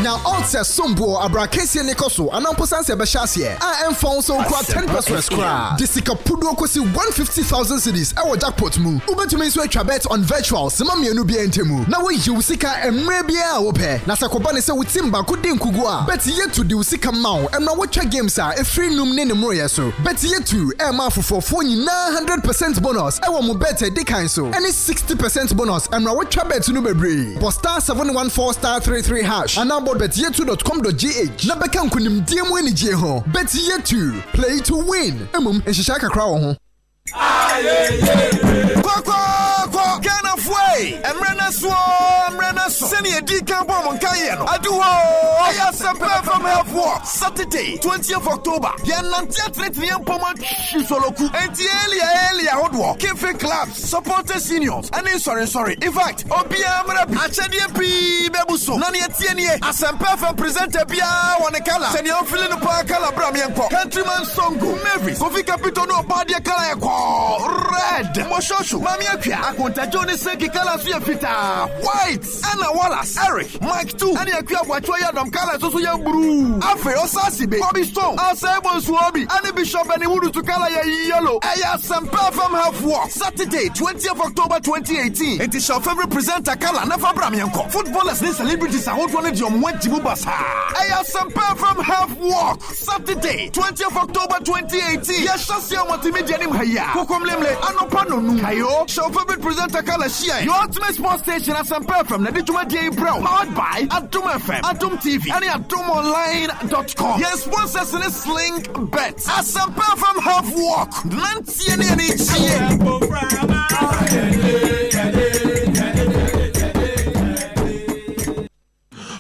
Now also Sumbo Abrakesi Nikoso and Amposan Sebashasye. I am found so crowd 10% cry. Disika Pudo Kosi 150,000 cities. Our jackpot mu. Ube to me switch a bet on virtual. Samami no be entemu. Now we Usika and maybe ope. Nasakobane se Witimba Kudin Kugua. Bet yet to the Usika Mao. And now watch your games are a free num nene moya so. Bet yet to Emma for 900% bonus. I want mu better dekan so. Any 60% bonus. And now watch your bet no be. For star 714 star 33 hash. And now betyetu.com.gh na beka nkunim diemu eni je ho betyetu play to win emum enhihya kakra wo ho Kwa Ghana fwe emrena so seni edi kan bom nkaye no aduho Asempa from Help Saturday 20th October ya nantia tretien poma soloku enti elia hodwo kefe clubs supporter seniors and sorry in fact obia mra achede pi bebuso na ne tie Asempa from presenter bia won kala seni on feeling pa kala bra me enko countryman songo Mavis Kofi Capito no badia kala ekwo red moshoshu mami akwa akonta Johnny Seki kala su ya fita white Anna Wallace Eric Mike 2 ani akwa bwatwa ya dom kala so ya bru afe osasibe Bobby Stone asebo suobi ani Bishop ani wudu to kala ya yellow Asempa from Help Saturday 20th October 2018 it is your favorite presenter kala na fa bra me enko footballers and celebrities are hot one diom wantibu basa Asempa from Help Saturday 20th October 2018 ya shasia multimedia nim haya kokomlemle anopa nonu kayo show favorite presenter kala share your ultimate sports station Asempa from Nadituma Day Bro powered by Atom FM Atom TV and atomonline.com yes sponsors in Sling Bet Asempa from Help nanti any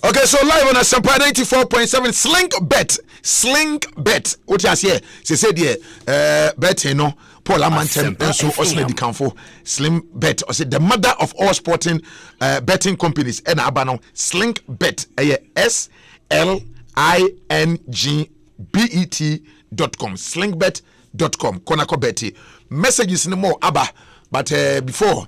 Okay, so live on Asempa 94.7 Sling Bet. What you say? She said yeah, bet no Paul Amantem and so also the Canfo Slim Bet or say the mother of all sporting betting companies and abano Sling Bet SLINGBET.com slingbet.com Konako Betty messages no more abba but before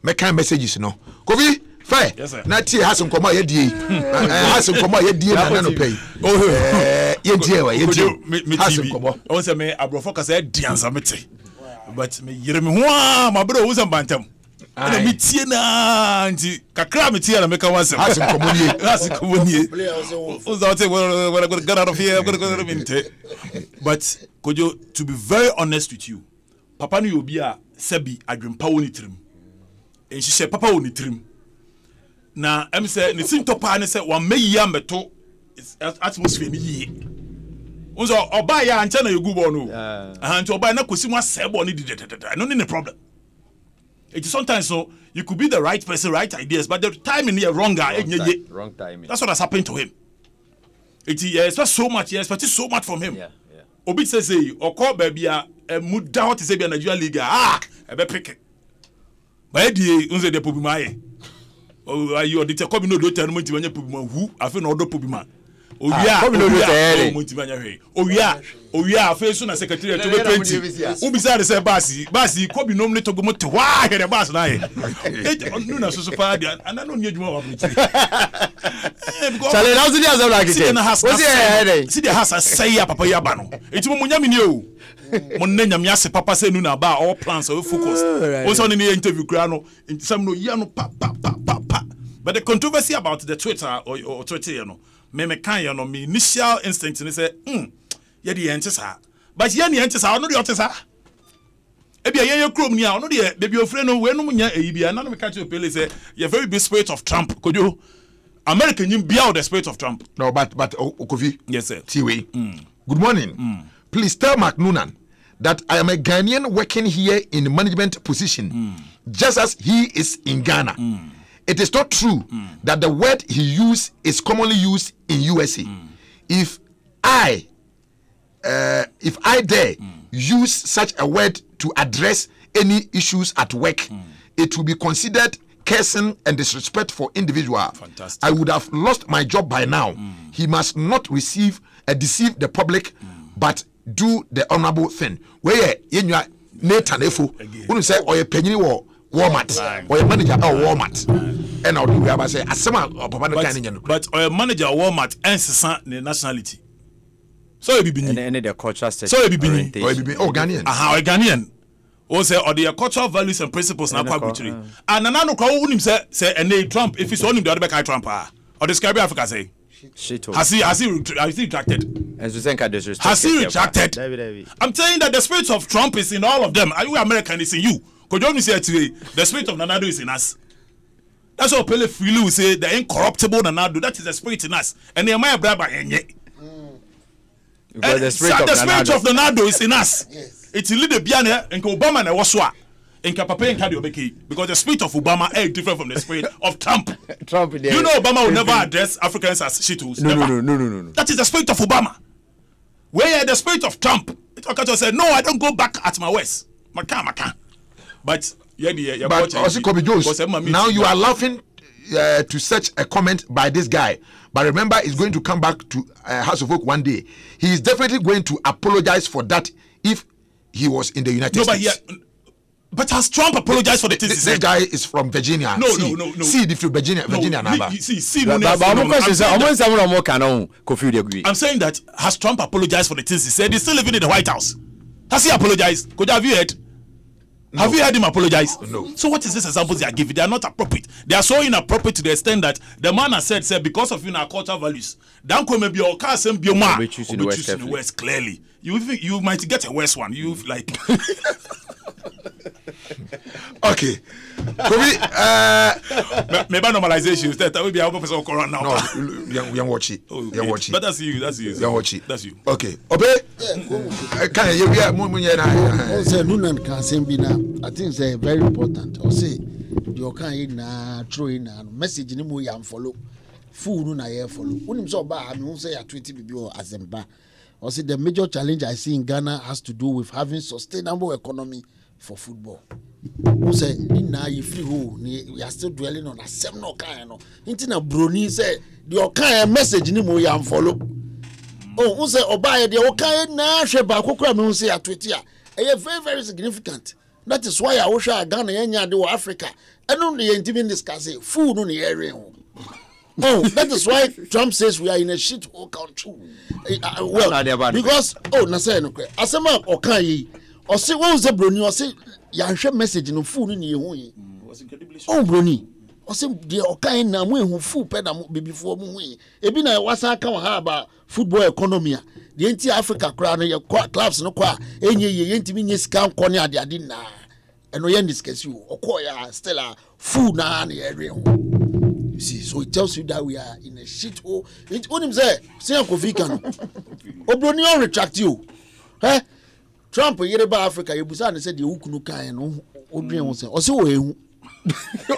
make kind messages no Kofi Fair. Yes, sir. Nati has some come here, has some come here, dear. No pay. Oh, ye has some come. Also, me Abrofocus said, Dianza Mete. But me, Yeremua, my brother was a bantam. And a mitiana, and Kakramitiana make a once. Has some come here. Has some come here. Who's out there? What I got to get out of here? I'm going to go to But could you, to be very honest with you, Papa knew be a Sebi, I dream power trim. And she said, Papa only trim. Na em say ne sin topa ne say wan meya meto atmosphere ni yi unzo oba ya ancha na yegu bo no ancha oba na kosi mu asebo ni didedede no ne problem it is sometimes so you could be the right person right ideas but the timing here wrong timing that's what has happened to him it expect so much so much from him obi say okọ ba bia muda what say bia Nigeria league e be pick ba die unzo de pobimaye oh ayo de te come no do tell no mti manya pubima hu afi no do pubima owia mti manya hwe owia afi so na secretary to 20 ubisa de say basi kobi no mle togo mte wa here bas na ye no na so pa dia ana no nyedwuma wa mti chale na uzidi azo like it see the house say ya papa ya ba no enti mo nyame ni o mo nenya me ase papa say nu na ba all plans are focused also in the interview kra no some no ya no pa but the controversy about the Twitter or Twitter you know me kan you know me initial instinct ni say ye de ente sa but ye ne ente sa no de ote sa e bia ye krom ni a no de baby ofre no we no nya eyi bia na no me catch you Pele say you very big spirit of Trump kojo American you be out the spirit of Trump. No, but Okofi. Yes, sir. Tiwe. Good morning. Please tell Mark Noonan that I am a Ghanaian working here in management position, just as he is in Ghana. It is not true that the word he used is commonly used in USA. If I dare use such a word to address any issues at work, it will be considered cursing and disrespect for individual. Fantastic. I would have lost my job by now. He must not deceive the public, but do the honorable thing. Where you Nathan Efo, who say or a penny war Walmart or a manager or Walmart, and I'll do I say but or a manager Walmart and the nationality. So it be and the culture so it be Ghanaian. Aha, Ghanaian. O say or the cultural values and principles na kwa butchery. And nana kwa unim say and Trump if it's on him the other back Trump or describe Africa say. Has he retracted? Has he retracted? I'm telling that the spirit of Trump is in all of them. Are you American? It's in you. Because you say today, the spirit of Nanado is in us. That's what Pele Freely will say, the incorruptible Nanado. That is the spirit in us. And the Amaya Braba the spirit of Nanado is in us. Yes. It's in the Biane and Obama and Waswa. Because the spirit of Obama is different from the spirit of Trump. You know Obama will never address Africans as shittles. No. That is the spirit of Obama. Where the spirit of Trump, Okacho said, no, I don't go back at my west. Maka. But now you are laughing to such a comment by this guy. But remember, he's going to come back to House of Oak one day. He is definitely going to apologize for that if he was in the United States. But has Trump apologized for the things he said? This guy is from Virginia. No. See, if you Virginia number. I'm saying that has Trump apologized for the things he said? He's still living in the White House. Has he apologized? Have you heard? No. Have you heard him apologize? No. So what is this examples they are giving? They are not appropriate. They are so inappropriate to the extent that the man has said because of our cultural values, don't come maybe your car same bioma. We choose in the West clearly. You might get a worse one. You like. Okay. Maybe normalization. That will be our professor Koran now. No, young watch it. Young watch it. But that's you. Young watch it. That's you. Okay. Obey. Can you hear me? Say Nunan can send me now. I think it's very important. Or say you can na throw in a message in the yam follow. Food na here follow. Unim so ba I mean say a 20 bibi or Asempa. Or say the major challenge I see in Ghana has to do with having sustainable economy for football. Who say na you free ho we are still dwelling on a seminal kind no. Inti na broni say the kind message ni mo yam follow. Oh, who say oba the okay na hwe ba kokora me say atweti a very very significant. That is why I wish Ghana yenya de Africa. Eno dey intimi discuss food no area. Oh, that is why Trump says we are in a shit hole country. Well, because na say no kwe. Asema okan yi. O say what was the broni? O say yanhwe message no food ni yehu yi. Oh broni. O say the okan na mo ehu food pe na before mo hu. Ebi na wasa aka ha ba football economy a. The enti Africa kra no ye clubs no kwa enye ye ntimi nye sika nko ne ade na. Eno ye discuss you. Okoya still a food na na area. You see, so it tells you that we are in a shit hole. It only say Kofi Kano. Obroni on retract you. Eh? Trump yere ba Africa you busa and said the ukunu kan no odwen won say o se wo ehu.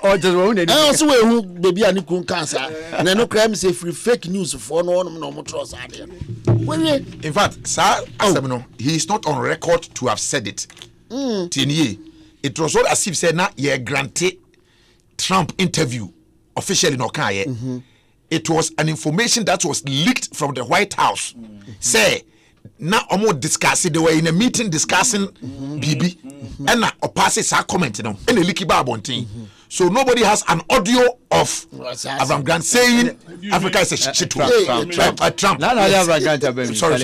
O just wo ne. O se wo ehu baby ani kun cancer. Na no crime say free fake news for no mo trust ade. In fact, sir, no, he is not on record to have said it. It was not as if said na ye granted Trump interview officially no kan It was an information that was leaked from the White House. Say na omo discussing, they were in a meeting discussing BB and na opase sa comment no and leaky ba bontin. So nobody has an audio of Abraham Grant saying Africa is a shit hole. Trump. Sorry.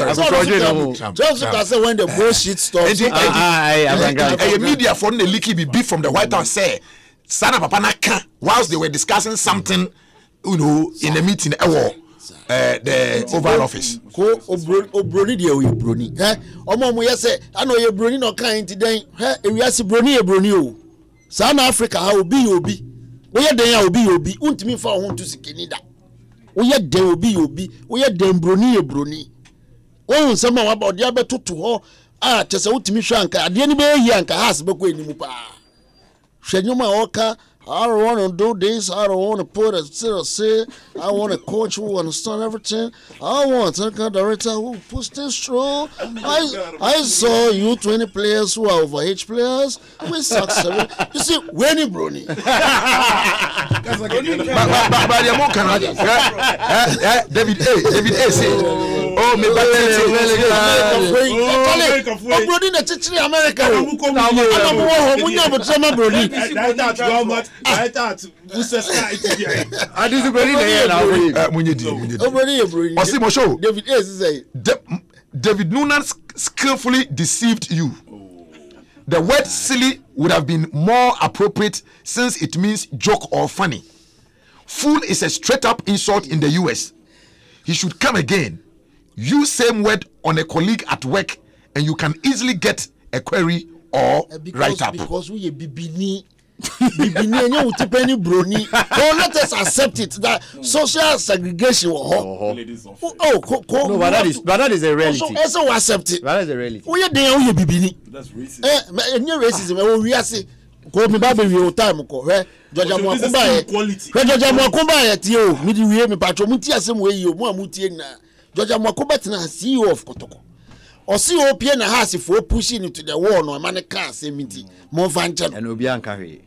Just say when the bullshit stops. A media from the leaky BB from the White House say Sana Papa Naka whilst they were discussing something, in a meeting. the Oval Office. Ko obroni de o broni. Omo mo yese ana o broni no kan ti den. Ewiase broni e broni o. South Africa ha obi. Wo ye den ya obi. Untimi fa ho ntu sikeni da. Wo ye den obi. Wo ye den broni e broni. Wo nsema wa ba de abetoto ho. Chese utimi hwa anka ade ni be yi anka has be ko enimu pa. Hwenyoma oka I don't want to do this. I don't want to put a say. I want a coach who understand everything. I want a director who push this through. I saw you 20 players who are overage players. We suck 7. You see, winning Brony. But you're more Canadian. David A. said, oh, me Brony the teaching America. David Noonan skillfully deceived you. The word silly would have been more appropriate since it means joke or funny. Fool is a straight up insult in the US. He should come again. Use same word on a colleague at work and you can easily get a query or write up. Because we are Bibini. Brony. Oh, let us accept it that social segregation. No, but that is a reality. So accept it. That is a reality. We are there. We are Bibini. That's racist. Racism. We are say. Go me baby your time. Go. Georgia Mwakumba. Georgia Mwakumba. Tio. Midi we me patro. Muti asem we yo. Mu amuti na. Georgia Mwakumba tina CEO of Kotoko. Or CEO pia na hasi for pushing it to the wall. No man can't say miti. Mo vanchan. And Obian carry.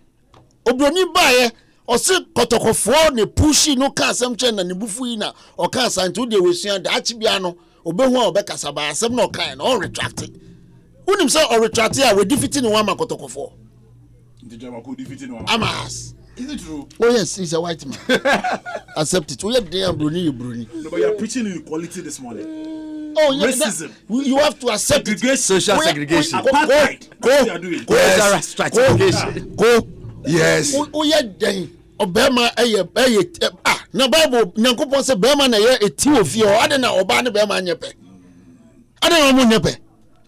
Obroni bae o se kotokofo ne pushi no ka asem chen na ne bufu yi na o ka santu de wesuan da achibia no obehu a obekasa ba asem no kan na o retract unim say o retract a we defeat ni one man kotokofo Ndijama ko defeat ni one amas. Is it true? Oh yes, he's a white man. Accept it. We are there Bruni. No, but you are preaching inequality this morning. Oh, yeah, racism. You have to accept segregation. Social segregation. Apartheid. Go. Stratification. Go. Yes. Oh yeah, then. Obama na Bible Nyankopon say Bema na ye eti ofie o ade na oba ne Bema nyepe. Ade na mo nyepe.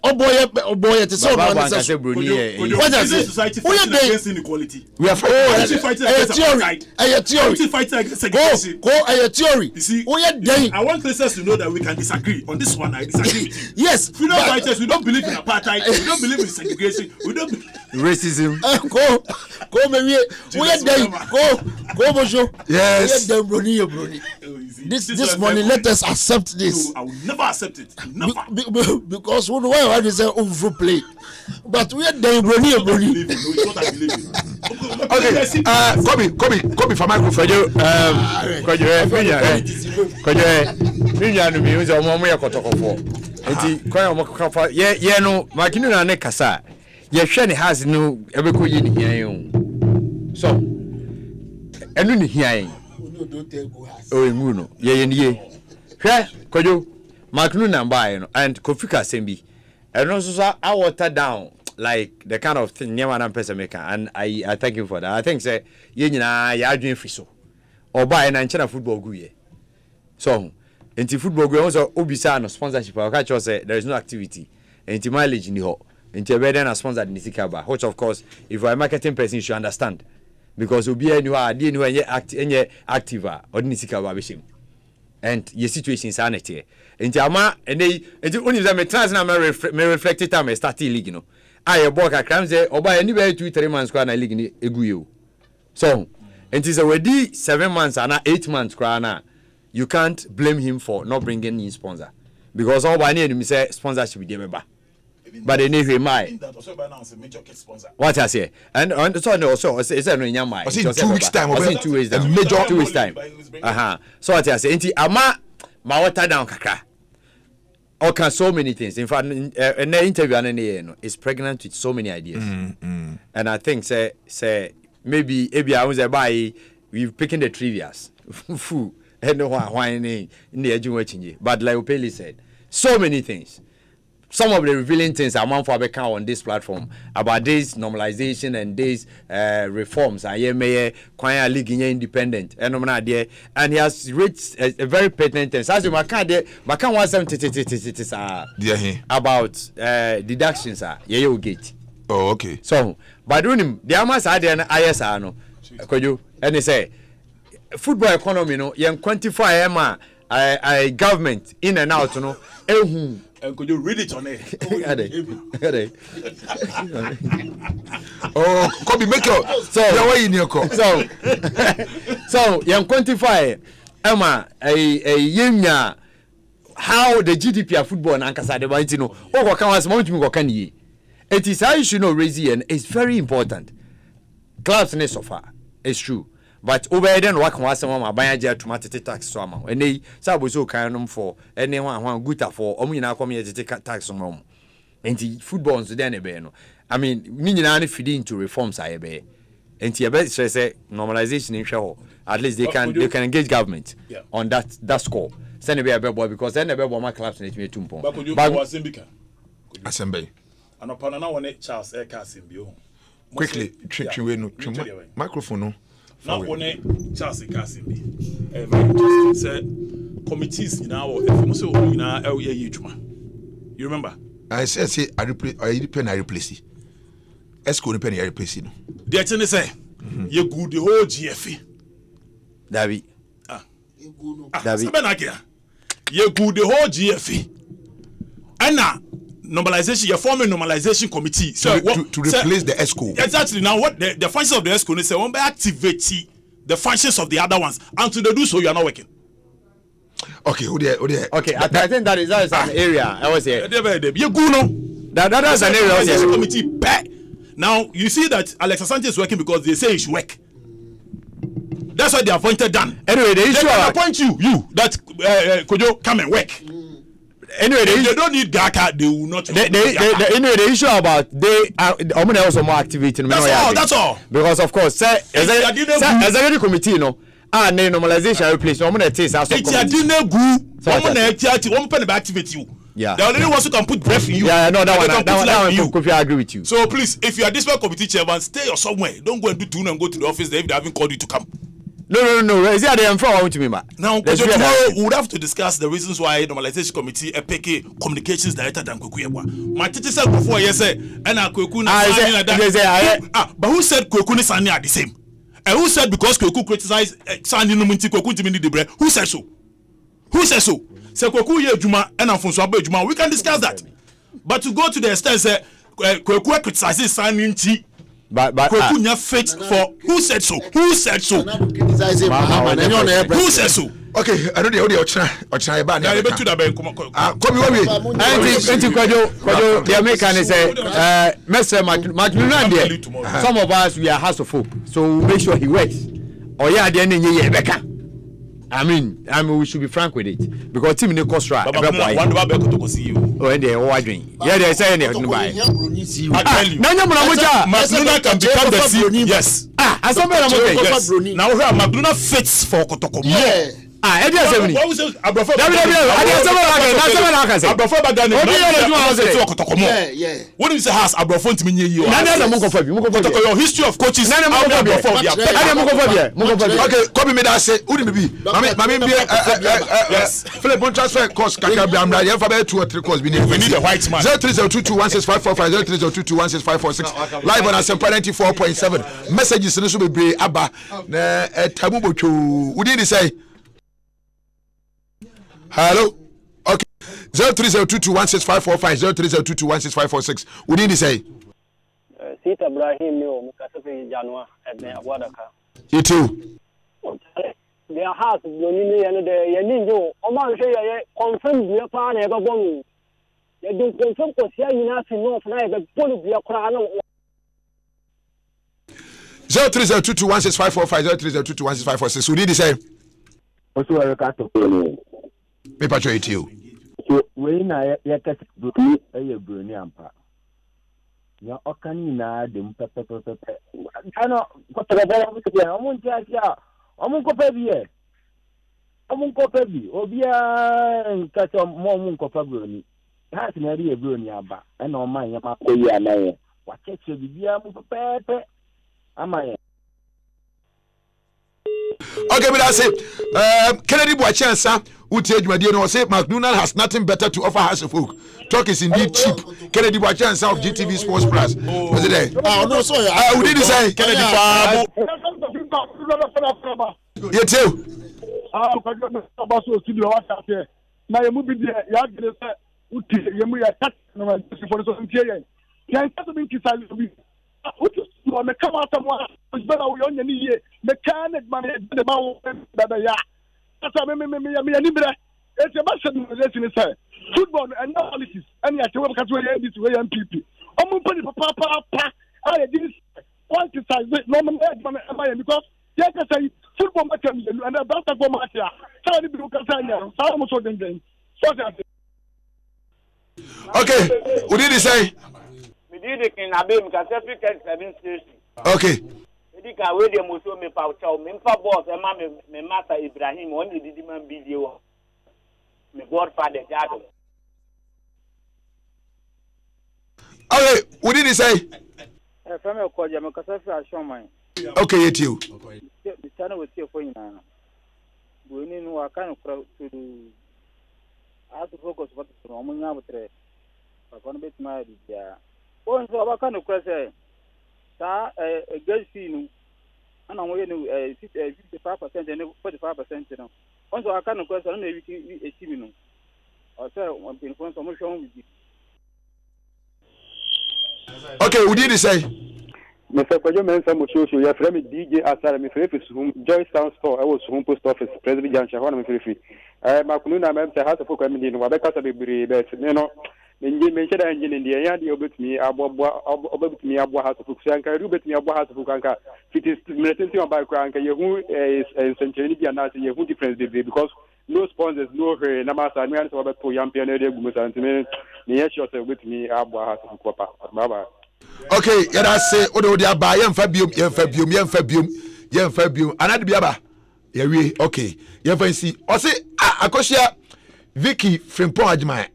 Oboye te so no say what is society fighting against inequality? We are fighting against theory. Fighting against segregation. Go theory. You see, I want listeners to know that we can disagree on this one. I disagree with you. Yes, freedom fighters, we don't believe in apartheid. We don't believe in segregation. We don't racism. Go maybe we are there. Go Bojo. Yes. We are there, Brony. This morning, let us accept this. I will never accept it. Never. Because why is there overplay? But we are there, Brony. It's what I believe in. Okay, Kobe for microphone. and Kofika Sembi. And also I water down like the kind of thing near one person maker, and I thank you for that. I think say ya doing free so or buy an China football guye. So into football guye also obisa no sponsorship. I catch say there is no activity. Into mileage in the hall. Into better than a sponsored Nisikaba, which of course if you are a marketing person you should understand. Because obi anywhere didn't know any active or Nisikaba bishim. And your situation is sanity. Into ama and they only them trans na me reflect time start league no. I work a crime say or by anywhere 2-3 months kwa na league ni eguyo. So it is already 7 months and 8 months kwa na. You can't blame him for not bringing in sponsor because all by need say sponsorship be there. But they need my what I say and so also it's no nyama. In 2 weeks time or in 2 weeks time. Major 2 weeks time. So what I say inti ama ma water down kaka. Okay, so many things. In fact, in the interview, is pregnant with so many ideas. And I think say maybe I was by we've picking the trivias. And why in the edge watching you. But like Opeli said, so many things. some of the revealing things I'm for become on this platform about this normalization and these reforms. I am a choir league in independent and he has reached a very pertinent thing. As you can want something about deductions you get. Oh, okay. So by doing him, the amas are there ISR no. Could you and they say football economy no you quantify a government in and out no. And could you read it on it? Oh, Kobe, make your so you quantify a how the GDP of football and Ankasa de Bantino or can was mountain can ye. It is how you should know raise and it's very important. Clubs in so far, it's true. But over then, what was some of my automatic tax somehow, and they saw so kind for anyone who good for Omina community take tax on home. And the football on Sudan, I mean, Ninja feeding to reforms, I obey. And the best say normalization in show, at least they can engage government on that score. Send a boy because then the my clubs need me to pump. But could you Asempa? Asempa. And upon now one Charles Asempa. Quickly, microphone no. Now, when Charles Casimbi, very interesting, said committees in our you remember? I say, I replace it. Esco penny, I replace it. The attorney say, you good the whole GFE. David. You good the whole GFE. And now, normalization, you're forming normalization committee. So to replace the ESCO. Exactly. Now what the functions of the ESCO is say one by activate the functions of the other ones. Until they do so, you are not working. Okay, okay, I think that is an area. I was here. You go no. That's an area. Committee. Now you see that Alex Asante is working because they say he should work. That's why they appointed Dan. Anyway, the issue they appoint you that could you come and work. Anyway, if they don't need Gaka, they will not. Anyway, the issue about they are also more activity. That's all. Because of course, as a committee, you know, and normalization replace. I'm gonna taste as it's a dinner goo. I'm gonna activate you. Yeah. The only ones who can put breath in you. Yeah, no, that one I agree with you. So please, if you are this committee chairman, stay or somewhere. Don't go and do two and go to the office there if they haven't called you to come. No. Is it the info to me, man? Now, tomorrow we would have to discuss the reasons why normalization committee PK communications director than Kwekuyebwa. My teacher said before, yes, and Kweku but who said Kweku and Sani are the same? And who said because Kweku criticized Sani Numunti Kweku Jimini Debre? Who said so? Who said so? Say Kweku ye Juma and Afonso Abe Juma. We can discuss that. But to go to the extent say Kweku criticizes Sani Nti. But Kweku fit for who said so? Who said so? Who said so? Okay, I know the audio. Ochina Eba. Now you better do that. Come here. The American is Mr. McLuhan. Some of us we are house of hope, so we'll make sure he works. Or yeah, the end of the year, Becca. I mean, we should be frank with it because team in cost right. One to see you. Oh, and they're wondering. Yeah, they're saying it. I tell you, Magluna can become the CEO. Yes. Now Magluna fits for Kotoko. Yeah. What was it? What do you say? Has Abrafon to me? You your history of coaches. Okay, copy me that say. Who be? Yes. Philip won't transfer cost. We need a white man. 0302165450 live on Asempa 94.7. Messages in this will be Abba. Tabu Bochu. What did he say? Hello. Okay. 0302216545 0302216546. What did he say? Sita Ibrahim yo mkasafi Janwa ebe Awadaka. You too. Their house yoni ne de yeni jo o ma hwe ye confirm bia pa na e ba bom. Ye do confirm ko sia yina fi no na e ba bolu bia kra na 0302216545 0302216546. What did he say? Oso Erikato. Paper trade to you. So when I get Bruni, a Bruni ampa. Ya okani na dem pepe. Ano ko tebe ko tebe omun ti asia. Omun ko pebi e. Omun ko pebi. Obia nka so mo omun ko Bruni. has an area brewing yaba, and on my Yamakoya. What catch you be pepe? Am I? Okay, but I say, Kennedy Boachansa, who tell you, my dear, no, say McDonald has nothing better to offer House of Folk. Talk is indeed cheap. Kennedy Boachansa of GTV Sports Plus. Was it there? Oh, no, sorry. Who did you say? Kennedy Boachansa. You too. Now you move there, you have to say, you move your touch for the Syrian. Can something to say? What is going to come out of one? It's better we only need mechanic money the bow that they are. That's a it's a massive lesson. Football analysis, and yet you will catch this way and people. I'm going to papa. I did quantize it, normal because yes, I say football match and a basketball match. So the people can say, I'm also doing. Okay, what did he say? Okay. Okay, what did he say? Okay, you too. I have to focus what the Roman Abbatre. I'm going to be married. Oh, so what kind of question? A good scene, and I'm waiting 55% and 45%. Also, I kind of question maybe a similar. Or say, one thing from some show with you. Okay, what did he say? Mr. Kojoman, some show you have friend DJ Asara, my friend, whom Joystown store, I was home post office, President Junction, one of my free. Makuluna, I'm the house of Fokamini, Wabeka, the but you know, mention the engine in the air, the obit me, obit me, Abwa House of Fukanka, Rubet me, Abwa House of Fukanka, it is military by Kranka, who is essentially and not who difference because no sponsors, no Namasa, and so about Poyam Piano, Gumus, near yourself with me, Abwa House of Copa, Baba. Okay, yet I say, oh, they are by Fabium, and I'd be about. Yeah, we okay. You can see. I say, Akosia, Vicky Frimpong Ajimai.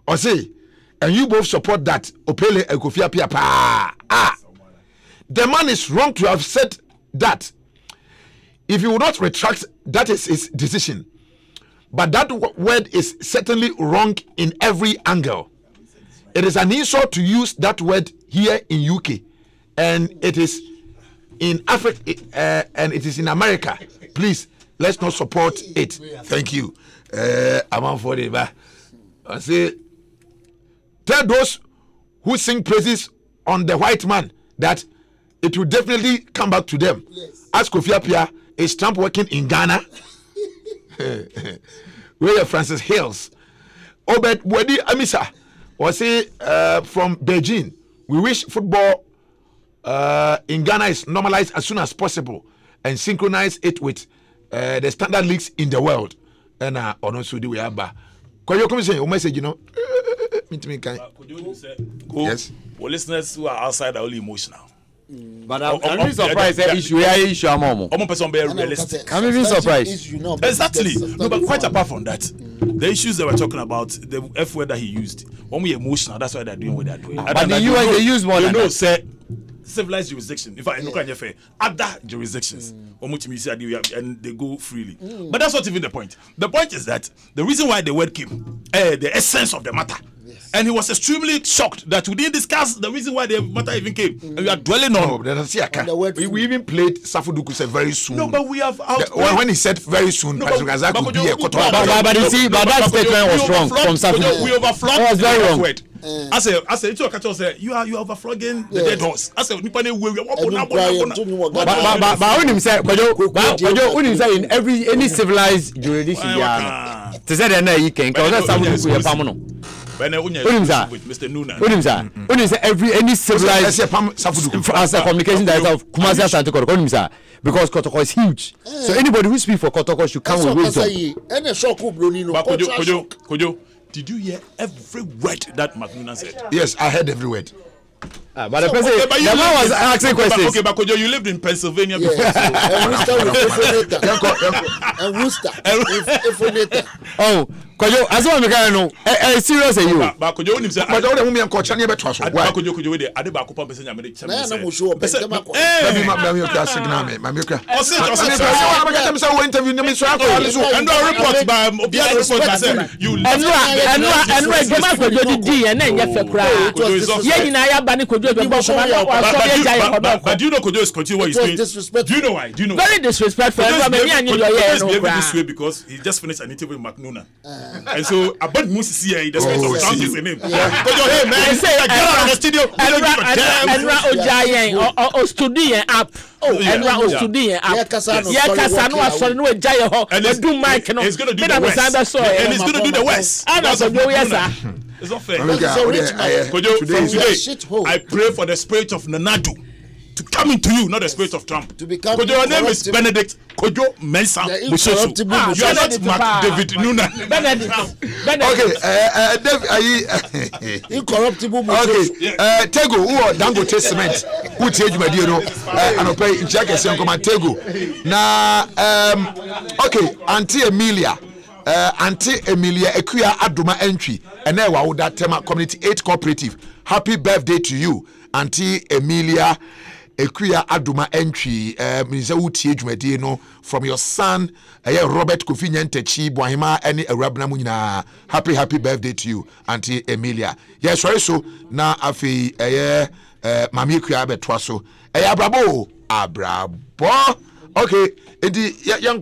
I say, and you both support that. Opele and Kofi Apia pa. The man is wrong to have said that. If he will not retract, that is his decision. But that word is certainly wrong in every angle. It is an insult to use that word here in UK, and it is in Africa, and it is in America. Please, let's not support it. Thank you. I'm on for it. I say, tell those who sing praises on the white man that it will definitely come back to them. Yes. Ask Kofi Apia, is Trump working in Ghana? Where are Francis Hills? Obed Wadi Amisa. Or say from Beijing, we wish football in Ghana is normalized as soon as possible and synchronize it with the standard leagues in the world. And also do we have Could you come say your message? You know, yes. Well, listeners who are outside are only emotional. But I'm really surprised that issue I'm person be realistic. I'm even surprised. Exactly. No, but quite apart from that, the issues they were talking about, the F word that he used, when we emotional, that's why they're doing what they're doing. But the US they use more than that. Say civilized jurisdiction. In fact, other jurisdictions, and they go freely. But that's not even the point. The point is that the reason why the word came, the essence of the matter. And he was extremely shocked that we didn't discuss the reason why the matter even came. And we are dwelling on. We even played Safuduku said very soon. No, but we have when he said very soon, but you see, but that statement was wrong from Safuduku. We overflogged. That was very wrong. I say, it's your catcher say you are overflogging the dead horse. I say, but when him say, when him say in any civilized jurisdiction, to say that you can, because Safuduku is permanent. Mr. Nuna. Any civilized as a communication director of Kumasi Asante Kotoko, because Kotoko is huge. So anybody who speaks for Kotoko should come with wisdom. Kojo, did you hear every word that McNuna said? Yes, I heard every word. But the person, the man was asking questions. Okay, but you lived in Pennsylvania before. And Worcester. Oh, Kojo, as one guy know, serious you. But Kojo him say, but all the women coach any better so. Why Kojo we dey ade ba ko pam person nyame dey cham. Na mo show be dem akọ. Baby ma me ka signal me, ma me ka. I say interview me so akọ. And report by Obia report by say you. And dem akọ di na nya fe kra. Ye nyina ya ba ni Kojo be bo so ma. But do you know Kojo is continue what he's doing? Do you know why? Do you know? Very disrespectful. Because he just finished an interview with McNoonan. And so about Moses here, the space of Trump is in him. Hey man, say get out of the studio. Enra Ojayen or studio app. Enra o studio app. Yeah, kasa no asori no Ojayen ho. And do mic no. He's going to do the West. And he's going to do the West. That's a yes sir. It's not fair. Kojo, from today, I pray for the spirit of Nanado to come into you, not the spirit of Trump. To become Kojo, your name is Benedict Kojo Mensah. You are not Mark David Noonan. Benedict. Okay, incorruptible. Okay, Tego, who are Dangote Cement, who change my deal, and pay in check as young Tego. Now, okay, Auntie Emilia Ekuya Aduma entry, and now I would that tema Community 8 Cooperative. Happy birthday to you, Auntie Emilia Ekuya Aduma entry. From your son, Robert Kofi Nyantechi, Boahima, any Arabna Munina. Happy birthday to you, Auntie Emilia. Yes, sorry, so now Afi Mami Ekuya Betwaso. Abrabo. Okay, young